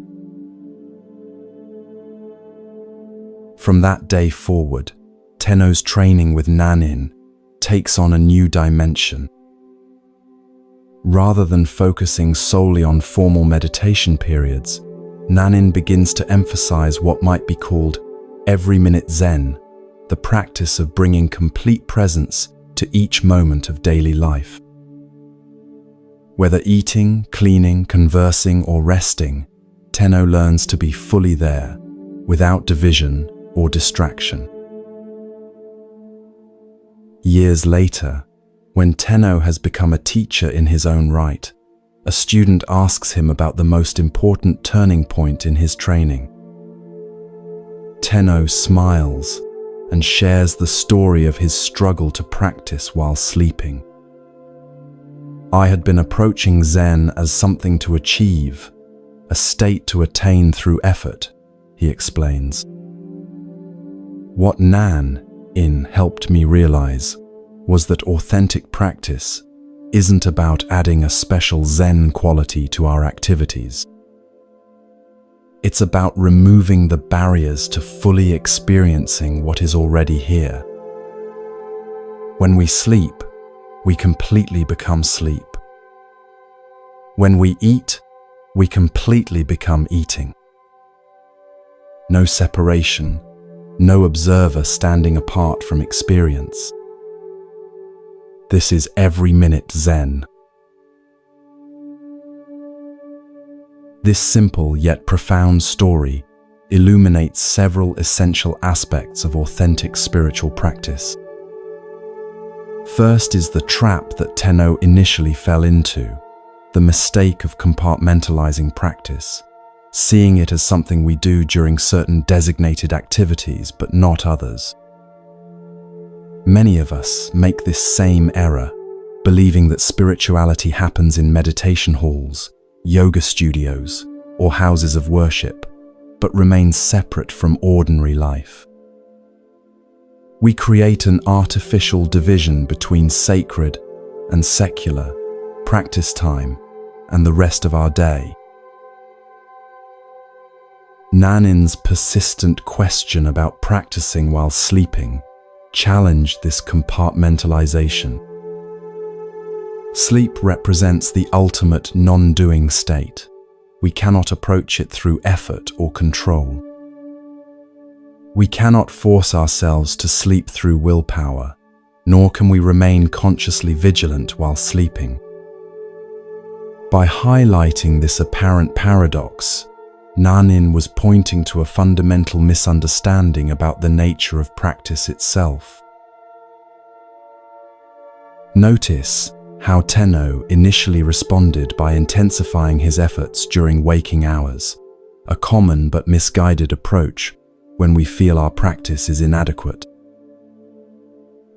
From that day forward, Tenno's training with Nanin takes on a new dimension. Rather than focusing solely on formal meditation periods, Nanin begins to emphasize what might be called every-minute Zen, the practice of bringing complete presence to each moment of daily life. Whether eating, cleaning, conversing, or resting, Tenno learns to be fully there, without division or distraction. Years later, when Tenno has become a teacher in his own right, a student asks him about the most important turning point in his training. Tenno smiles and shares the story of his struggle to practice while sleeping. I had been approaching Zen as something to achieve, a state to attain through effort, he explains. What Nan-in helped me realize was that authentic practice isn't about adding a special Zen quality to our activities. It's about removing the barriers to fully experiencing what is already here. When we sleep, we completely become sleep. When we eat, we completely become eating. No separation, no observer standing apart from experience. This is every-minute Zen. This simple yet profound story illuminates several essential aspects of authentic spiritual practice. First is the trap that Tenno initially fell into, the mistake of compartmentalizing practice, seeing it as something we do during certain designated activities but not others. Many of us make this same error, believing that spirituality happens in meditation halls, yoga studios, or houses of worship, but remains separate from ordinary life. We create an artificial division between sacred and secular, practice time, and the rest of our day. Nanin's persistent question about practicing while sleeping challenged this compartmentalization. Sleep represents the ultimate non-doing state. We cannot approach it through effort or control. We cannot force ourselves to sleep through willpower, nor can we remain consciously vigilant while sleeping. By highlighting this apparent paradox, Nanin was pointing to a fundamental misunderstanding about the nature of practice itself. Notice how Tenno initially responded by intensifying his efforts during waking hours, a common but misguided approach when we feel our practice is inadequate.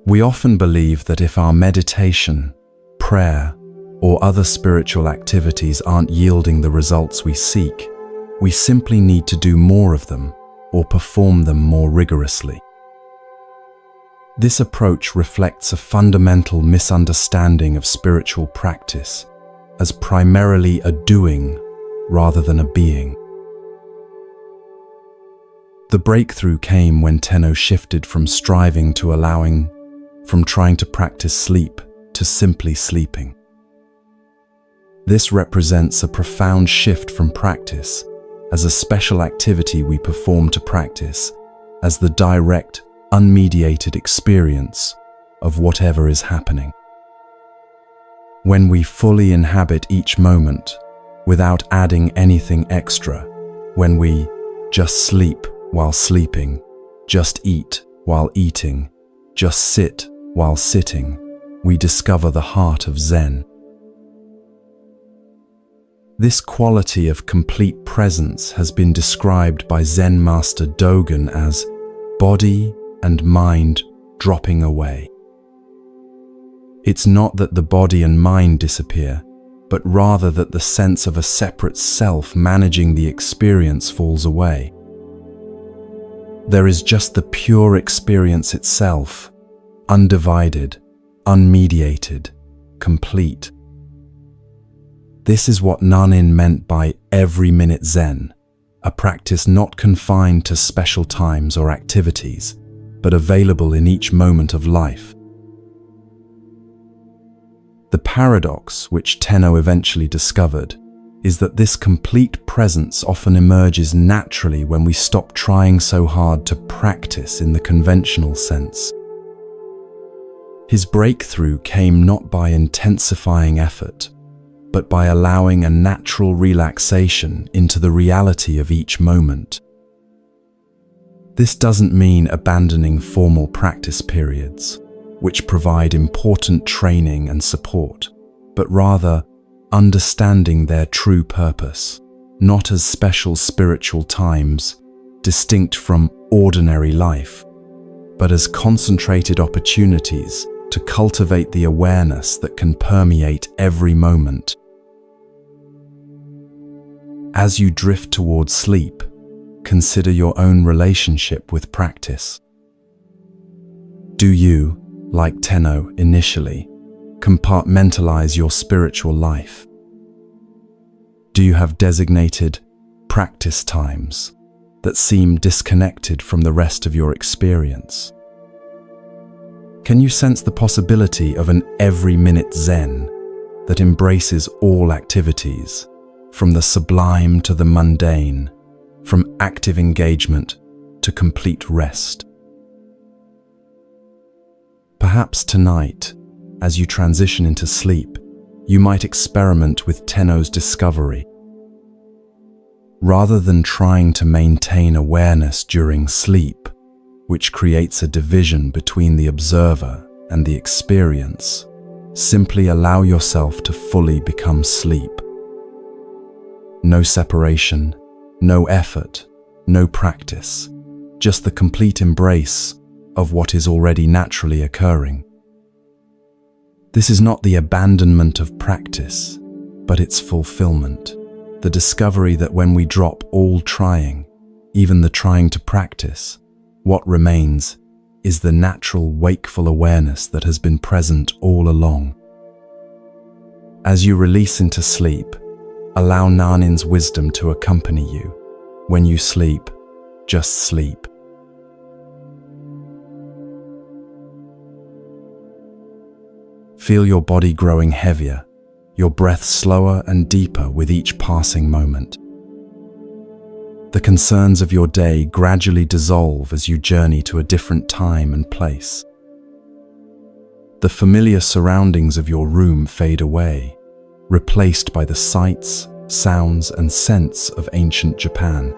We often believe that if our meditation, prayer, or other spiritual activities aren't yielding the results we seek, we simply need to do more of them or perform them more rigorously. This approach reflects a fundamental misunderstanding of spiritual practice as primarily a doing rather than a being. The breakthrough came when Tenno shifted from striving to allowing, from trying to practice sleep to simply sleeping. This represents a profound shift from practice as a special activity we perform to practice as the direct, unmediated experience of whatever is happening. When we fully inhabit each moment without adding anything extra, when we just sleep while sleeping, just eat while eating, just sit while sitting, we discover the heart of Zen. This quality of complete presence has been described by Zen master Dogen as body and mind dropping away. It's not that the body and mind disappear, but rather that the sense of a separate self managing the experience falls away. There is just the pure experience itself, undivided, unmediated, complete. This is what Nanin meant by every minute Zen, a practice not confined to special times or activities, but available in each moment of life. The paradox, which Tenno eventually discovered, is that this complete presence often emerges naturally when we stop trying so hard to practice in the conventional sense. His breakthrough came not by intensifying effort, but by allowing a natural relaxation into the reality of each moment. This doesn't mean abandoning formal practice periods, which provide important training and support, but rather understanding their true purpose, not as special spiritual times, distinct from ordinary life, but as concentrated opportunities to cultivate the awareness that can permeate every moment. As you drift towards sleep, consider your own relationship with practice. Do you, like Tenno initially, compartmentalize your spiritual life? Do you have designated practice times that seem disconnected from the rest of your experience? Can you sense the possibility of an every-minute Zen that embraces all activities, from the sublime to the mundane, from active engagement to complete rest? Perhaps tonight, as you transition into sleep, you might experiment with Tenno's discovery. Rather than trying to maintain awareness during sleep, which creates a division between the observer and the experience, simply allow yourself to fully become sleep. No separation, no effort, no practice, just the complete embrace of what is already naturally occurring. This is not the abandonment of practice, but its fulfillment, the discovery that when we drop all trying, even the trying to practice, what remains is the natural wakeful awareness that has been present all along. As you release into sleep, allow Nanin's wisdom to accompany you. When you sleep, just sleep. Feel your body growing heavier, your breath slower and deeper with each passing moment. The concerns of your day gradually dissolve as you journey to a different time and place. The familiar surroundings of your room fade away, replaced by the sights, sounds, and scents of ancient Japan.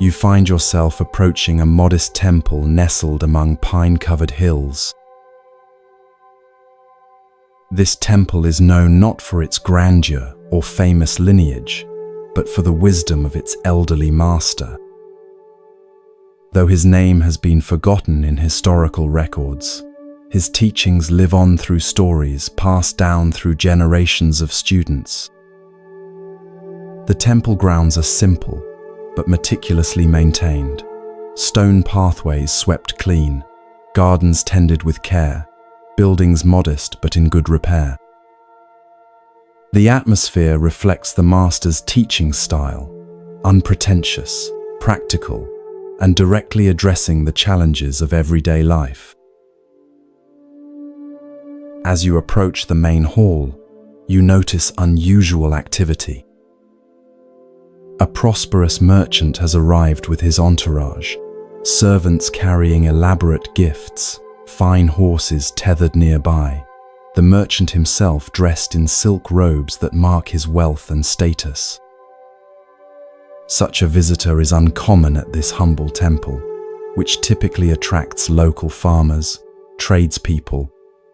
You find yourself approaching a modest temple nestled among pine-covered hills. This temple is known not for its grandeur or famous lineage, but for the wisdom of its elderly master. Though his name has been forgotten in historical records, his teachings live on through stories passed down through generations of students. The temple grounds are simple, but meticulously maintained. Stone pathways swept clean, gardens tended with care, buildings modest but in good repair. The atmosphere reflects the master's teaching style, unpretentious, practical, and directly addressing the challenges of everyday life. As you approach the main hall, you notice unusual activity. A prosperous merchant has arrived with his entourage, servants carrying elaborate gifts, fine horses tethered nearby, the merchant himself dressed in silk robes that mark his wealth and status. Such a visitor is uncommon at this humble temple, which typically attracts local farmers, tradespeople,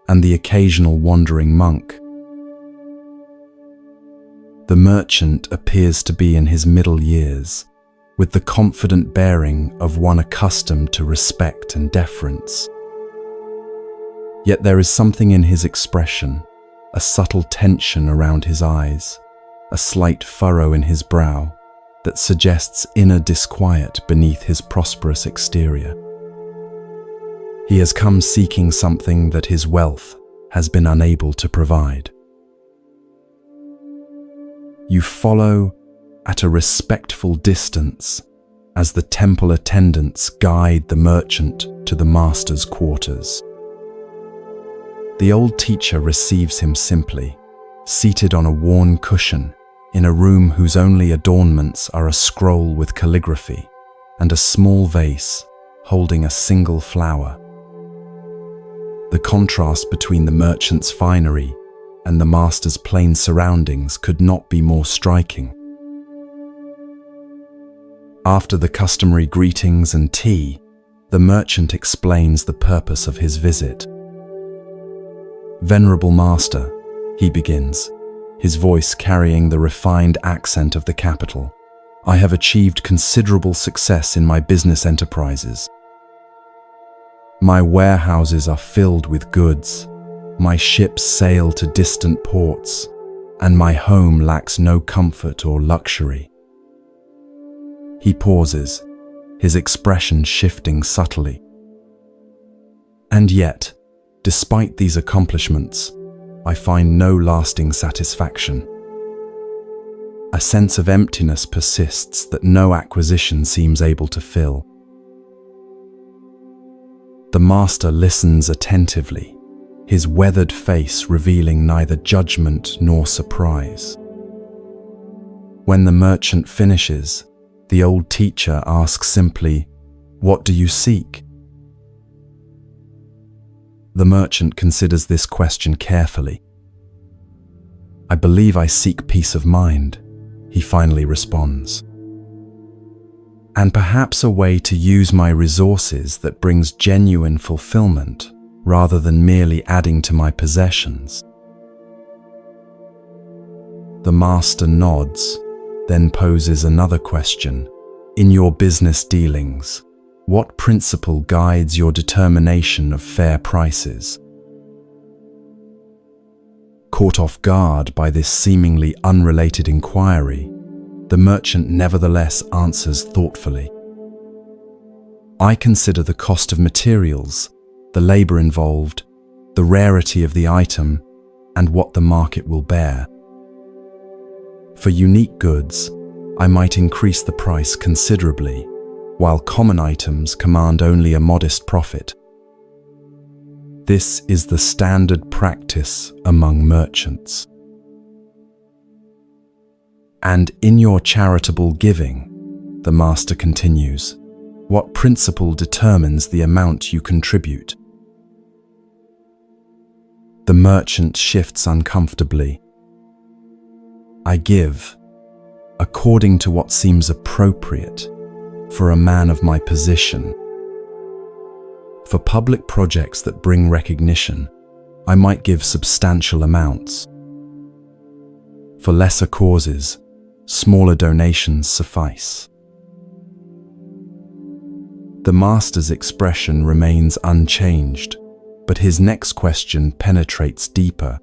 and the occasional wandering monk. The merchant appears to be in his middle years, with the confident bearing of one accustomed to respect and deference. Yet there is something in his expression, a subtle tension around his eyes, a slight furrow in his brow, that suggests inner disquiet beneath his prosperous exterior. He has come seeking something that his wealth has been unable to provide. You follow at a respectful distance as the temple attendants guide the merchant to the master's quarters. The old teacher receives him simply, seated on a worn cushion in a room whose only adornments are a scroll with calligraphy and a small vase holding a single flower. The contrast between the merchant's finery and the master's plain surroundings could not be more striking. After the customary greetings and tea, the merchant explains the purpose of his visit. "Venerable Master," he begins, his voice carrying the refined accent of the capital, "I have achieved considerable success in my business enterprises. My warehouses are filled with goods, my ships sail to distant ports, and my home lacks no comfort or luxury." He pauses, his expression shifting subtly. "And yet, despite these accomplishments, I find no lasting satisfaction. A sense of emptiness persists that no acquisition seems able to fill." The master listens attentively, his weathered face revealing neither judgment nor surprise. When the merchant finishes, the old teacher asks simply, "What do you seek?" The merchant considers this question carefully. "I believe I seek peace of mind," he finally responds. "And perhaps a way to use my resources that brings genuine fulfillment rather than merely adding to my possessions." The master nods, then poses another question. "In your business dealings, what principle guides your determination of fair prices?" Caught off guard by this seemingly unrelated inquiry, the merchant nevertheless answers thoughtfully. "I consider the cost of materials, the labor involved, the rarity of the item, and what the market will bear. For unique goods, I might increase the price considerably, while common items command only a modest profit. This is the standard practice among merchants. And in your charitable giving," the master continues, "what principle determines the amount you contribute?" The merchant shifts uncomfortably. "I give according to what seems appropriate for a man of my position. For public projects that bring recognition, I might give substantial amounts. For lesser causes, smaller donations suffice." The master's expression remains unchanged, but his next question penetrates deeper.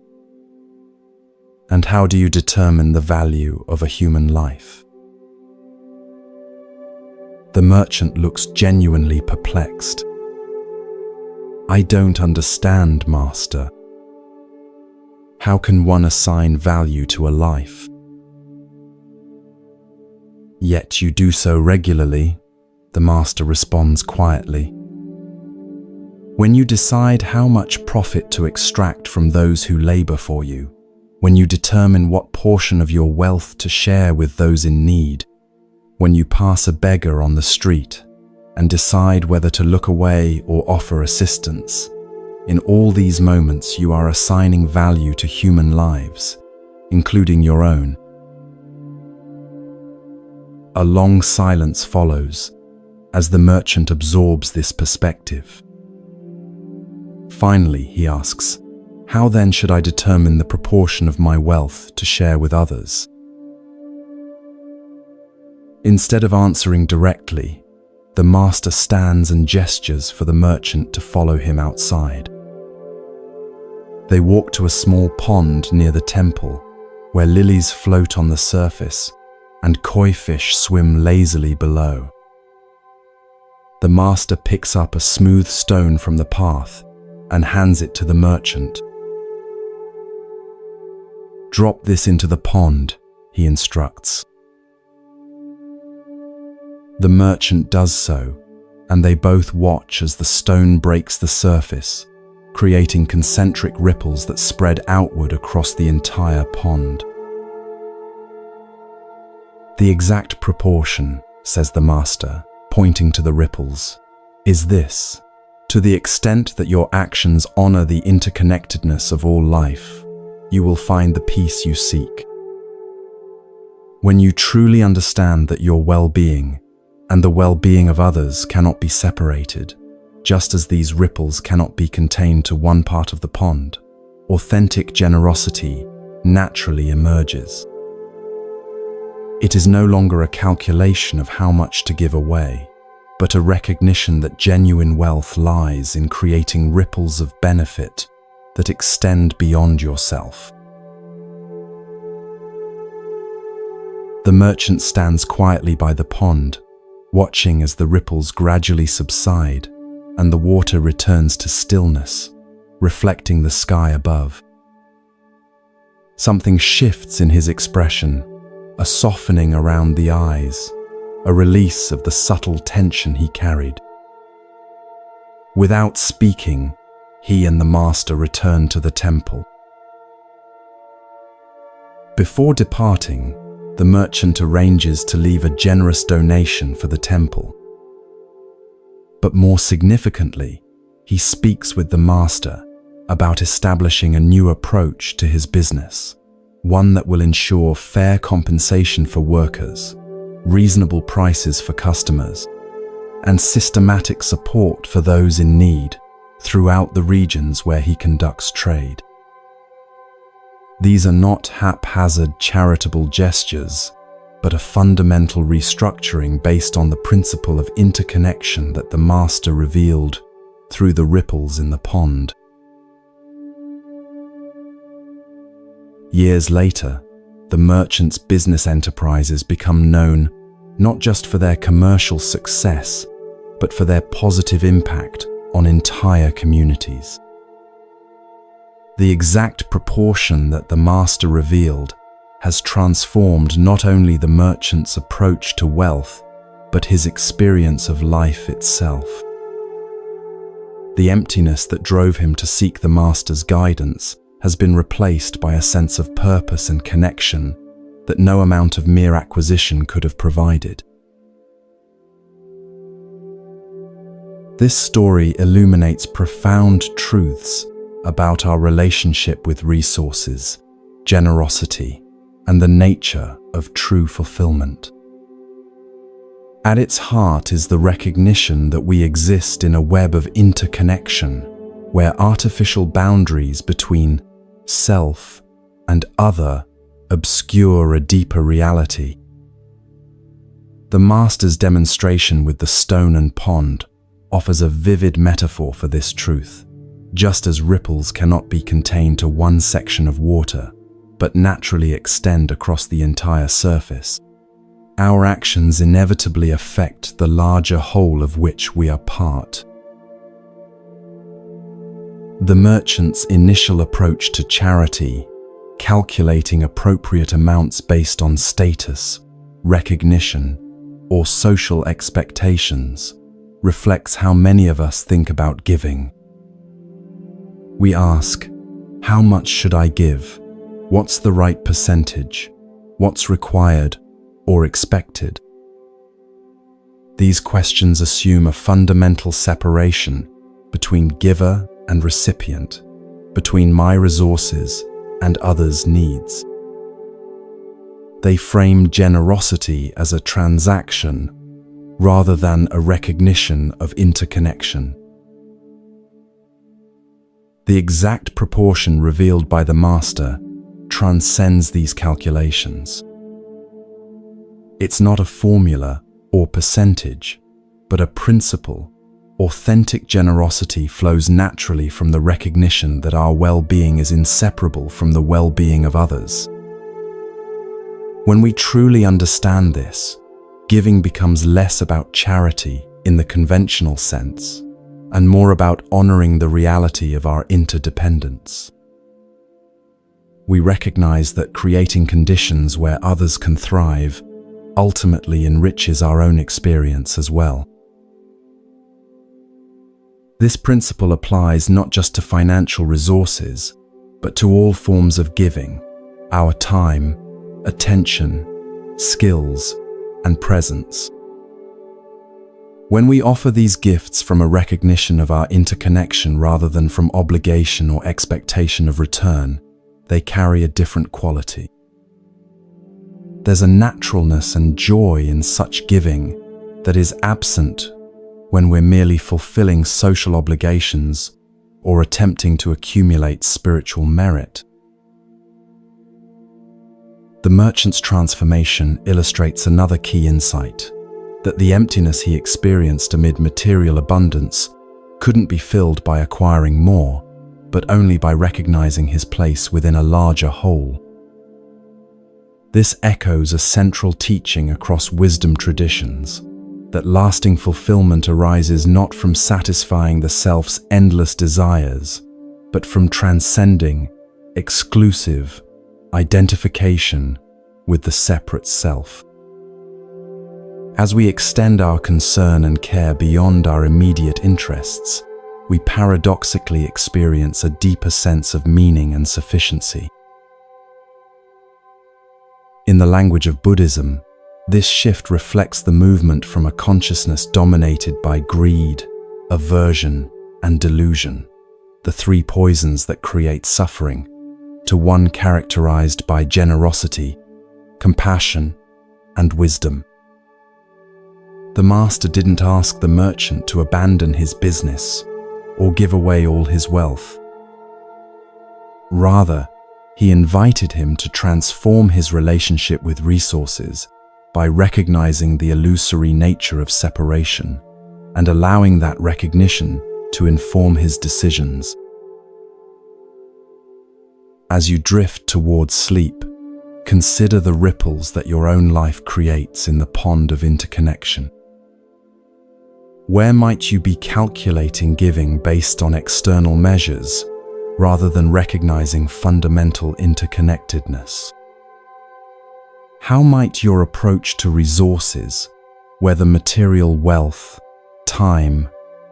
"And how do you determine the value of a human life?" The merchant looks genuinely perplexed. "I don't understand, Master. How can one assign value to a life?" "Yet you do so regularly," the master responds quietly. "When you decide how much profit to extract from those who labor for you, when you determine what portion of your wealth to share with those in need, when you pass a beggar on the street and decide whether to look away or offer assistance, in all these moments you are assigning value to human lives, including your own." A long silence follows as the merchant absorbs this perspective. Finally, he asks, "How then should I determine the proportion of my wealth to share with others?" Instead of answering directly, the master stands and gestures for the merchant to follow him outside. They walk to a small pond near the temple, where lilies float on the surface and koi fish swim lazily below. The master picks up a smooth stone from the path and hands it to the merchant. "Drop this into the pond," he instructs. The merchant does so, and they both watch as the stone breaks the surface, creating concentric ripples that spread outward across the entire pond. "The exact proportion," says the master, pointing to the ripples, "is this: to the extent that your actions honor the interconnectedness of all life, you will find the peace you seek. When you truly understand that your well-being and the well-being of others cannot be separated, just as these ripples cannot be contained to one part of the pond, authentic generosity naturally emerges. It is no longer a calculation of how much to give away, but a recognition that genuine wealth lies in creating ripples of benefit that extend beyond yourself." The merchant stands quietly by the pond, watching as the ripples gradually subside and the water returns to stillness, reflecting the sky above. Something shifts in his expression, a softening around the eyes, a release of the subtle tension he carried. Without speaking, he and the master return to the temple. Before departing, the merchant arranges to leave a generous donation for the temple. But more significantly, he speaks with the master about establishing a new approach to his business, one that will ensure fair compensation for workers, reasonable prices for customers, and systematic support for those in need throughout the regions where he conducts trade. These are not haphazard charitable gestures, but a fundamental restructuring based on the principle of interconnection that the master revealed through the ripples in the pond. Years later, the merchant's business enterprises become known not just for their commercial success, but for their positive impact on entire communities. The exact proportion that the master revealed has transformed not only the merchant's approach to wealth, but his experience of life itself. The emptiness that drove him to seek the master's guidance has been replaced by a sense of purpose and connection that no amount of mere acquisition could have provided. This story illuminates profound truths about our relationship with resources, generosity, and the nature of true fulfillment. At its heart is the recognition that we exist in a web of interconnection, where artificial boundaries between self and other obscure a deeper reality. The master's demonstration with the stone and pond offers a vivid metaphor for this truth. Just as ripples cannot be contained to one section of water, but naturally extend across the entire surface, our actions inevitably affect the larger whole of which we are part. The merchant's initial approach to charity, calculating appropriate amounts based on status, recognition, or social expectations, reflects how many of us think about giving. We ask, how much should I give? What's the right percentage? What's required or expected? These questions assume a fundamental separation between giver and recipient, between my resources and others' needs. They frame generosity as a transaction rather than a recognition of interconnection. The exact proportion revealed by the master transcends these calculations. It's not a formula or percentage, but a principle. Authentic generosity flows naturally from the recognition that our well-being is inseparable from the well-being of others. When we truly understand this, giving becomes less about charity in the conventional sense and more about honoring the reality of our interdependence. We recognize that creating conditions where others can thrive ultimately enriches our own experience as well. This principle applies not just to financial resources, but to all forms of giving, our time, attention, skills, and presence. When we offer these gifts from a recognition of our interconnection rather than from obligation or expectation of return, they carry a different quality. There's a naturalness and joy in such giving that is absent when we're merely fulfilling social obligations or attempting to accumulate spiritual merit. The merchant's transformation illustrates another key insight, that the emptiness he experienced amid material abundance couldn't be filled by acquiring more, but only by recognizing his place within a larger whole. This echoes a central teaching across wisdom traditions, that lasting fulfillment arises not from satisfying the self's endless desires, but from transcending exclusive identification with the separate self. As we extend our concern and care beyond our immediate interests, we paradoxically experience a deeper sense of meaning and sufficiency. In the language of Buddhism, this shift reflects the movement from a consciousness dominated by greed, aversion, and delusion, the three poisons that create suffering, to one characterized by generosity, compassion, and wisdom. The master didn't ask the merchant to abandon his business or give away all his wealth. Rather, he invited him to transform his relationship with resources by recognizing the illusory nature of separation and allowing that recognition to inform his decisions. As you drift towards sleep, consider the ripples that your own life creates in the pond of interconnection. Where might you be calculating giving based on external measures rather than recognizing fundamental interconnectedness? How might your approach to resources, whether material wealth, time,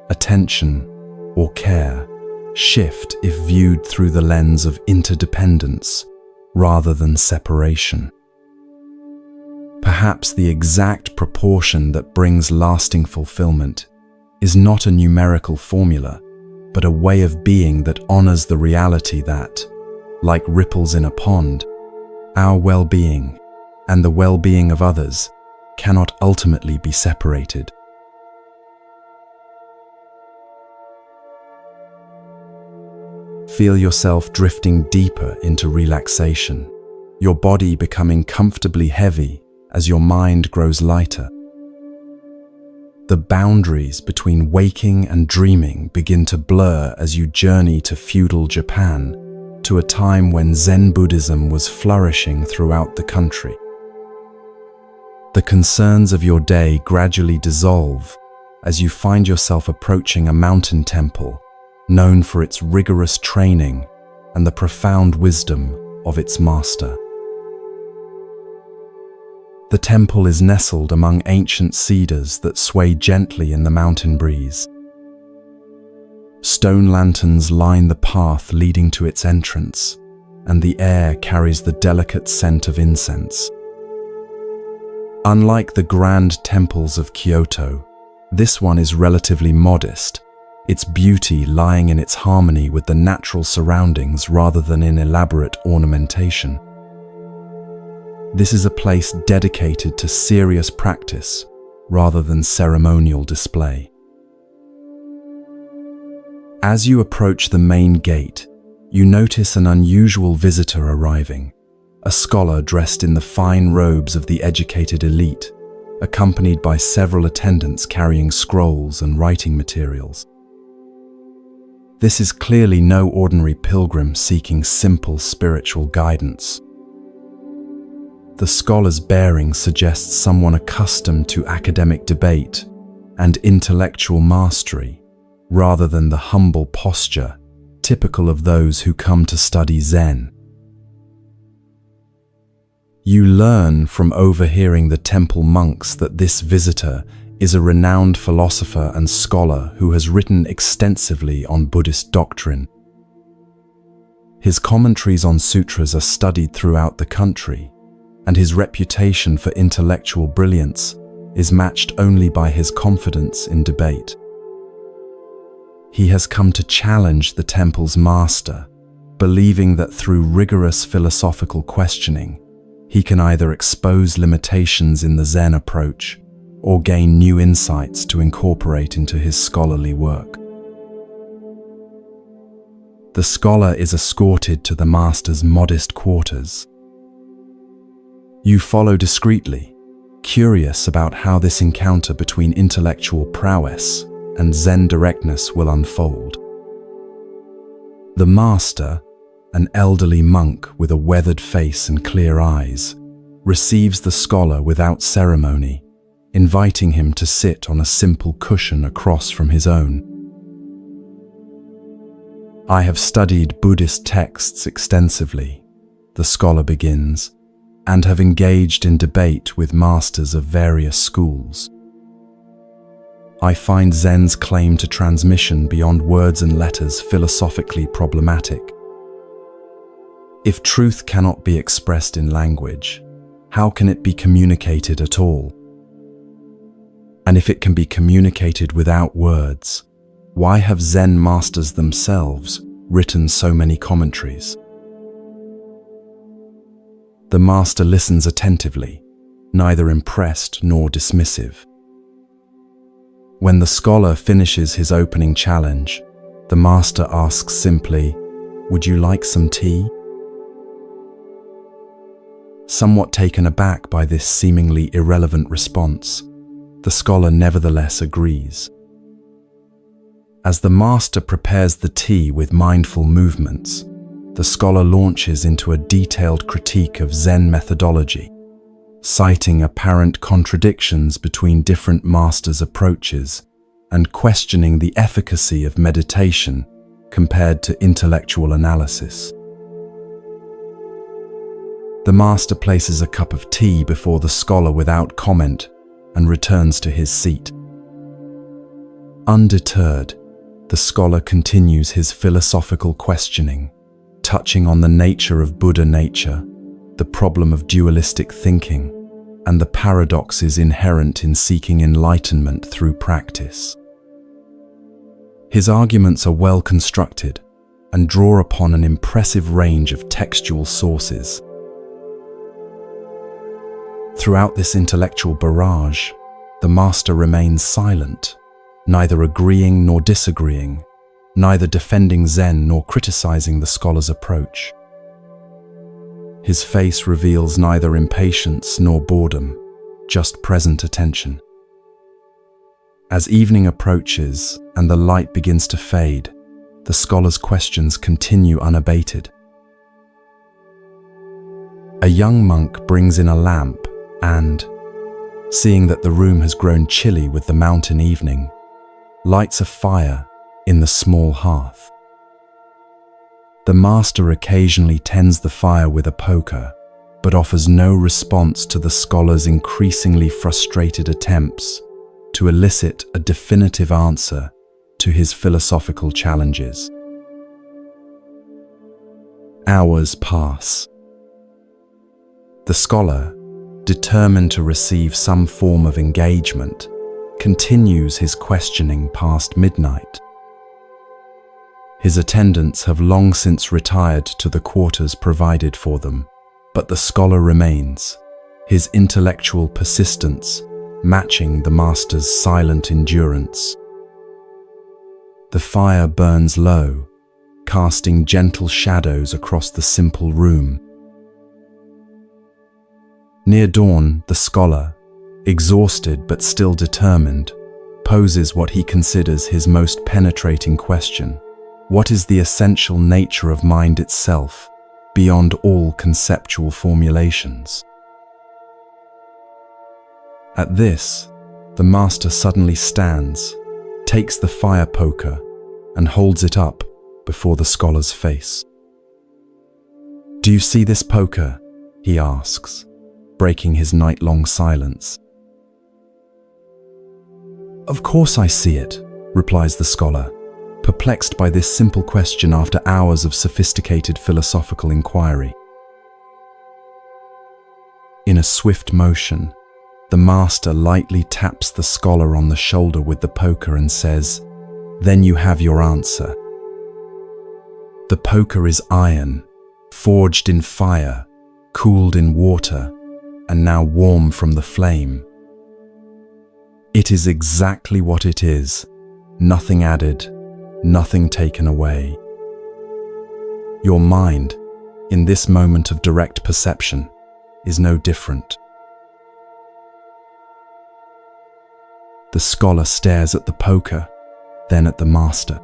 attention, or care, shift if viewed through the lens of interdependence rather than separation? Perhaps the exact proportion that brings lasting fulfillment is not a numerical formula, but a way of being that honors the reality that, like ripples in a pond, our well-being and the well-being of others cannot ultimately be separated. Feel yourself drifting deeper into relaxation, your body becoming comfortably heavy as your mind grows lighter. The boundaries between waking and dreaming begin to blur as you journey to feudal Japan, to a time when Zen Buddhism was flourishing throughout the country. The concerns of your day gradually dissolve as you find yourself approaching a mountain temple known for its rigorous training and the profound wisdom of its master. The temple is nestled among ancient cedars that sway gently in the mountain breeze. Stone lanterns line the path leading to its entrance, and the air carries the delicate scent of incense. Unlike the grand temples of Kyoto, this one is relatively modest, its beauty lying in its harmony with the natural surroundings rather than in elaborate ornamentation. This is a place dedicated to serious practice rather than ceremonial display. As you approach the main gate, you notice an unusual visitor arriving, a scholar dressed in the fine robes of the educated elite, accompanied by several attendants carrying scrolls and writing materials. This is clearly no ordinary pilgrim seeking simple spiritual guidance. The scholar's bearing suggests someone accustomed to academic debate and intellectual mastery, rather than the humble posture typical of those who come to study Zen. You learn from overhearing the temple monks that this visitor is a renowned philosopher and scholar who has written extensively on Buddhist doctrine. His commentaries on sutras are studied throughout the country, and his reputation for intellectual brilliance is matched only by his confidence in debate. He has come to challenge the temple's master, believing that through rigorous philosophical questioning, he can either expose limitations in the Zen approach or gain new insights to incorporate into his scholarly work. The scholar is escorted to the master's modest quarters. You follow discreetly, curious about how this encounter between intellectual prowess and Zen directness will unfold. The master, an elderly monk with a weathered face and clear eyes, receives the scholar without ceremony, inviting him to sit on a simple cushion across from his own. "I have studied Buddhist texts extensively," the scholar begins, "and have engaged in debate with masters of various schools. I find Zen's claim to transmission beyond words and letters philosophically problematic. If truth cannot be expressed in language, how can it be communicated at all? And if it can be communicated without words, why have Zen masters themselves written so many commentaries?" The master listens attentively, neither impressed nor dismissive. When the scholar finishes his opening challenge, the master asks simply, "Would you like some tea?" Somewhat taken aback by this seemingly irrelevant response, the scholar nevertheless agrees. As the master prepares the tea with mindful movements, the scholar launches into a detailed critique of Zen methodology, citing apparent contradictions between different masters' approaches and questioning the efficacy of meditation compared to intellectual analysis. The master places a cup of tea before the scholar without comment and returns to his seat. Undeterred, the scholar continues his philosophical questioning, touching on the nature of Buddha nature, the problem of dualistic thinking, and the paradoxes inherent in seeking enlightenment through practice. His arguments are well constructed and draw upon an impressive range of textual sources. Throughout this intellectual barrage, the master remains silent, neither agreeing nor disagreeing, neither defending Zen nor criticizing the scholar's approach. His face reveals neither impatience nor boredom, just present attention. As evening approaches and the light begins to fade, the scholar's questions continue unabated. A young monk brings in a lamp and, seeing that the room has grown chilly with the mountain evening, lights a fire in the small hearth. The master occasionally tends the fire with a poker, but offers no response to the scholar's increasingly frustrated attempts to elicit a definitive answer to his philosophical challenges. Hours pass. The scholar, determined to receive some form of engagement, continues his questioning past midnight. His attendants have long since retired to the quarters provided for them, but the scholar remains, his intellectual persistence matching the master's silent endurance. The fire burns low, casting gentle shadows across the simple room. Near dawn, the scholar, exhausted but still determined, poses what he considers his most penetrating question. What is the essential nature of mind itself, beyond all conceptual formulations? At this, the master suddenly stands, takes the fire poker, and holds it up before the scholar's face. "Do you see this poker?" he asks, breaking his night-long silence. "Of course I see it," replies the scholar, perplexed by this simple question after hours of sophisticated philosophical inquiry. In a swift motion, the master lightly taps the scholar on the shoulder with the poker and says, "Then you have your answer." The poker is iron, forged in fire, cooled in water, and now warm from the flame. It is exactly what it is, nothing added, nothing taken away. Your mind, in this moment of direct perception, is no different. The scholar stares at the poker, then at the master.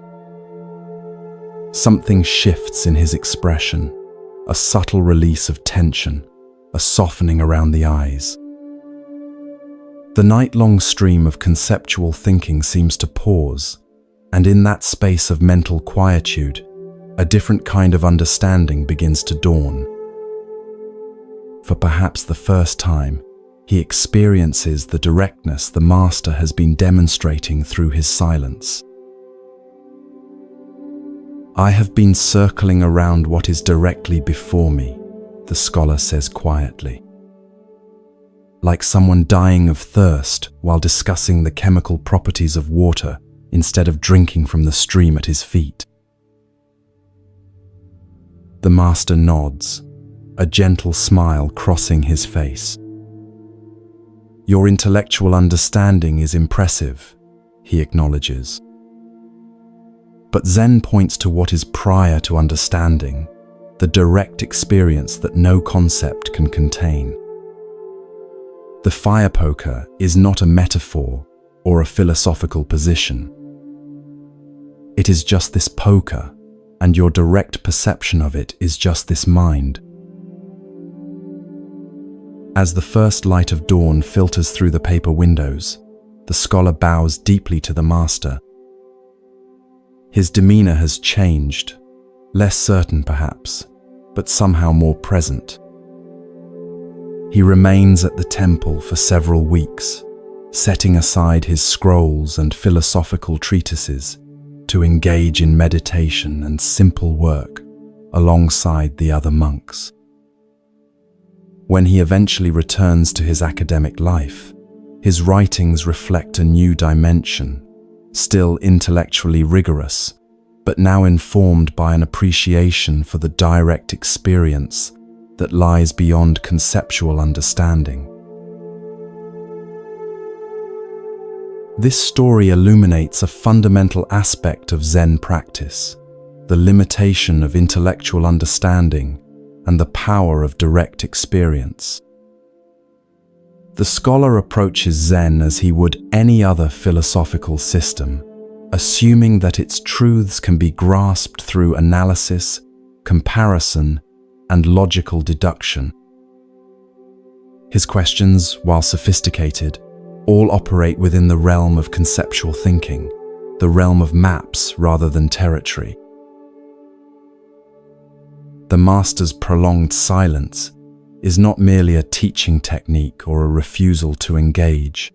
Something shifts in his expression, a subtle release of tension, a softening around the eyes. The night-long stream of conceptual thinking seems to pause, and in that space of mental quietude, a different kind of understanding begins to dawn. For perhaps the first time, he experiences the directness the master has been demonstrating through his silence. "I have been circling around what is directly before me," the scholar says quietly. Like someone dying of thirst while discussing the chemical properties of water instead of drinking from the stream at his feet. The master nods, a gentle smile crossing his face. "Your intellectual understanding is impressive," he acknowledges. But Zen points to what is prior to understanding, the direct experience that no concept can contain. The fire poker is not a metaphor or a philosophical position. It is just this poker, and your direct perception of it is just this mind. As the first light of dawn filters through the paper windows, the scholar bows deeply to the master. His demeanor has changed, less certain perhaps, but somehow more present. He remains at the temple for several weeks, setting aside his scrolls and philosophical treatises to engage in meditation and simple work alongside the other monks. When he eventually returns to his academic life, his writings reflect a new dimension, still intellectually rigorous, but now informed by an appreciation for the direct experience that lies beyond conceptual understanding. This story illuminates a fundamental aspect of Zen practice, the limitation of intellectual understanding and the power of direct experience. The scholar approaches Zen as he would any other philosophical system, assuming that its truths can be grasped through analysis, comparison, and logical deduction. His questions, while sophisticated, all operate within the realm of conceptual thinking, the realm of maps rather than territory. The master's prolonged silence is not merely a teaching technique or a refusal to engage.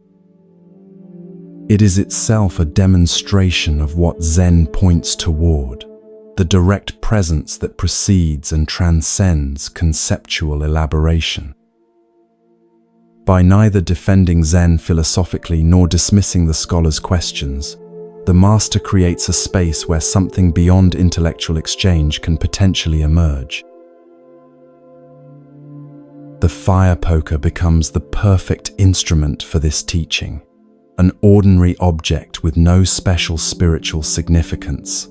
It is itself a demonstration of what Zen points toward, the direct presence that precedes and transcends conceptual elaboration. By neither defending Zen philosophically nor dismissing the scholar's questions, the master creates a space where something beyond intellectual exchange can potentially emerge. The fire poker becomes the perfect instrument for this teaching, an ordinary object with no special spiritual significance,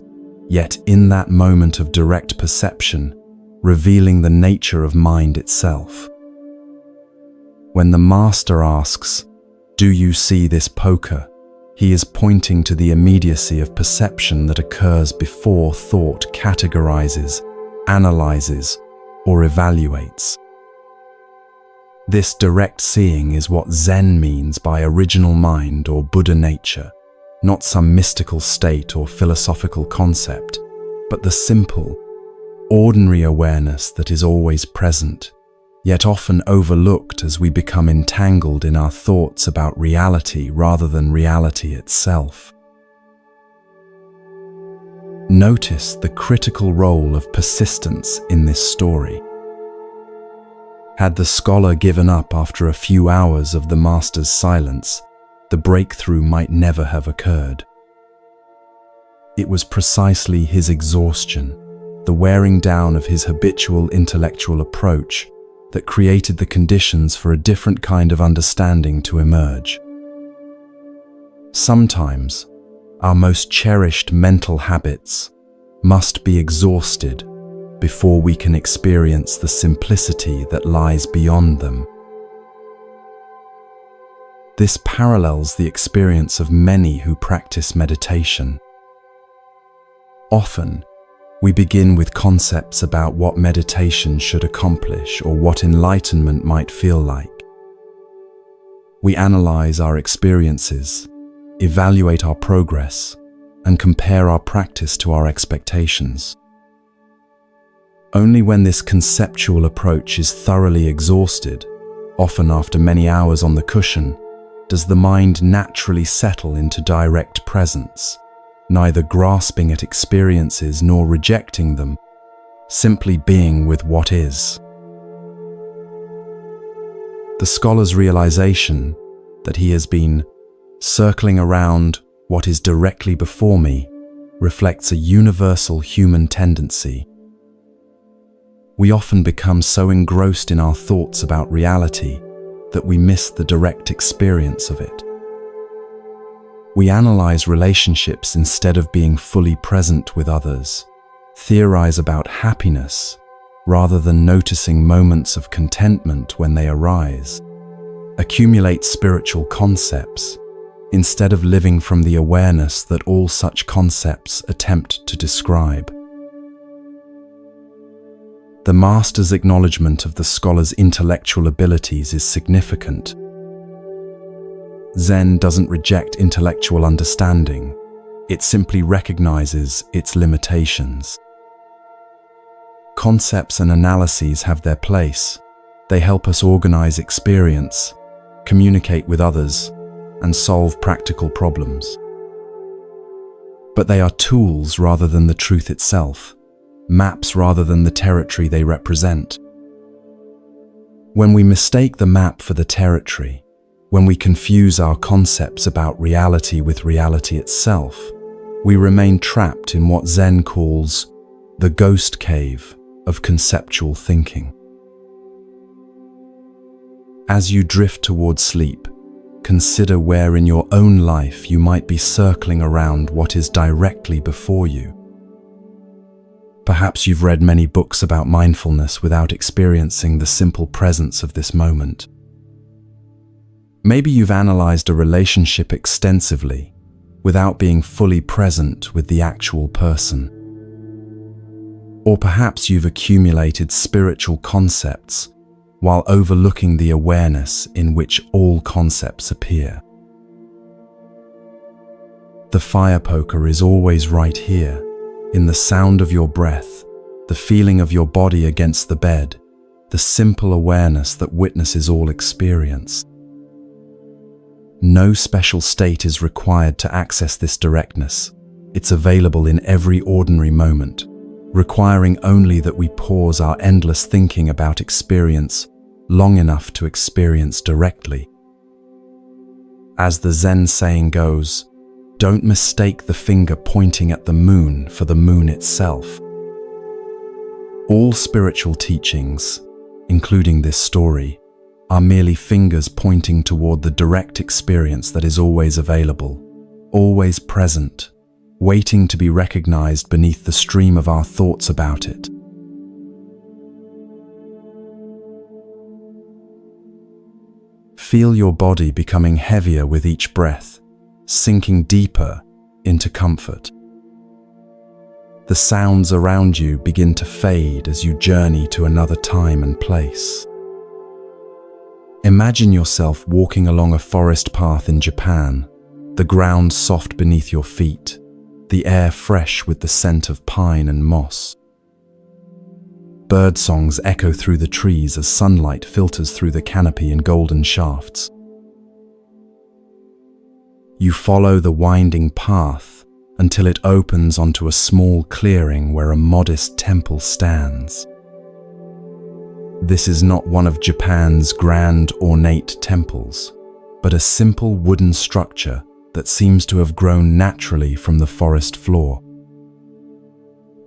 yet in that moment of direct perception, revealing the nature of mind itself. When the master asks, "Do you see this poker?" he is pointing to the immediacy of perception that occurs before thought categorizes, analyzes, or evaluates. This direct seeing is what Zen means by original mind or Buddha nature, not some mystical state or philosophical concept, but the simple, ordinary awareness that is always present, yet often overlooked as we become entangled in our thoughts about reality rather than reality itself. Notice the critical role of persistence in this story. Had the scholar given up after a few hours of the master's silence, the breakthrough might never have occurred. It was precisely his exhaustion, the wearing down of his habitual intellectual approach, that created the conditions for a different kind of understanding to emerge. Sometimes, our most cherished mental habits must be exhausted before we can experience the simplicity that lies beyond them. This parallels the experience of many who practice meditation. Often, we begin with concepts about what meditation should accomplish or what enlightenment might feel like. We analyze our experiences, evaluate our progress, and compare our practice to our expectations. Only when this conceptual approach is thoroughly exhausted, often after many hours on the cushion, does the mind naturally settle into direct presence, neither grasping at experiences nor rejecting them, simply being with what is. The scholar's realization that he has been circling around what is directly before me reflects a universal human tendency. We often become so engrossed in our thoughts about reality that we miss the direct experience of it. We analyze relationships instead of being fully present with others, theorize about happiness rather than noticing moments of contentment when they arise, accumulate spiritual concepts instead of living from the awareness that all such concepts attempt to describe. The master's acknowledgement of the scholar's intellectual abilities is significant. Zen doesn't reject intellectual understanding, it simply recognizes its limitations. Concepts and analyses have their place. They help us organize experience, communicate with others, and solve practical problems. But they are tools rather than the truth itself, maps rather than the territory they represent. When we mistake the map for the territory, when we confuse our concepts about reality with reality itself, we remain trapped in what Zen calls the ghost cave of conceptual thinking. As you drift towards sleep, consider where in your own life you might be circling around what is directly before you. Perhaps you've read many books about mindfulness without experiencing the simple presence of this moment. Maybe you've analyzed a relationship extensively without being fully present with the actual person. Or perhaps you've accumulated spiritual concepts while overlooking the awareness in which all concepts appear. The fire poker is always right here, in the sound of your breath, the feeling of your body against the bed, the simple awareness that witnesses all experience. No special state is required to access this directness. It's available in every ordinary moment, requiring only that we pause our endless thinking about experience long enough to experience directly. As the Zen saying goes, don't mistake the finger pointing at the moon for the moon itself. All spiritual teachings, including this story, are merely fingers pointing toward the direct experience that is always available, always present, waiting to be recognized beneath the stream of our thoughts about it. Feel your body becoming heavier with each breath, sinking deeper into comfort. The sounds around you begin to fade as you journey to another time and place. Imagine yourself walking along a forest path in Japan, the ground soft beneath your feet, the air fresh with the scent of pine and moss. Bird songs echo through the trees as sunlight filters through the canopy in golden shafts. You follow the winding path until it opens onto a small clearing where a modest temple stands. This is not one of Japan's grand, ornate temples, but a simple wooden structure that seems to have grown naturally from the forest floor.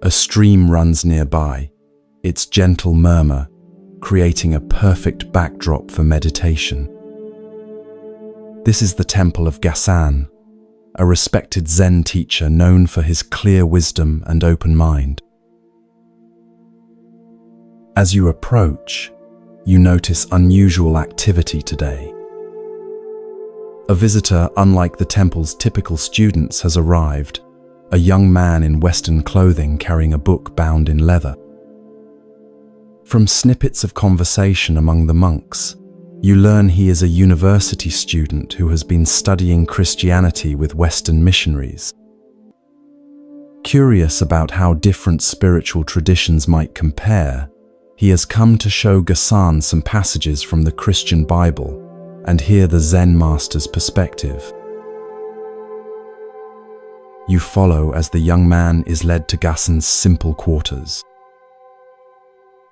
A stream runs nearby, its gentle murmur creating a perfect backdrop for meditation. This is the temple of Gasan, a respected Zen teacher known for his clear wisdom and open mind. As you approach, you notice unusual activity today. A visitor unlike the temple's typical students has arrived, a young man in Western clothing carrying a book bound in leather. From snippets of conversation among the monks, you learn he is a university student who has been studying Christianity with Western missionaries. Curious about how different spiritual traditions might compare, he has come to show Gasan some passages from the Christian Bible and hear the Zen master's perspective. You follow as the young man is led to Gasan's simple quarters.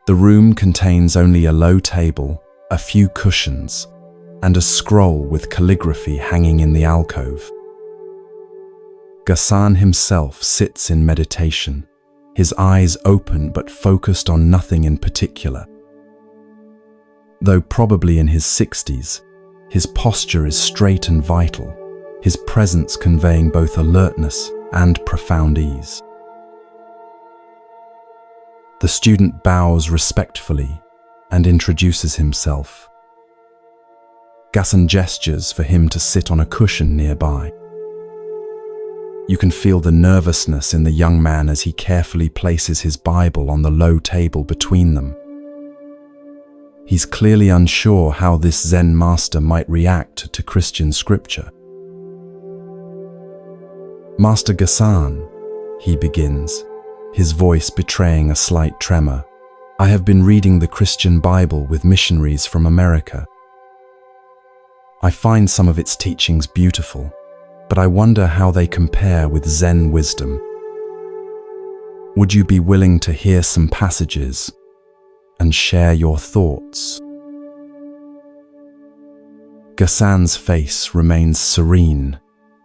The room contains only a low table, a few cushions, and a scroll with calligraphy hanging in the alcove. Gasan himself sits in meditation, his eyes open but focused on nothing in particular. Though probably in his 60s, his posture is straight and vital, his presence conveying both alertness and profound ease. The student bows respectfully and introduces himself. Gasan gestures for him to sit on a cushion nearby. You can feel the nervousness in the young man as he carefully places his Bible on the low table between them. He's clearly unsure how this Zen master might react to Christian scripture. "Master Gasan," he begins, his voice betraying a slight tremor, "I have been reading the Christian Bible with missionaries from America. I find some of its teachings beautiful, but I wonder how they compare with Zen wisdom. Would you be willing to hear some passages and share your thoughts?" Gasan's face remains serene,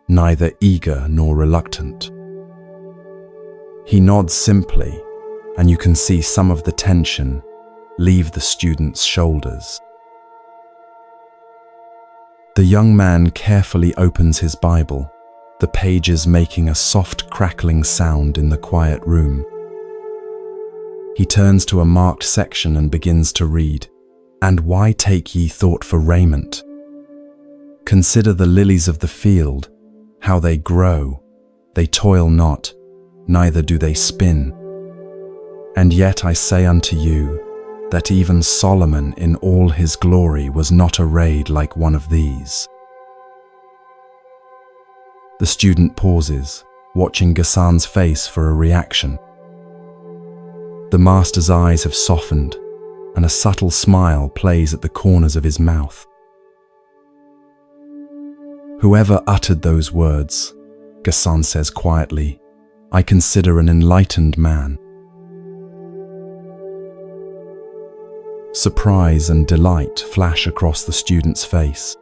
neither eager nor reluctant. He nods simply, and you can see some of the tension leave the student's shoulders. The young man carefully opens his Bible, the pages making a soft crackling sound in the quiet room. He turns to a marked section and begins to read, "And why take ye thought for raiment? Consider the lilies of the field, how they grow, they toil not, neither do they spin. And yet I say unto you, that even Solomon in all his glory was not arrayed like one of these." The student pauses, watching Gasan's face for a reaction. The master's eyes have softened, and a subtle smile plays at the corners of his mouth. "Whoever uttered those words," Gasan says quietly, "I consider an enlightened man." Surprise and delight flash across the student's face.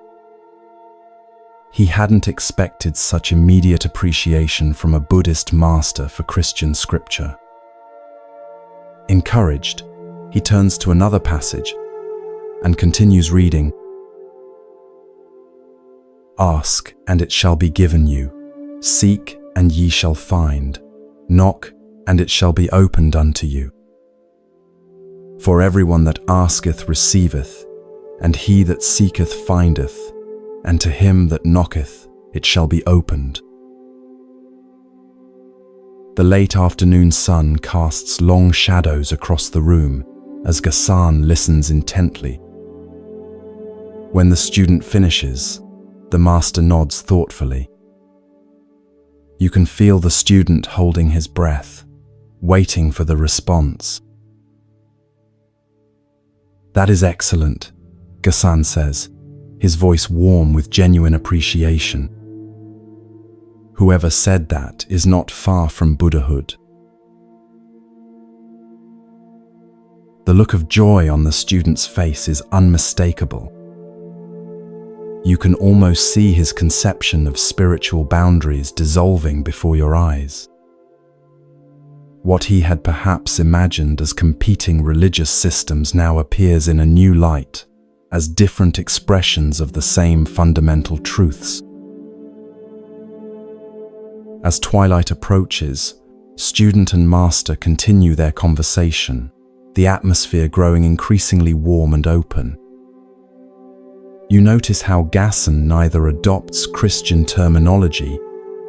He hadn't expected such immediate appreciation from a Buddhist master for Christian scripture. Encouraged, he turns to another passage and continues reading, "Ask, and it shall be given you. Seek, and ye shall find. Knock, and it shall be opened unto you. For everyone that asketh receiveth, and he that seeketh findeth, and to him that knocketh it shall be opened. The late afternoon sun casts long shadows across the room as Ghassan listens intently. When the student finishes, the master nods thoughtfully. You can feel the student holding his breath, waiting for the response. "That is excellent," Ghassan says, his voice warm with genuine appreciation. Whoever said that is not far from Buddhahood. The look of joy on the student's face is unmistakable. You can almost see his conception of spiritual boundaries dissolving before your eyes. What he had perhaps imagined as competing religious systems now appears in a new light, as different expressions of the same fundamental truths. As twilight approaches, student and master continue their conversation, the atmosphere growing increasingly warm and open. You notice how Ghassan neither adopts Christian terminology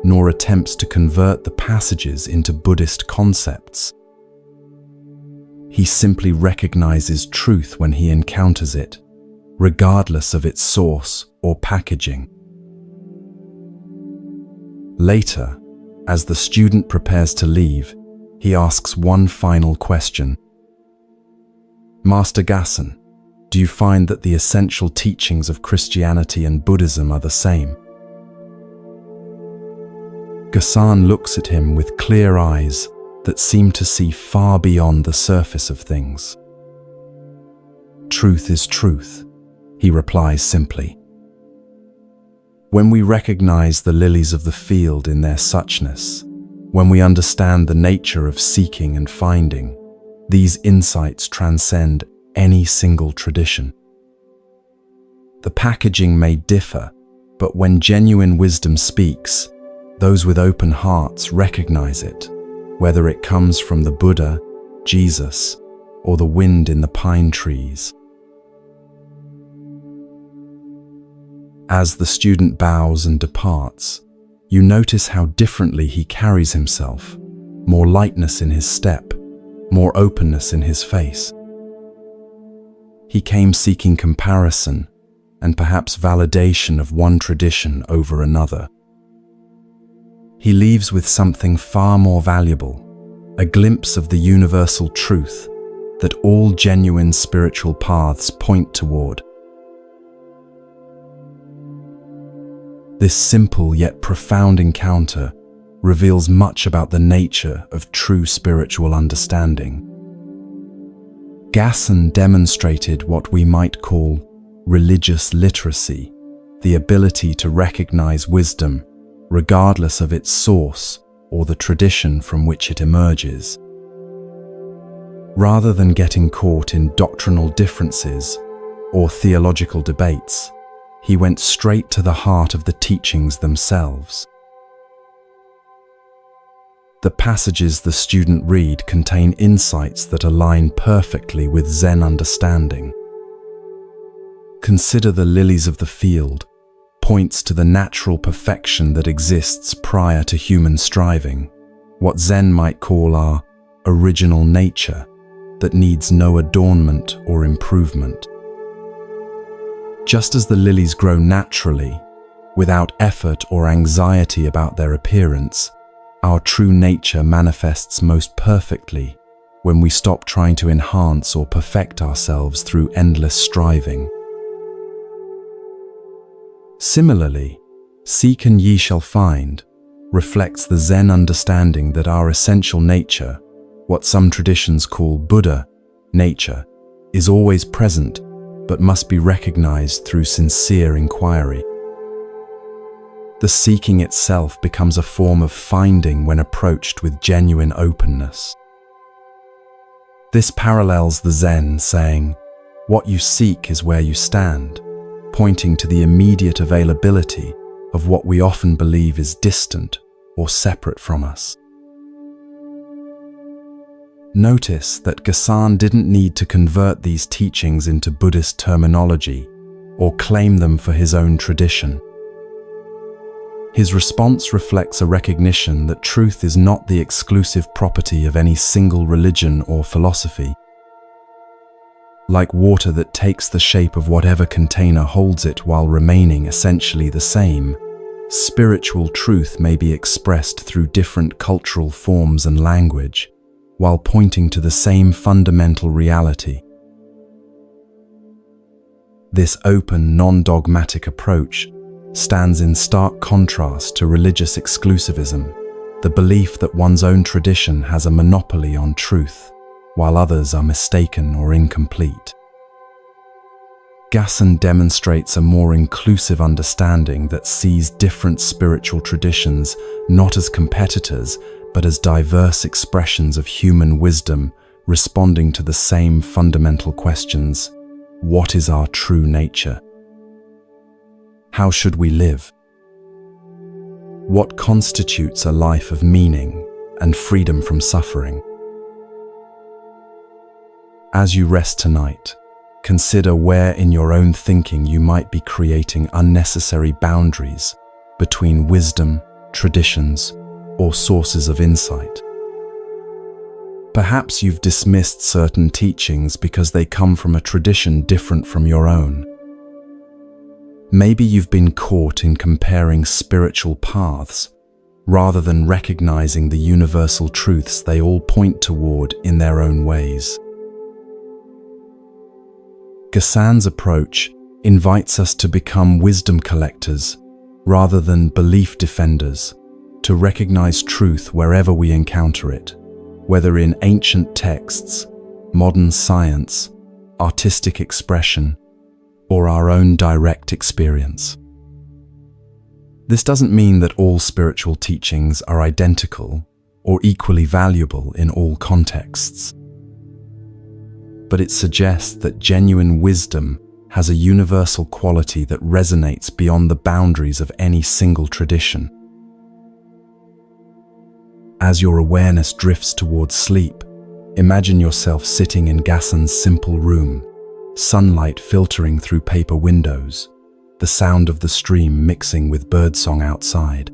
nor attempts to convert the passages into Buddhist concepts. He simply recognizes truth when he encounters it, regardless of its source or packaging. Later, as the student prepares to leave, he asks one final question. "Master Ghassan, do you find that the essential teachings of Christianity and Buddhism are the same?" Ghassan looks at him with clear eyes that seem to see far beyond the surface of things. "Truth is truth," he replies simply. When we recognize the lilies of the field in their suchness, when we understand the nature of seeking and finding, these insights transcend any single tradition. The packaging may differ, but when genuine wisdom speaks, those with open hearts recognize it, whether it comes from the Buddha, Jesus, or the wind in the pine trees. As the student bows and departs, you notice how differently he carries himself, more lightness in his step, more openness in his face. He came seeking comparison and perhaps validation of one tradition over another. He leaves with something far more valuable, a glimpse of the universal truth that all genuine spiritual paths point toward. This simple yet profound encounter reveals much about the nature of true spiritual understanding. Ghassan demonstrated what we might call religious literacy, the ability to recognize wisdom regardless of its source or the tradition from which it emerges. Rather than getting caught in doctrinal differences or theological debates, he went straight to the heart of the teachings themselves. The passages the student read contain insights that align perfectly with Zen understanding. "Consider the lilies of the field" points to the natural perfection that exists prior to human striving, what Zen might call our original nature that needs no adornment or improvement. Just as the lilies grow naturally, without effort or anxiety about their appearance, our true nature manifests most perfectly when we stop trying to enhance or perfect ourselves through endless striving. Similarly, "Seek and ye shall find" reflects the Zen understanding that our essential nature, what some traditions call Buddha nature, is always present but must be recognized through sincere inquiry. The seeking itself becomes a form of finding when approached with genuine openness. This parallels the Zen saying, "What you seek is where you stand," pointing to the immediate availability of what we often believe is distant or separate from us. Notice that Gasan didn't need to convert these teachings into Buddhist terminology or claim them for his own tradition. His response reflects a recognition that truth is not the exclusive property of any single religion or philosophy. Like water that takes the shape of whatever container holds it while remaining essentially the same, spiritual truth may be expressed through different cultural forms and language, while pointing to the same fundamental reality. This open, non-dogmatic approach stands in stark contrast to religious exclusivism, the belief that one's own tradition has a monopoly on truth, while others are mistaken or incomplete. Gasan demonstrates a more inclusive understanding that sees different spiritual traditions not as competitors, but as diverse expressions of human wisdom responding to the same fundamental questions. What is our true nature? How should we live? What constitutes a life of meaning and freedom from suffering? As you rest tonight, consider where in your own thinking you might be creating unnecessary boundaries between wisdom, traditions, or sources of insight. Perhaps you've dismissed certain teachings because they come from a tradition different from your own. Maybe you've been caught in comparing spiritual paths rather than recognizing the universal truths they all point toward in their own ways. Gasan's approach invites us to become wisdom collectors rather than belief defenders, to recognize truth wherever we encounter it, whether in ancient texts, modern science, artistic expression, or our own direct experience. This doesn't mean that all spiritual teachings are identical or equally valuable in all contexts, but it suggests that genuine wisdom has a universal quality that resonates beyond the boundaries of any single tradition. As your awareness drifts towards sleep, imagine yourself sitting in Gasan's simple room, sunlight filtering through paper windows, the sound of the stream mixing with birdsong outside.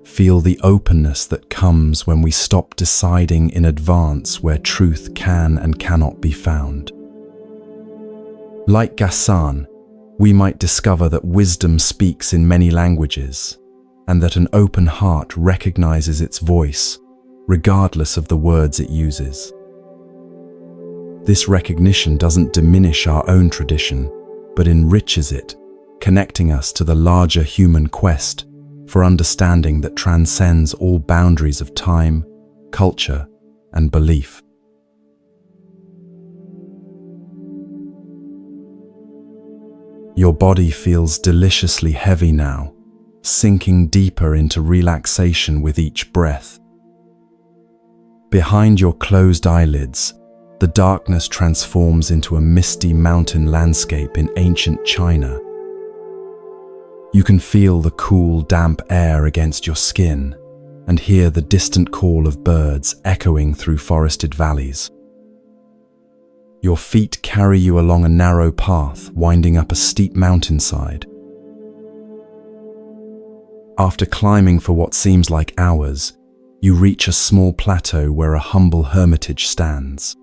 Feel the openness that comes when we stop deciding in advance where truth can and cannot be found. Like Gasan, we might discover that wisdom speaks in many languages, and that an open heart recognizes its voice, regardless of the words it uses. This recognition doesn't diminish our own tradition, but enriches it, connecting us to the larger human quest for understanding that transcends all boundaries of time, culture, and belief. Your body feels deliciously heavy now, sinking deeper into relaxation with each breath. Behind your closed eyelids, the darkness transforms into a misty mountain landscape in ancient China. You can feel the cool, damp air against your skin and hear the distant call of birds echoing through forested valleys. Your feet carry you along a narrow path winding up a steep mountainside. After climbing for what seems like hours, you reach a small plateau where a humble hermitage stands.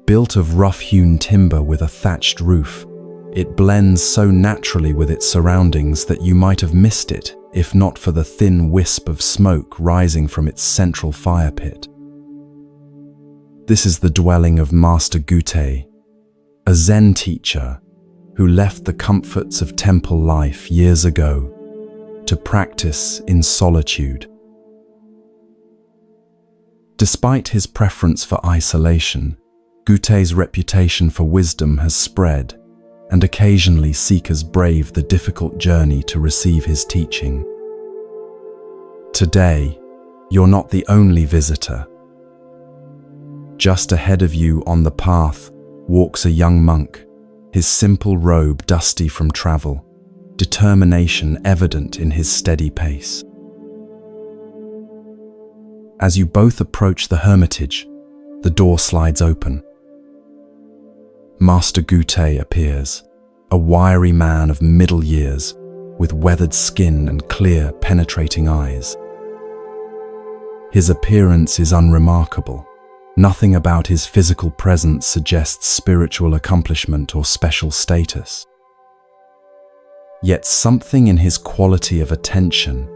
Built of rough-hewn timber with a thatched roof, it blends so naturally with its surroundings that you might have missed it if not for the thin wisp of smoke rising from its central fire pit. This is the dwelling of Master Gute, a Zen teacher who left the comforts of temple life years ago to practice in solitude. Despite his preference for isolation, Gute's reputation for wisdom has spread, and occasionally seekers brave the difficult journey to receive his teaching. Today, you're not the only visitor. Just ahead of you on the path walks a young monk, his simple robe dusty from travel, determination evident in his steady pace. As you both approach the hermitage, the door slides open. Master Gute appears, a wiry man of middle years, with weathered skin and clear, penetrating eyes. His appearance is unremarkable. Nothing about his physical presence suggests spiritual accomplishment or special status. Yet something in his quality of attention,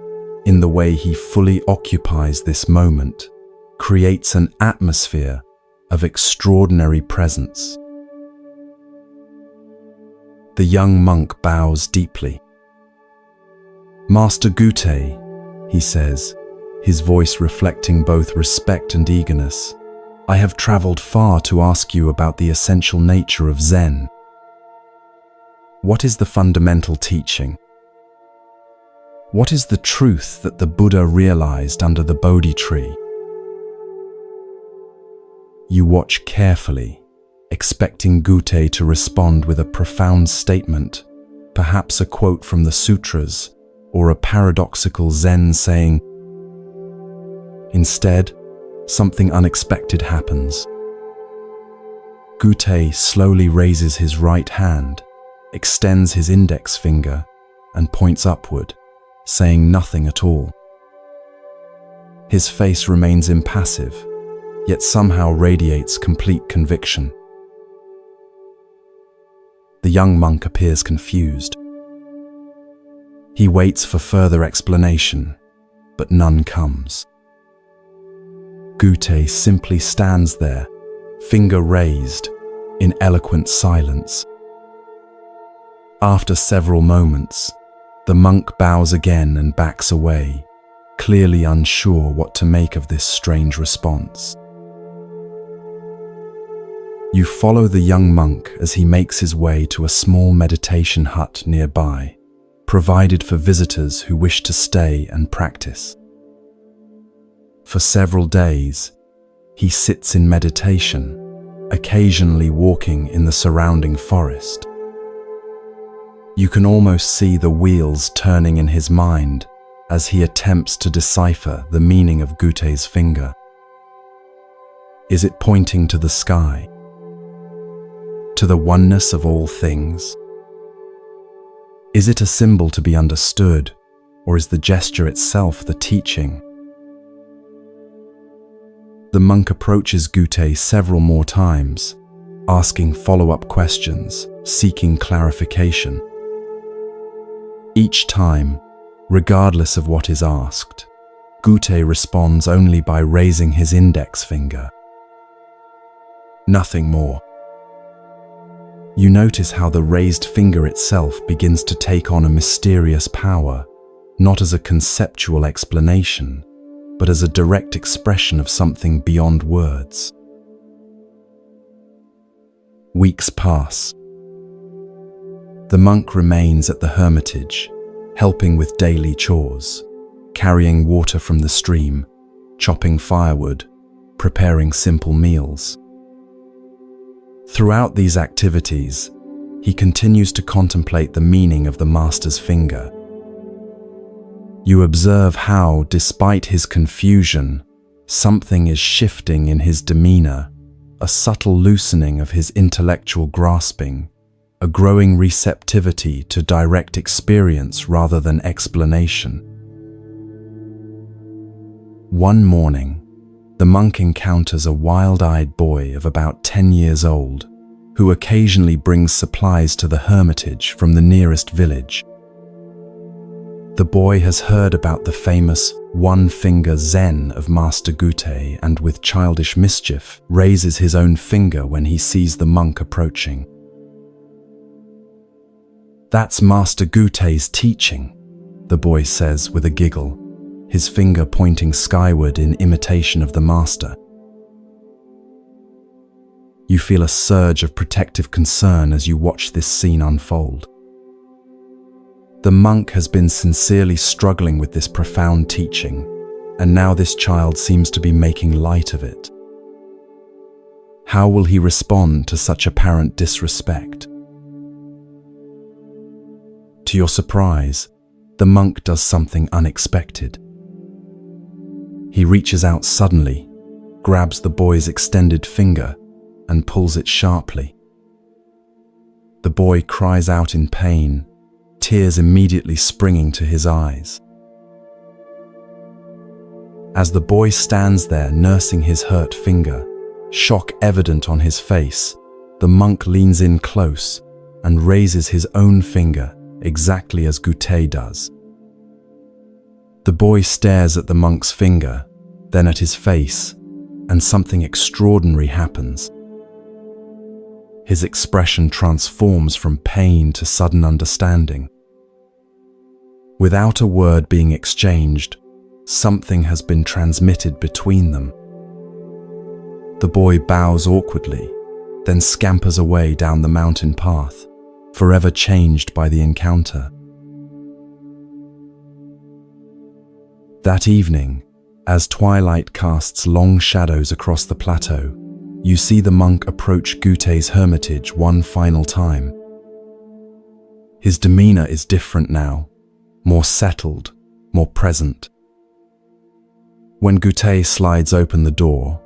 in the way he fully occupies this moment, creates an atmosphere of extraordinary presence. The young monk bows deeply. "Master Gute," he says, his voice reflecting both respect and eagerness, "I have traveled far to ask you about the essential nature of Zen. What is the fundamental teaching? What is the truth that the Buddha realized under the Bodhi tree?" You watch carefully, expecting Gute to respond with a profound statement, perhaps a quote from the sutras, or a paradoxical Zen saying. Instead, something unexpected happens. Gute slowly raises his right hand, extends his index finger, and points upward, saying nothing at all. His face remains impassive, yet somehow radiates complete conviction. The young monk appears confused. He waits for further explanation, but none comes. Gute simply stands there, finger raised, in eloquent silence. After several moments, the monk bows again and backs away, clearly unsure what to make of this strange response. You follow the young monk as he makes his way to a small meditation hut nearby, provided for visitors who wish to stay and practice. For several days, he sits in meditation, occasionally walking in the surrounding forest. You can almost see the wheels turning in his mind as he attempts to decipher the meaning of Gute's finger. Is it pointing to the sky? To the oneness of all things? Is it a symbol to be understood, or is the gesture itself the teaching? The monk approaches Gute several more times, asking follow-up questions, seeking clarification. Each time, regardless of what is asked, Gute responds only by raising his index finger. Nothing more. You notice how the raised finger itself begins to take on a mysterious power, not as a conceptual explanation, but as a direct expression of something beyond words. Weeks pass. The monk remains at the hermitage, helping with daily chores, carrying water from the stream, chopping firewood, preparing simple meals. Throughout these activities, he continues to contemplate the meaning of the master's finger. You observe how, despite his confusion, something is shifting in his demeanor, a subtle loosening of his intellectual grasping, a growing receptivity to direct experience rather than explanation. One morning, the monk encounters a wild-eyed boy of about 10 years old, who occasionally brings supplies to the hermitage from the nearest village. The boy has heard about the famous one-finger Zen of Master Gute and with childish mischief raises his own finger when he sees the monk approaching. "That's Master Gute's teaching," the boy says with a giggle, his finger pointing skyward in imitation of the master. You feel a surge of protective concern as you watch this scene unfold. The monk has been sincerely struggling with this profound teaching, and now this child seems to be making light of it. How will he respond to such apparent disrespect? To your surprise, the monk does something unexpected. He reaches out suddenly, grabs the boy's extended finger, and pulls it sharply. The boy cries out in pain, tears immediately springing to his eyes. As the boy stands there nursing his hurt finger, shock evident on his face, the monk leans in close and raises his own finger exactly as Gutei does. The boy stares at the monk's finger, then at his face, and something extraordinary happens. His expression transforms from pain to sudden understanding. Without a word being exchanged, something has been transmitted between them. The boy bows awkwardly, then scampers away down the mountain path, forever changed by the encounter. That evening, as twilight casts long shadows across the plateau, you see the monk approach Gutei's hermitage one final time. His demeanor is different now, more settled, more present. When Gutei slides open the door,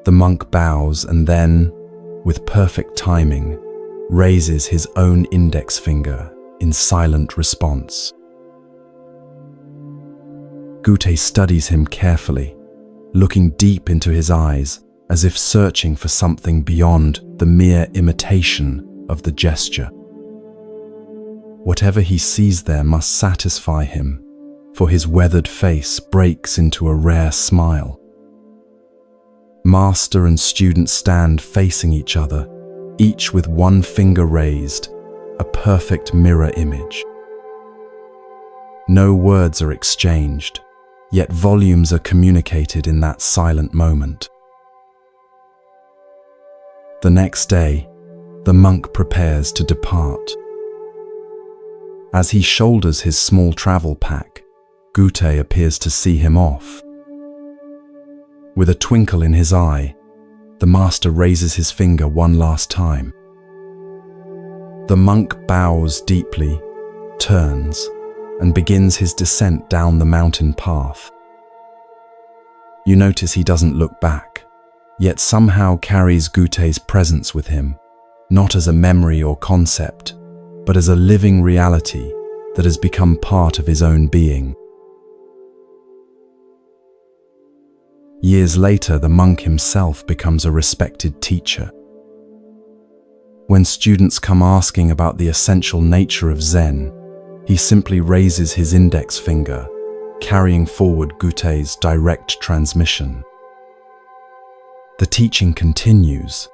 the monk bows and then, with perfect timing, raises his own index finger in silent response. Gutei studies him carefully, looking deep into his eyes as if searching for something beyond the mere imitation of the gesture. Whatever he sees there must satisfy him, for his weathered face breaks into a rare smile. Master and student stand facing each other, each with one finger raised, a perfect mirror image. No words are exchanged, yet volumes are communicated in that silent moment. The next day, the monk prepares to depart. As he shoulders his small travel pack, Gutei appears to see him off. With a twinkle in his eye, the master raises his finger one last time. The monk bows deeply, turns, and begins his descent down the mountain path. You notice he doesn't look back, yet somehow carries Gutei's presence with him, not as a memory or concept, but as a living reality that has become part of his own being. Years later, the monk himself becomes a respected teacher. When students come asking about the essential nature of Zen, he simply raises his index finger, carrying forward Gutei's direct transmission. The teaching continues,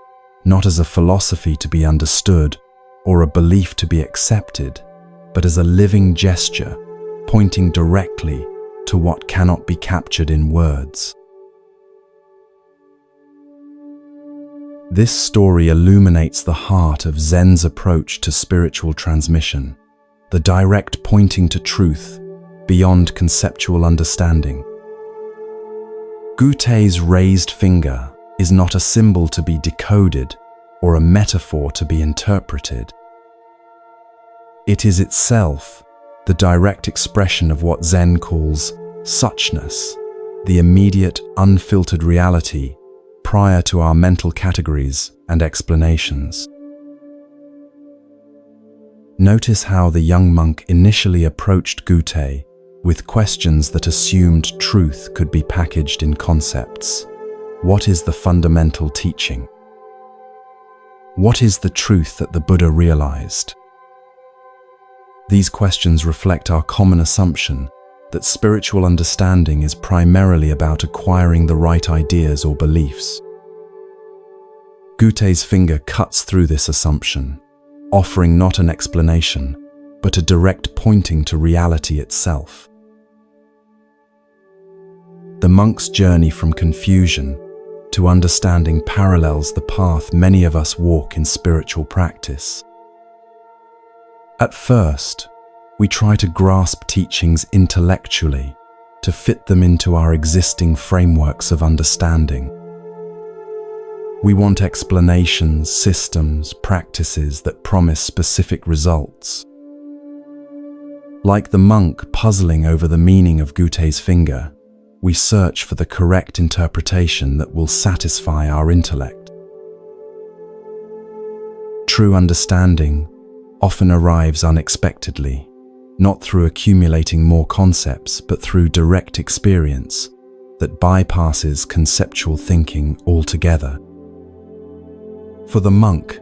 not as a philosophy to be understood or a belief to be accepted, but as a living gesture, pointing directly to what cannot be captured in words. This story illuminates the heart of Zen's approach to spiritual transmission, the direct pointing to truth beyond conceptual understanding. Gutei's raised finger is not a symbol to be decoded or a metaphor to be interpreted. It is itself the direct expression of what Zen calls suchness, the immediate, unfiltered reality prior to our mental categories and explanations. Notice how the young monk initially approached Gutei with questions that assumed truth could be packaged in concepts. What is the fundamental teaching? What is the truth that the Buddha realized? These questions reflect our common assumption that spiritual understanding is primarily about acquiring the right ideas or beliefs. Gutei's finger cuts through this assumption, offering not an explanation, but a direct pointing to reality itself. The monk's journey from confusion to understanding parallels the path many of us walk in spiritual practice. At first, we try to grasp teachings intellectually to fit them into our existing frameworks of understanding. We want explanations, systems, practices that promise specific results. Like the monk puzzling over the meaning of Gutei's finger, we search for the correct interpretation that will satisfy our intellect. True understanding often arrives unexpectedly, not through accumulating more concepts, but through direct experience that bypasses conceptual thinking altogether. For the monk,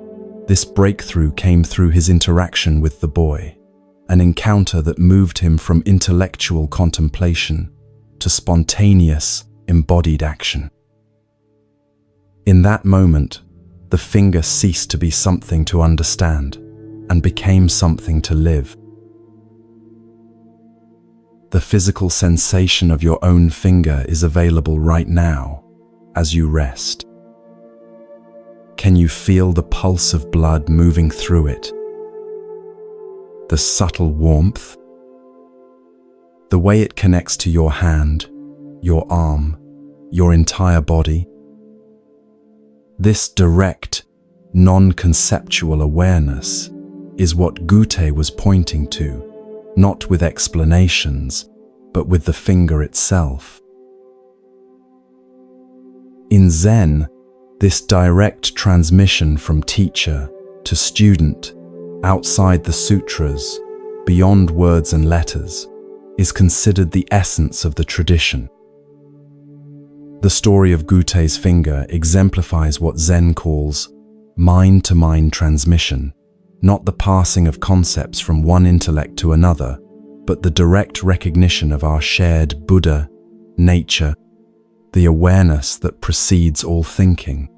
this breakthrough came through his interaction with the boy, an encounter that moved him from intellectual contemplation to spontaneous, embodied action. In that moment, the finger ceased to be something to understand and became something to live. The physical sensation of your own finger is available right now as you rest. Can you feel the pulse of blood moving through it? The subtle warmth? The way it connects to your hand, your arm, your entire body? This direct, non-conceptual awareness is what Goethe was pointing to, not with explanations, but with the finger itself. In Zen, this direct transmission from teacher to student, outside the sutras, beyond words and letters, is considered the essence of the tradition. The story of Goethe's finger exemplifies what Zen calls mind-to-mind transmission, not the passing of concepts from one intellect to another, but the direct recognition of our shared Buddha, nature, the awareness that precedes all thinking.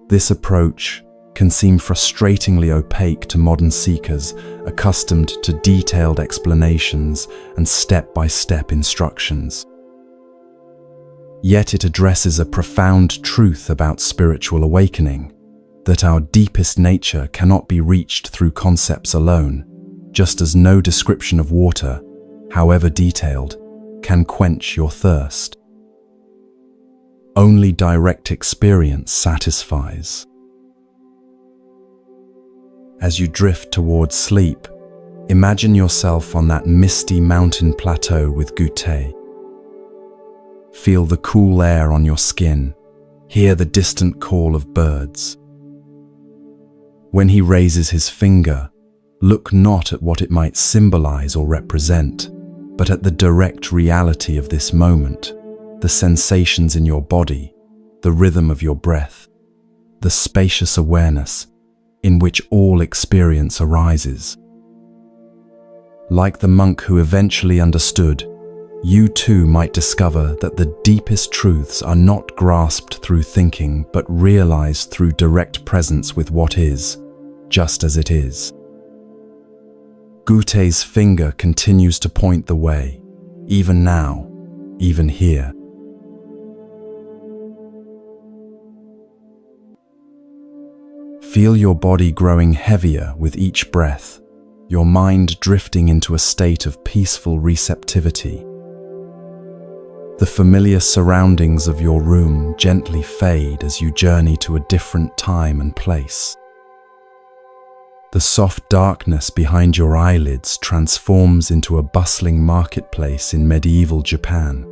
This approach can seem frustratingly opaque to modern seekers accustomed to detailed explanations and step-by-step instructions. Yet it addresses a profound truth about spiritual awakening, that our deepest nature cannot be reached through concepts alone, just as no description of water, however detailed, can quench your thirst. Only direct experience satisfies. As you drift towards sleep, imagine yourself on that misty mountain plateau with Goethe. Feel the cool air on your skin, hear the distant call of birds. When he raises his finger, look not at what it might symbolize or represent, but at the direct reality of this moment, the sensations in your body, the rhythm of your breath, the spacious awareness in which all experience arises. Like the monk who eventually understood, you too might discover that the deepest truths are not grasped through thinking, but realized through direct presence with what is, just as it is. Goethe's finger continues to point the way, even now, even here. Feel your body growing heavier with each breath, your mind drifting into a state of peaceful receptivity. The familiar surroundings of your room gently fade as you journey to a different time and place. The soft darkness behind your eyelids transforms into a bustling marketplace in medieval Japan.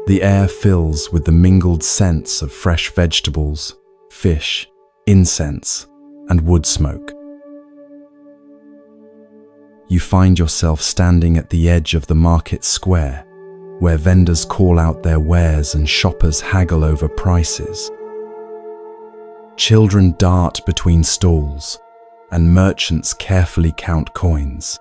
The air fills with the mingled scents of fresh vegetables, fish, incense, and wood smoke. You find yourself standing at the edge of the market square, where vendors call out their wares and shoppers haggle over prices. Children dart between stalls, and merchants carefully count coins.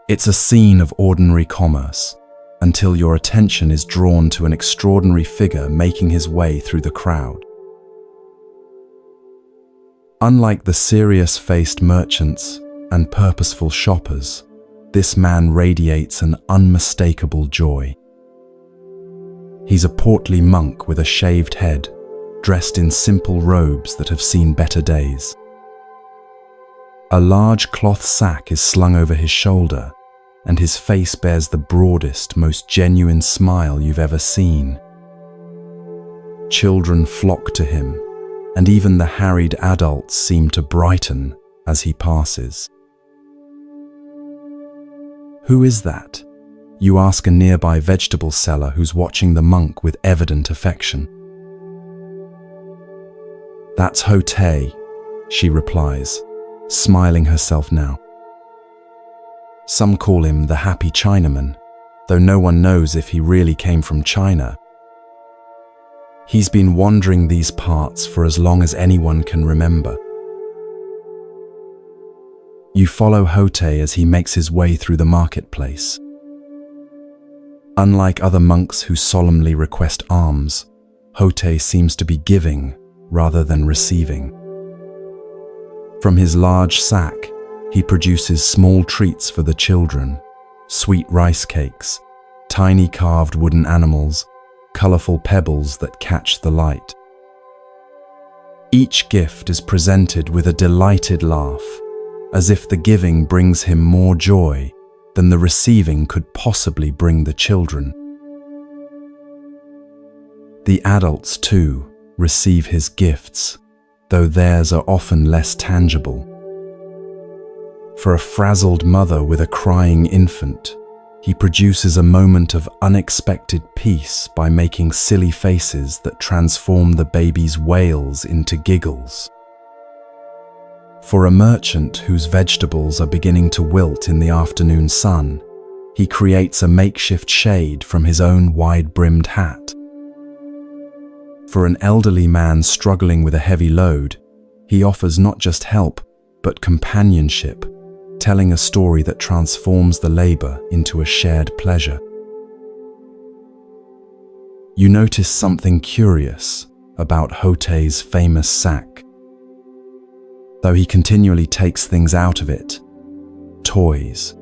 It's a scene of ordinary commerce, until your attention is drawn to an extraordinary figure making his way through the crowd. Unlike the serious-faced merchants and purposeful shoppers, this man radiates an unmistakable joy. He's a portly monk with a shaved head, dressed in simple robes that have seen better days. A large cloth sack is slung over his shoulder, and his face bears the broadest, most genuine smile you've ever seen. Children flock to him, and even the harried adults seem to brighten as he passes. "Who is that?" you ask a nearby vegetable seller who's watching the monk with evident affection. "That's Hote," she replies, smiling herself now. Some call him the Happy Chinaman, though no one knows if he really came from China. He's been wandering these parts for as long as anyone can remember. You follow Hote as he makes his way through the marketplace. Unlike other monks who solemnly request alms, Hote seems to be giving rather than receiving. From his large sack, he produces small treats for the children, sweet rice cakes, tiny carved wooden animals, colorful pebbles that catch the light. Each gift is presented with a delighted laugh, as if the giving brings him more joy than the receiving could possibly bring the children. The adults, too, receive his gifts, though theirs are often less tangible. For a frazzled mother with a crying infant, he produces a moment of unexpected peace by making silly faces that transform the baby's wails into giggles. For a merchant whose vegetables are beginning to wilt in the afternoon sun, he creates a makeshift shade from his own wide-brimmed hat. For an elderly man struggling with a heavy load, he offers not just help, but companionship, telling a story that transforms the labor into a shared pleasure. You notice something curious about Hote's famous sack. Though he continually takes things out of it, toys,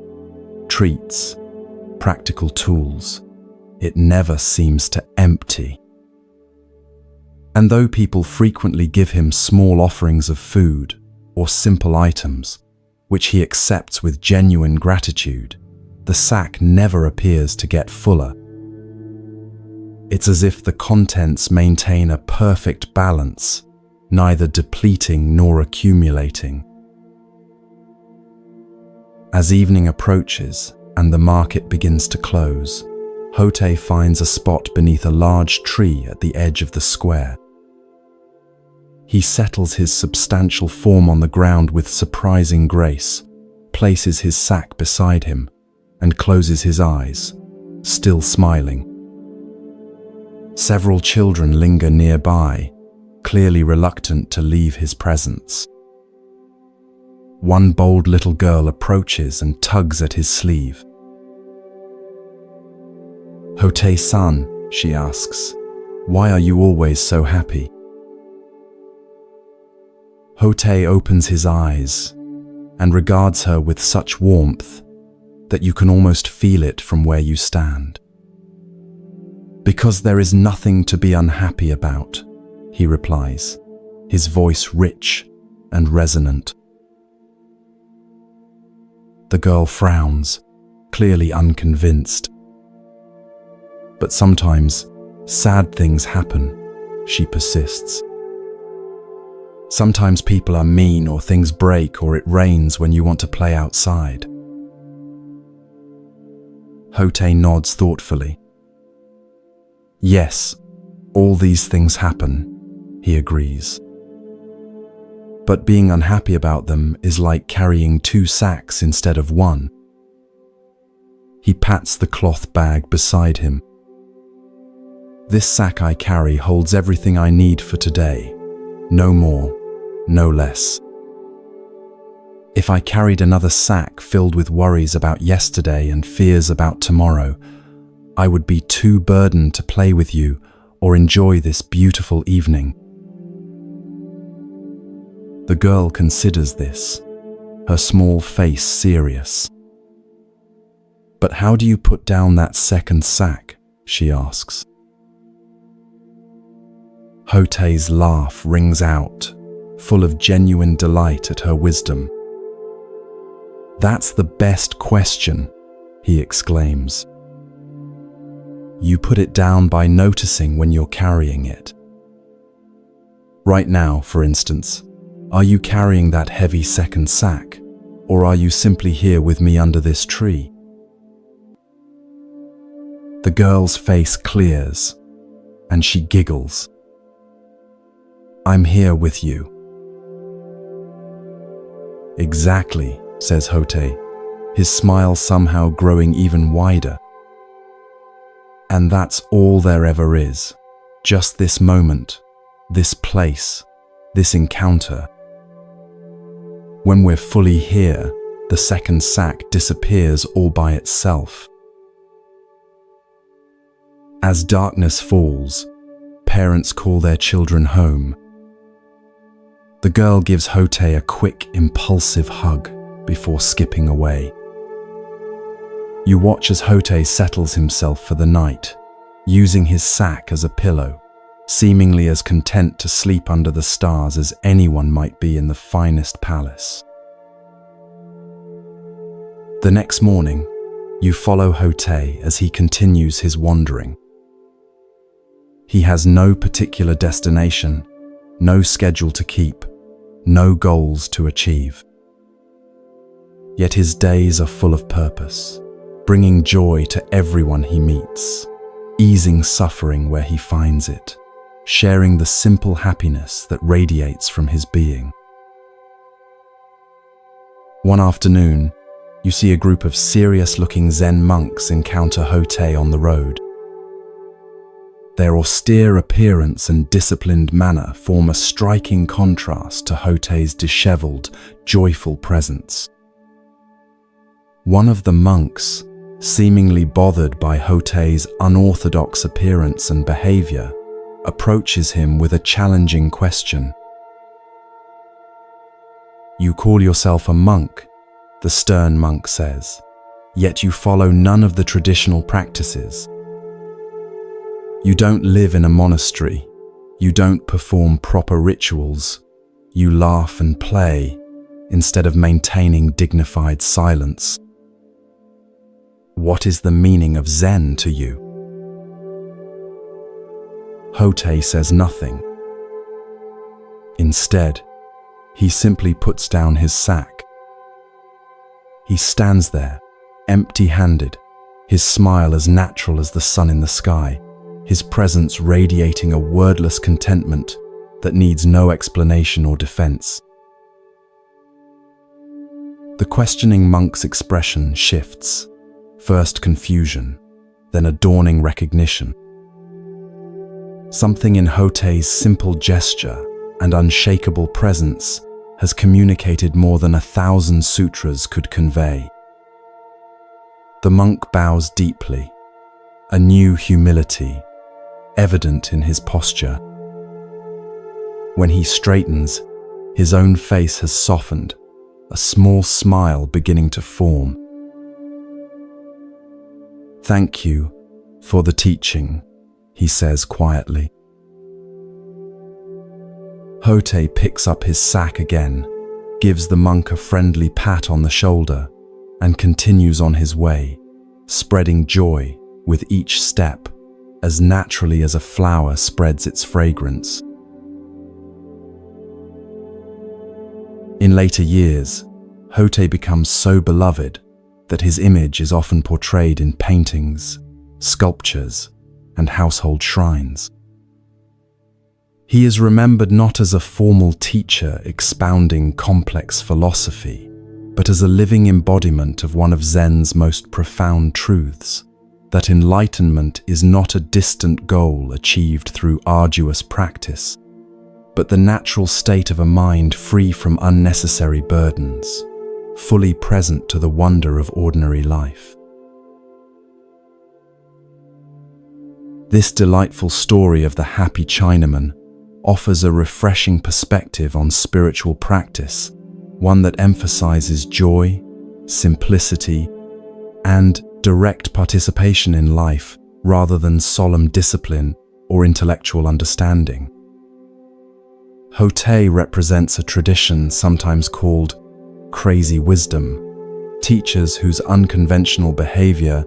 treats, practical tools, it never seems to empty. And though people frequently give him small offerings of food or simple items, which he accepts with genuine gratitude, the sack never appears to get fuller. It's as if the contents maintain a perfect balance, neither depleting nor accumulating. As evening approaches and the market begins to close, Hote finds a spot beneath a large tree at the edge of the square. He settles his substantial form on the ground with surprising grace, places his sack beside him, and closes his eyes, still smiling. Several children linger nearby, clearly reluctant to leave his presence. One bold little girl approaches and tugs at his sleeve. "Hote-san," she asks, "why are you always so happy?" Hote opens his eyes and regards her with such warmth that you can almost feel it from where you stand. "Because there is nothing to be unhappy about," he replies, his voice rich and resonant. The girl frowns, clearly unconvinced. "But sometimes sad things happen," she persists. "Sometimes people are mean, or things break, or it rains when you want to play outside." Hote nods thoughtfully. "Yes, all these things happen," he agrees. "But being unhappy about them is like carrying 2 sacks instead of 1. He pats the cloth bag beside him. "This sack I carry holds everything I need for today, no more, no less. If I carried another sack filled with worries about yesterday and fears about tomorrow, I would be too burdened to play with you or enjoy this beautiful evening." The girl considers this, her small face serious. "But how do you put down that second sack?" she asks. Hote's laugh rings out, full of genuine delight at her wisdom. "That's the best question," he exclaims. "You put it down by noticing when you're carrying it. Right now, for instance, are you carrying that heavy second sack, or are you simply here with me under this tree?" The girl's face clears, and she giggles. "I'm here with you." "Exactly," says Hote, his smile somehow growing even wider. "And that's all there ever is. Just this moment, this place, this encounter. When we're fully here, the second sack disappears all by itself." As darkness falls, parents call their children home. The girl gives Hote a quick, impulsive hug before skipping away. You watch as Hote settles himself for the night, using his sack as a pillow, seemingly as content to sleep under the stars as anyone might be in the finest palace. The next morning, you follow Hote as he continues his wandering. He has no particular destination, no schedule to keep, no goals to achieve. Yet his days are full of purpose, bringing joy to everyone he meets, easing suffering where he finds it, sharing the simple happiness that radiates from his being. One afternoon, you see a group of serious-looking Zen monks encounter Hote on the road. Their austere appearance and disciplined manner form a striking contrast to Hote's disheveled, joyful presence. One of the monks, seemingly bothered by Hote's unorthodox appearance and behavior, approaches him with a challenging question. "You call yourself a monk," the stern monk says, "yet you follow none of the traditional practices. You don't live in a monastery. You don't perform proper rituals. You laugh and play instead of maintaining dignified silence. What is the meaning of Zen to you?" Hote says nothing. Instead, he simply puts down his sack. He stands there, empty-handed, his smile as natural as the sun in the sky, his presence radiating a wordless contentment that needs no explanation or defense. The questioning monk's expression shifts, first confusion, then a dawning recognition. Something in Hote's simple gesture and unshakable presence has communicated more than 1,000 sutras could convey. The monk bows deeply, a new humility evident in his posture. When he straightens, his own face has softened, a small smile beginning to form. "Thank you for the teaching," he says quietly. Hote picks up his sack again, gives the monk a friendly pat on the shoulder, and continues on his way, spreading joy with each step, as naturally as a flower spreads its fragrance. In later years, Hote becomes so beloved that his image is often portrayed in paintings, sculptures, and household shrines. He is remembered not as a formal teacher expounding complex philosophy, but as a living embodiment of one of Zen's most profound truths, that enlightenment is not a distant goal achieved through arduous practice, but the natural state of a mind free from unnecessary burdens, fully present to the wonder of ordinary life. This delightful story of the happy Chinaman offers a refreshing perspective on spiritual practice, one that emphasizes joy, simplicity, and direct participation in life rather than solemn discipline or intellectual understanding. Hote represents a tradition sometimes called crazy wisdom, teachers whose unconventional behavior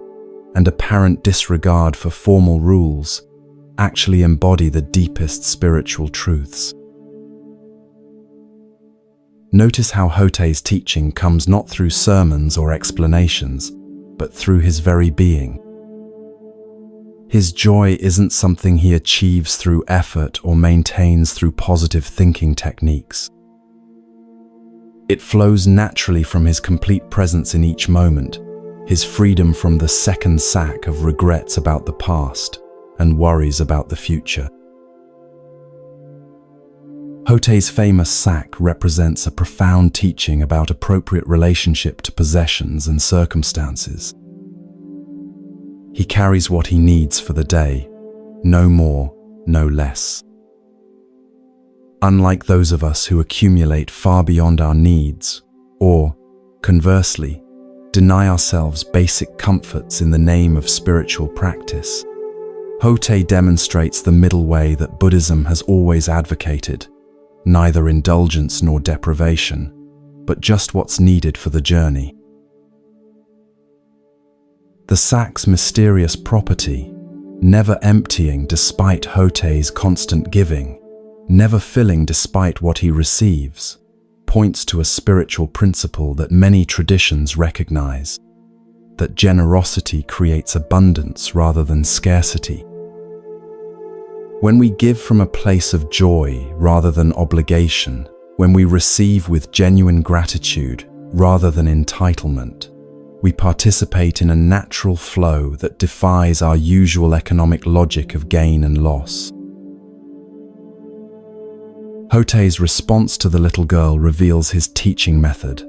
and apparent disregard for formal rules actually embody the deepest spiritual truths. Notice how Hote's teaching comes not through sermons or explanations, but through his very being. His joy isn't something he achieves through effort or maintains through positive thinking techniques. It flows naturally from his complete presence in each moment, his freedom from the second sack of regrets about the past and worries about the future. Hotei's famous sack represents a profound teaching about appropriate relationship to possessions and circumstances. He carries what he needs for the day, no more, no less. Unlike those of us who accumulate far beyond our needs, or, conversely, deny ourselves basic comforts in the name of spiritual practice, Hotei demonstrates the middle way that Buddhism has always advocated, neither indulgence nor deprivation, but just what's needed for the journey. The sack's mysterious property, never emptying despite Hotei's constant giving, never filling despite what he receives, points to a spiritual principle that many traditions recognize, that generosity creates abundance rather than scarcity. When we give from a place of joy rather than obligation, when we receive with genuine gratitude rather than entitlement, we participate in a natural flow that defies our usual economic logic of gain and loss. Hotei's response to the little girl reveals his teaching method,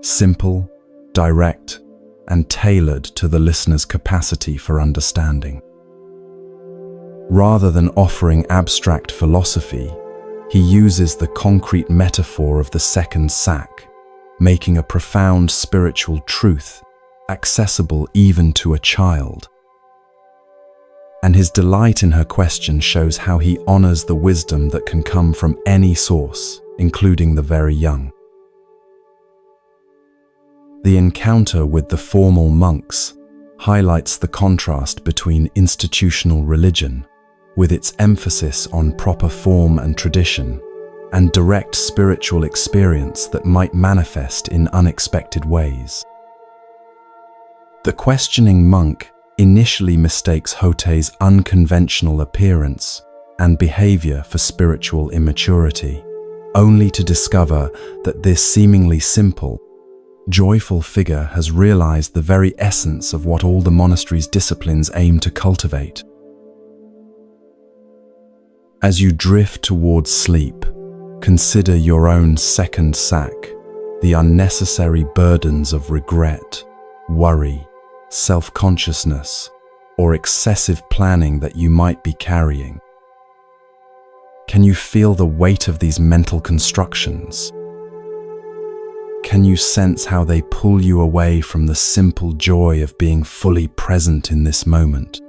simple, direct, and tailored to the listener's capacity for understanding. Rather than offering abstract philosophy, he uses the concrete metaphor of the second sack, making a profound spiritual truth accessible even to a child. And his delight in her question shows how he honors the wisdom that can come from any source, including the very young. The encounter with the formal monks highlights the contrast between institutional religion, with its emphasis on proper form and tradition, and direct spiritual experience that might manifest in unexpected ways. The questioning monk initially mistakes Hotei's unconventional appearance and behavior for spiritual immaturity, only to discover that this seemingly simple, joyful figure has realized the very essence of what all the monastery's disciplines aim to cultivate. As you drift towards sleep, consider your own second sack, the unnecessary burdens of regret, worry, self-consciousness, or excessive planning that you might be carrying. Can you feel the weight of these mental constructions? Can you sense how they pull you away from the simple joy of being fully present in this moment?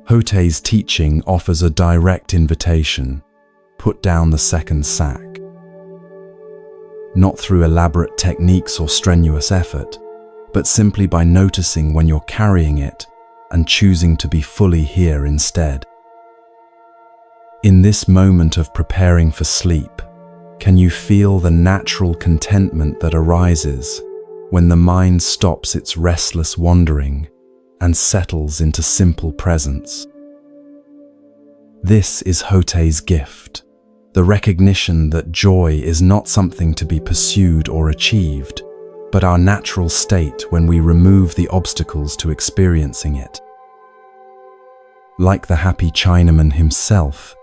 Hotei's teaching offers a direct invitation: put down the second sack. Not through elaborate techniques or strenuous effort, but simply by noticing when you're carrying it and choosing to be fully here instead. In this moment of preparing for sleep, can you feel the natural contentment that arises when the mind stops its restless wandering and settles into simple presence? This is Hotei's gift, the recognition that joy is not something to be pursued or achieved, but our natural state when we remove the obstacles to experiencing it. Like the happy Chinaman himself,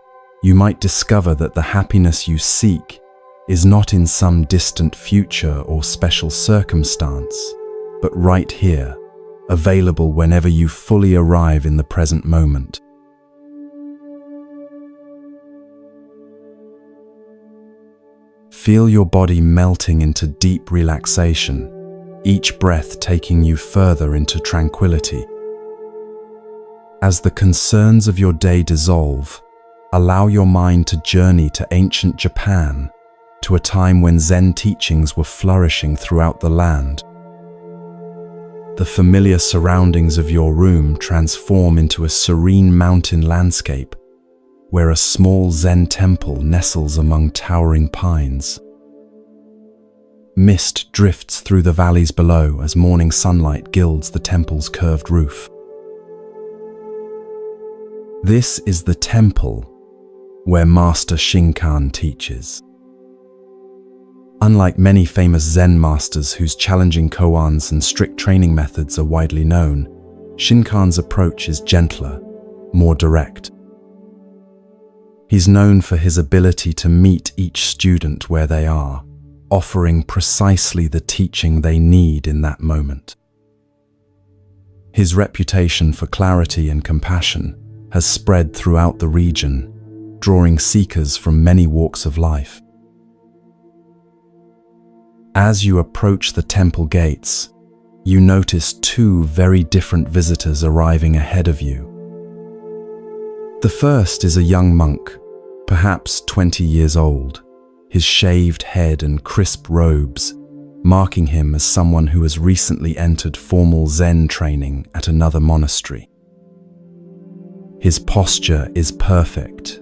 you might discover that the happiness you seek is not in some distant future or special circumstance, but right here, available whenever you fully arrive in the present moment. Feel your body melting into deep relaxation, each breath taking you further into tranquility. As the concerns of your day dissolve, allow your mind to journey to ancient Japan, to a time when Zen teachings were flourishing throughout the land. The familiar surroundings of your room transform into a serene mountain landscape, where a small Zen temple nestles among towering pines. Mist drifts through the valleys below as morning sunlight gilds the temple's curved roof. This is the temple where Master Shinkan teaches. Unlike many famous Zen masters whose challenging koans and strict training methods are widely known, Shinkan's approach is gentler, more direct. He's known for his ability to meet each student where they are, offering precisely the teaching they need in that moment. His reputation for clarity and compassion has spread throughout the region, drawing seekers from many walks of life. As you approach the temple gates, you notice two very different visitors arriving ahead of you. The first is a young monk, perhaps 20 years old, his shaved head and crisp robes, marking him as someone who has recently entered formal Zen training at another monastery. His posture is perfect,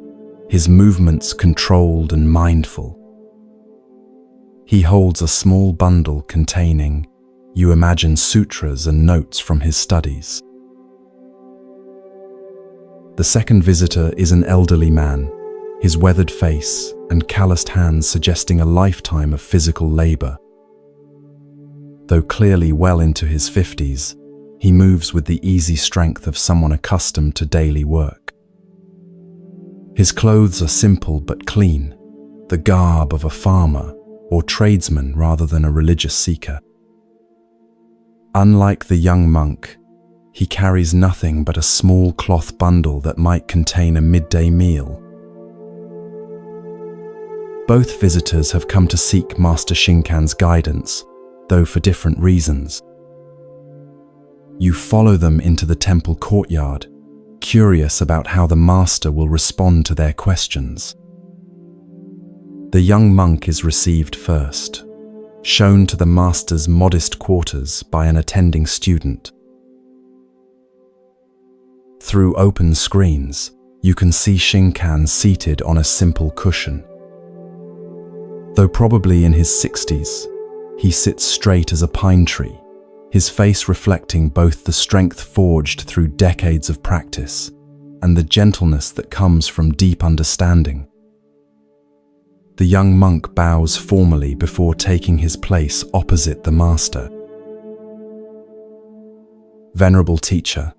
his movements controlled and mindful. He holds a small bundle containing, you imagine, sutras and notes from his studies. The second visitor is an elderly man, his weathered face and calloused hands suggesting a lifetime of physical labor. Though clearly well into his 50s, he moves with the easy strength of someone accustomed to daily work. His clothes are simple but clean, the garb of a farmer or tradesman rather than a religious seeker. Unlike the young monk, he carries nothing but a small cloth bundle that might contain a midday meal. Both visitors have come to seek Master Shinkan's guidance, though for different reasons. You follow them into the temple courtyard, curious about how the master will respond to their questions. The young monk is received first, shown to the master's modest quarters by an attending student. Through open screens, you can see Shinkan seated on a simple cushion. Though probably in his 60s, he sits straight as a pine tree, his face reflecting both the strength forged through decades of practice and the gentleness that comes from deep understanding. The young monk bows formally before taking his place opposite the master. Venerable teacher,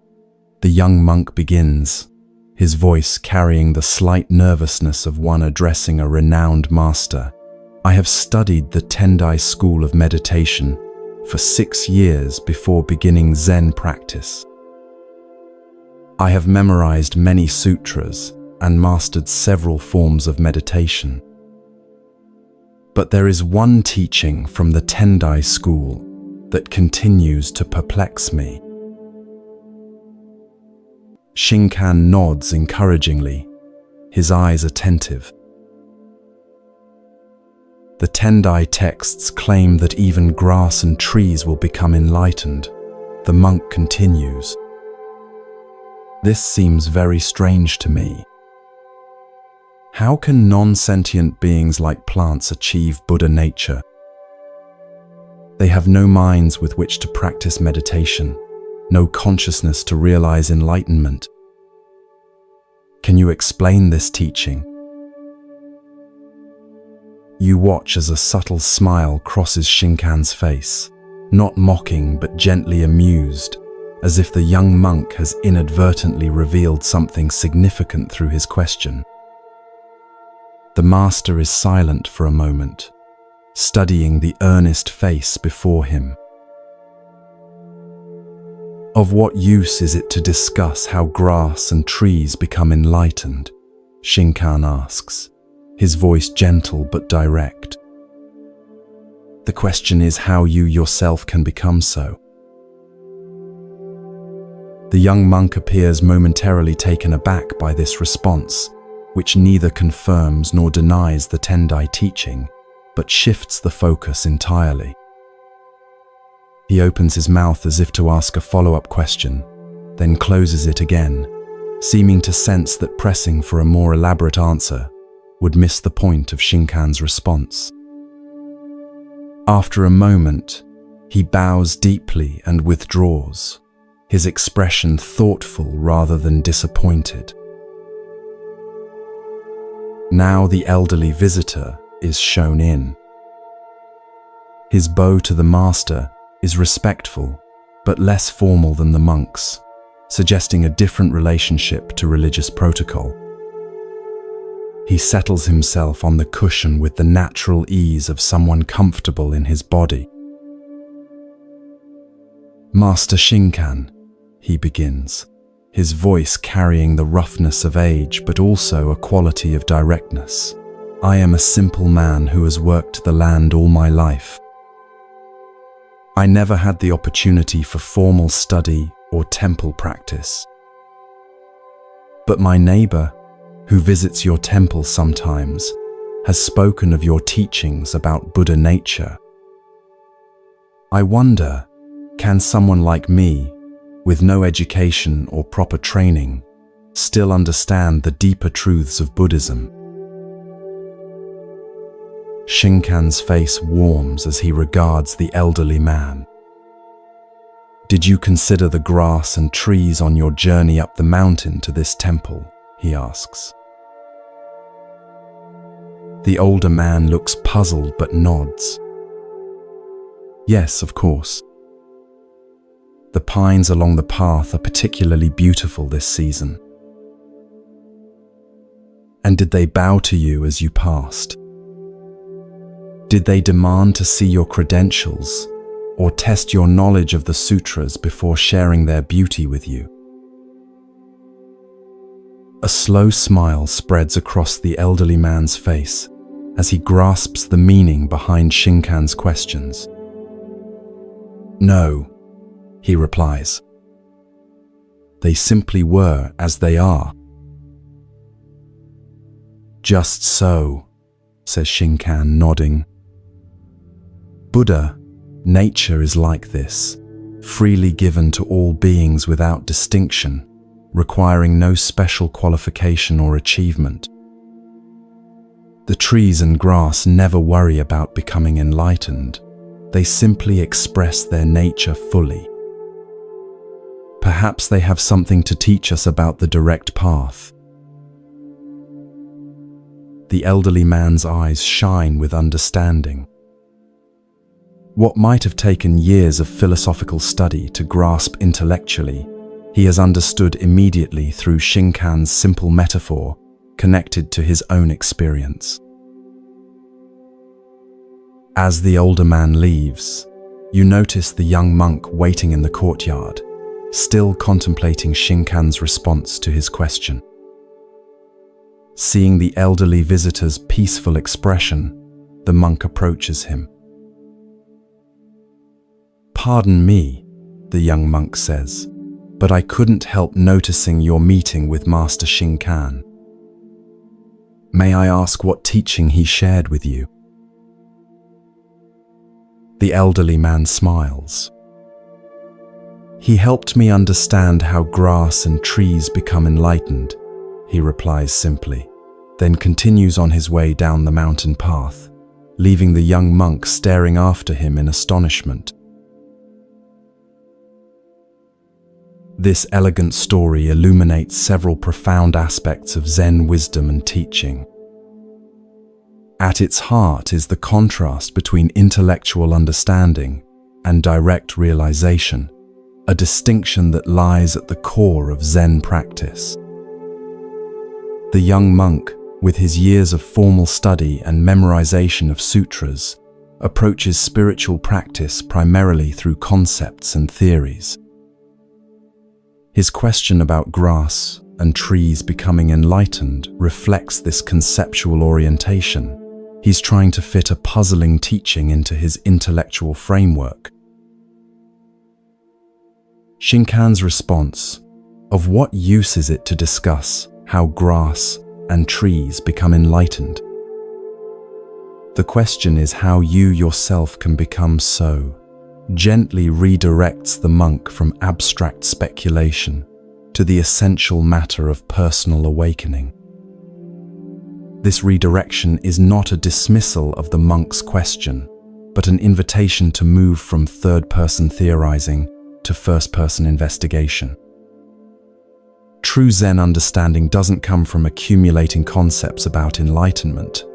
the young monk begins, his voice carrying the slight nervousness of one addressing a renowned master. I have studied the Tendai school of meditation for 6 years before beginning Zen practice. I have memorized many sutras and mastered several forms of meditation. But there is one teaching from the Tendai school that continues to perplex me. Shinkan nods encouragingly, his eyes attentive. The Tendai texts claim that even grass and trees will become enlightened. The monk continues. This seems very strange to me. How can non-sentient beings like plants achieve Buddha nature? They have no minds with which to practice meditation, no consciousness to realize enlightenment. Can you explain this teaching? You watch as a subtle smile crosses Shinkan's face, not mocking but gently amused, as if the young monk has inadvertently revealed something significant through his question. The master is silent for a moment, studying the earnest face before him. Of what use is it to discuss how grass and trees become enlightened? Shinkan asks, his voice gentle but direct. The question is how you yourself can become so. The young monk appears momentarily taken aback by this response, which neither confirms nor denies the Tendai teaching, but shifts the focus entirely. He opens his mouth as if to ask a follow-up question, then closes it again, seeming to sense that pressing for a more elaborate answer would miss the point of Shinkan's response. After a moment, he bows deeply and withdraws, his expression thoughtful rather than disappointed. Now the elderly visitor is shown in. His bow to the master is respectful, but less formal than the monks, suggesting a different relationship to religious protocol. He settles himself on the cushion with the natural ease of someone comfortable in his body. "Master Shinkan," he begins, his voice carrying the roughness of age but also a quality of directness. "I am a simple man who has worked the land all my life. I never had the opportunity for formal study or temple practice. But my neighbor, who visits your temple sometimes, has spoken of your teachings about Buddha nature. I wonder, can someone like me, with no education or proper training, still understand the deeper truths of Buddhism?" Shinkan's face warms as he regards the elderly man. "Did you consider the grass and trees on your journey up the mountain to this temple?" he asks. The older man looks puzzled but nods. "Yes, of course. The pines along the path are particularly beautiful this season." "And did they bow to you as you passed? Did they demand to see your credentials or test your knowledge of the sutras before sharing their beauty with you?" A slow smile spreads across the elderly man's face as he grasps the meaning behind Shinkan's questions. "No," he replies. "They simply were as they are." "Just so," says Shinkan, nodding. "Buddha, nature is like this, freely given to all beings without distinction, requiring no special qualification or achievement. The trees and grass never worry about becoming enlightened. They simply express their nature fully. Perhaps they have something to teach us about the direct path." The elderly man's eyes shine with understanding. What might have taken years of philosophical study to grasp intellectually, he has understood immediately through Shinkan's simple metaphor connected to his own experience. As the older man leaves, you notice the young monk waiting in the courtyard, still contemplating Shinkan's response to his question. Seeing the elderly visitor's peaceful expression, the monk approaches him. "Pardon me," the young monk says, "but I couldn't help noticing your meeting with Master Shinkan. May I ask what teaching he shared with you?" The elderly man smiles. "He helped me understand how grass and trees become enlightened," he replies simply, then continues on his way down the mountain path, leaving the young monk staring after him in astonishment. This elegant story illuminates several profound aspects of Zen wisdom and teaching. At its heart is the contrast between intellectual understanding and direct realization, a distinction that lies at the core of Zen practice. The young monk, with his years of formal study and memorization of sutras, approaches spiritual practice primarily through concepts and theories. His question about grass and trees becoming enlightened reflects this conceptual orientation. He's trying to fit a puzzling teaching into his intellectual framework. Shinkan's response, "Of what use is it to discuss how grass and trees become enlightened? The question is how you yourself can become so," gently redirects the monk from abstract speculation to the essential matter of personal awakening. This redirection is not a dismissal of the monk's question, but an invitation to move from third-person theorizing to first-person investigation. True Zen understanding doesn't come from accumulating concepts about enlightenment,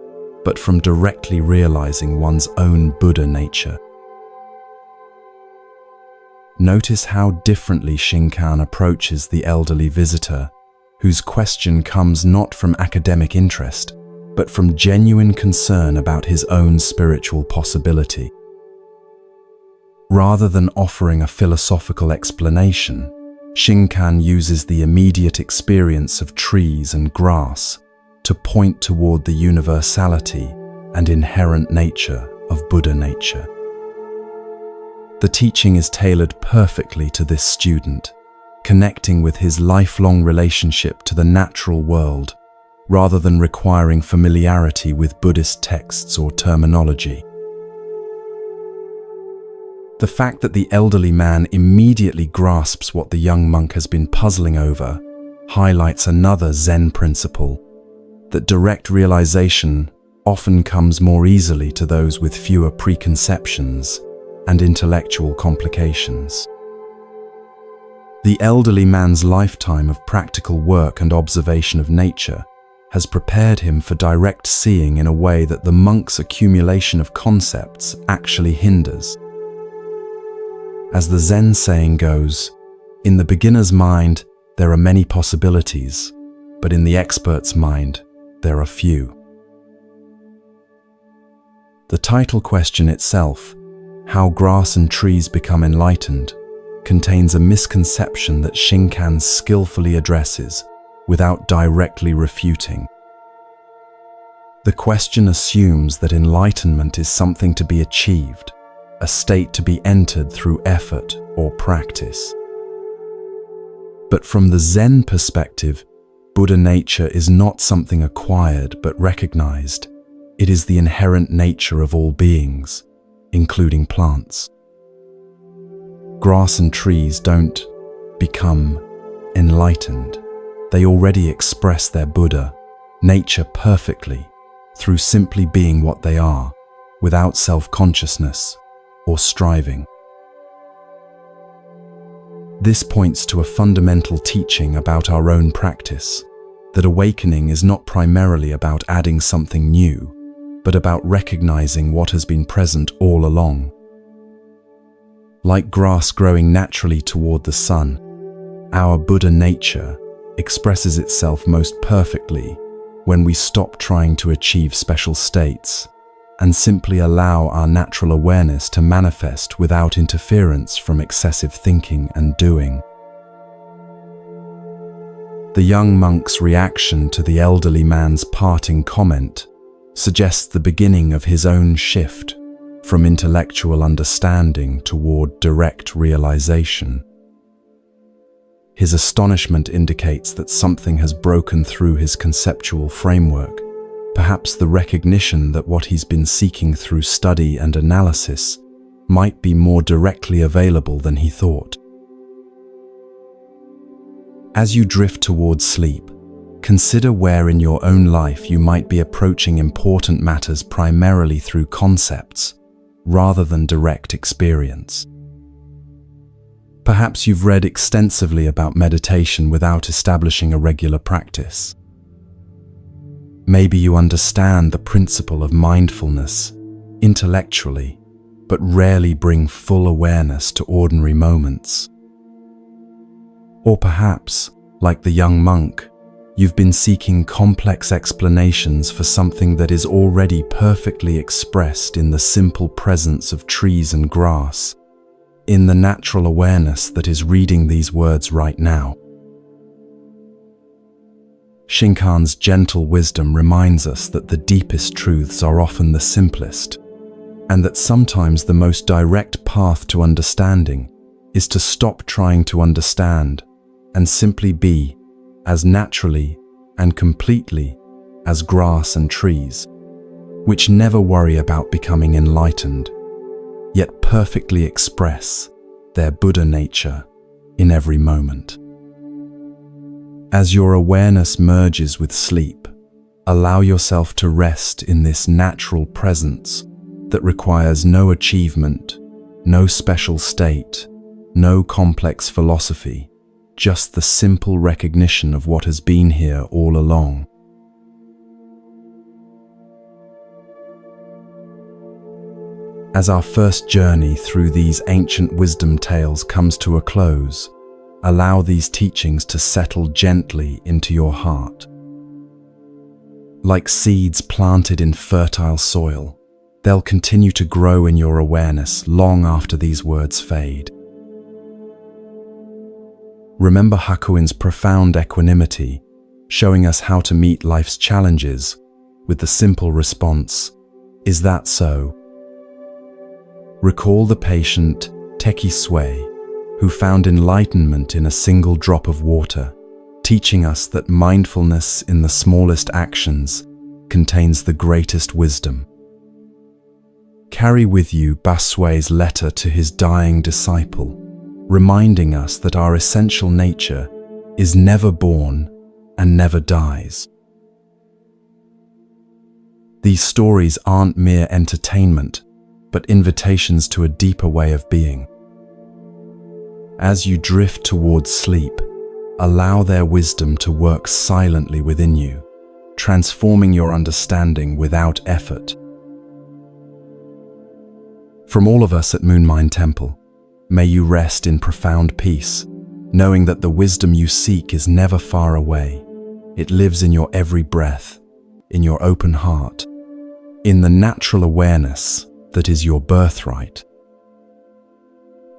but from directly realizing one's own Buddha nature. Notice how differently Shinkan approaches the elderly visitor, whose question comes not from academic interest, but from genuine concern about his own spiritual possibility. Rather than offering a philosophical explanation, Shinkan uses the immediate experience of trees and grass to point toward the universality and inherent nature of Buddha nature. The teaching is tailored perfectly to this student, connecting with his lifelong relationship to the natural world, rather than requiring familiarity with Buddhist texts or terminology. The fact that the elderly man immediately grasps what the young monk has been puzzling over highlights another Zen principle, that direct realization often comes more easily to those with fewer preconceptions and intellectual complications. The elderly man's lifetime of practical work and observation of nature has prepared him for direct seeing in a way that the monk's accumulation of concepts actually hinders. As the Zen saying goes, in the beginner's mind, there are many possibilities, but in the expert's mind, there are few. The title question itself, How Grass and Trees Become Enlightened, contains a misconception that Shinkan skillfully addresses without directly refuting. The question assumes that enlightenment is something to be achieved, a state to be entered through effort or practice. But from the Zen perspective, Buddha nature is not something acquired but recognized. It is the inherent nature of all beings, including plants. Grass and trees don't become enlightened. They already express their Buddha nature perfectly through simply being what they are, without self-consciousness or striving. This points to a fundamental teaching about our own practice, that awakening is not primarily about adding something new, but about recognizing what has been present all along. Like grass growing naturally toward the sun, our Buddha nature expresses itself most perfectly when we stop trying to achieve special states and simply allow our natural awareness to manifest without interference from excessive thinking and doing. The young monk's reaction to the elderly man's parting comment suggests the beginning of his own shift from intellectual understanding toward direct realization. His astonishment indicates that something has broken through his conceptual framework, perhaps the recognition that what he's been seeking through study and analysis might be more directly available than he thought. As you drift towards sleep, consider where in your own life you might be approaching important matters primarily through concepts, rather than direct experience. Perhaps you've read extensively about meditation without establishing a regular practice. Maybe you understand the principle of mindfulness intellectually, but rarely bring full awareness to ordinary moments. Or perhaps, like the young monk, you've been seeking complex explanations for something that is already perfectly expressed in the simple presence of trees and grass, in the natural awareness that is reading these words right now. Shinkan's gentle wisdom reminds us that the deepest truths are often the simplest, and that sometimes the most direct path to understanding is to stop trying to understand and simply be as naturally and completely as grass and trees, which never worry about becoming enlightened, yet perfectly express their Buddha nature in every moment. As your awareness merges with sleep, allow yourself to rest in this natural presence that requires no achievement, no special state, no complex philosophy, just the simple recognition of what has been here all along. As our first journey through these ancient wisdom tales comes to a close, allow these teachings to settle gently into your heart. Like seeds planted in fertile soil, they'll continue to grow in your awareness long after these words fade. Remember Hakuin's profound equanimity, showing us how to meet life's challenges with the simple response, "Is that so?" Recall the patient Teki Sui, who found enlightenment in a single drop of water, teaching us that mindfulness in the smallest actions contains the greatest wisdom. Carry with you Basui's letter to his dying disciple, reminding us that our essential nature is never born and never dies. These stories aren't mere entertainment, but invitations to a deeper way of being. As you drift towards sleep, allow their wisdom to work silently within you, transforming your understanding without effort. From all of us at Moonmind Temple, may you rest in profound peace, knowing that the wisdom you seek is never far away. It lives in your every breath, in your open heart, in the natural awareness that is your birthright.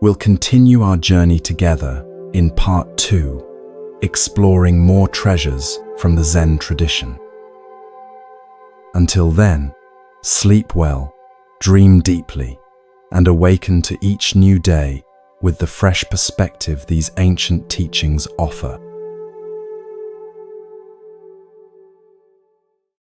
We'll continue our journey together in part 2, exploring more treasures from the Zen tradition. Until then, sleep well, dream deeply, and awaken to each new day with the fresh perspective these ancient teachings offer.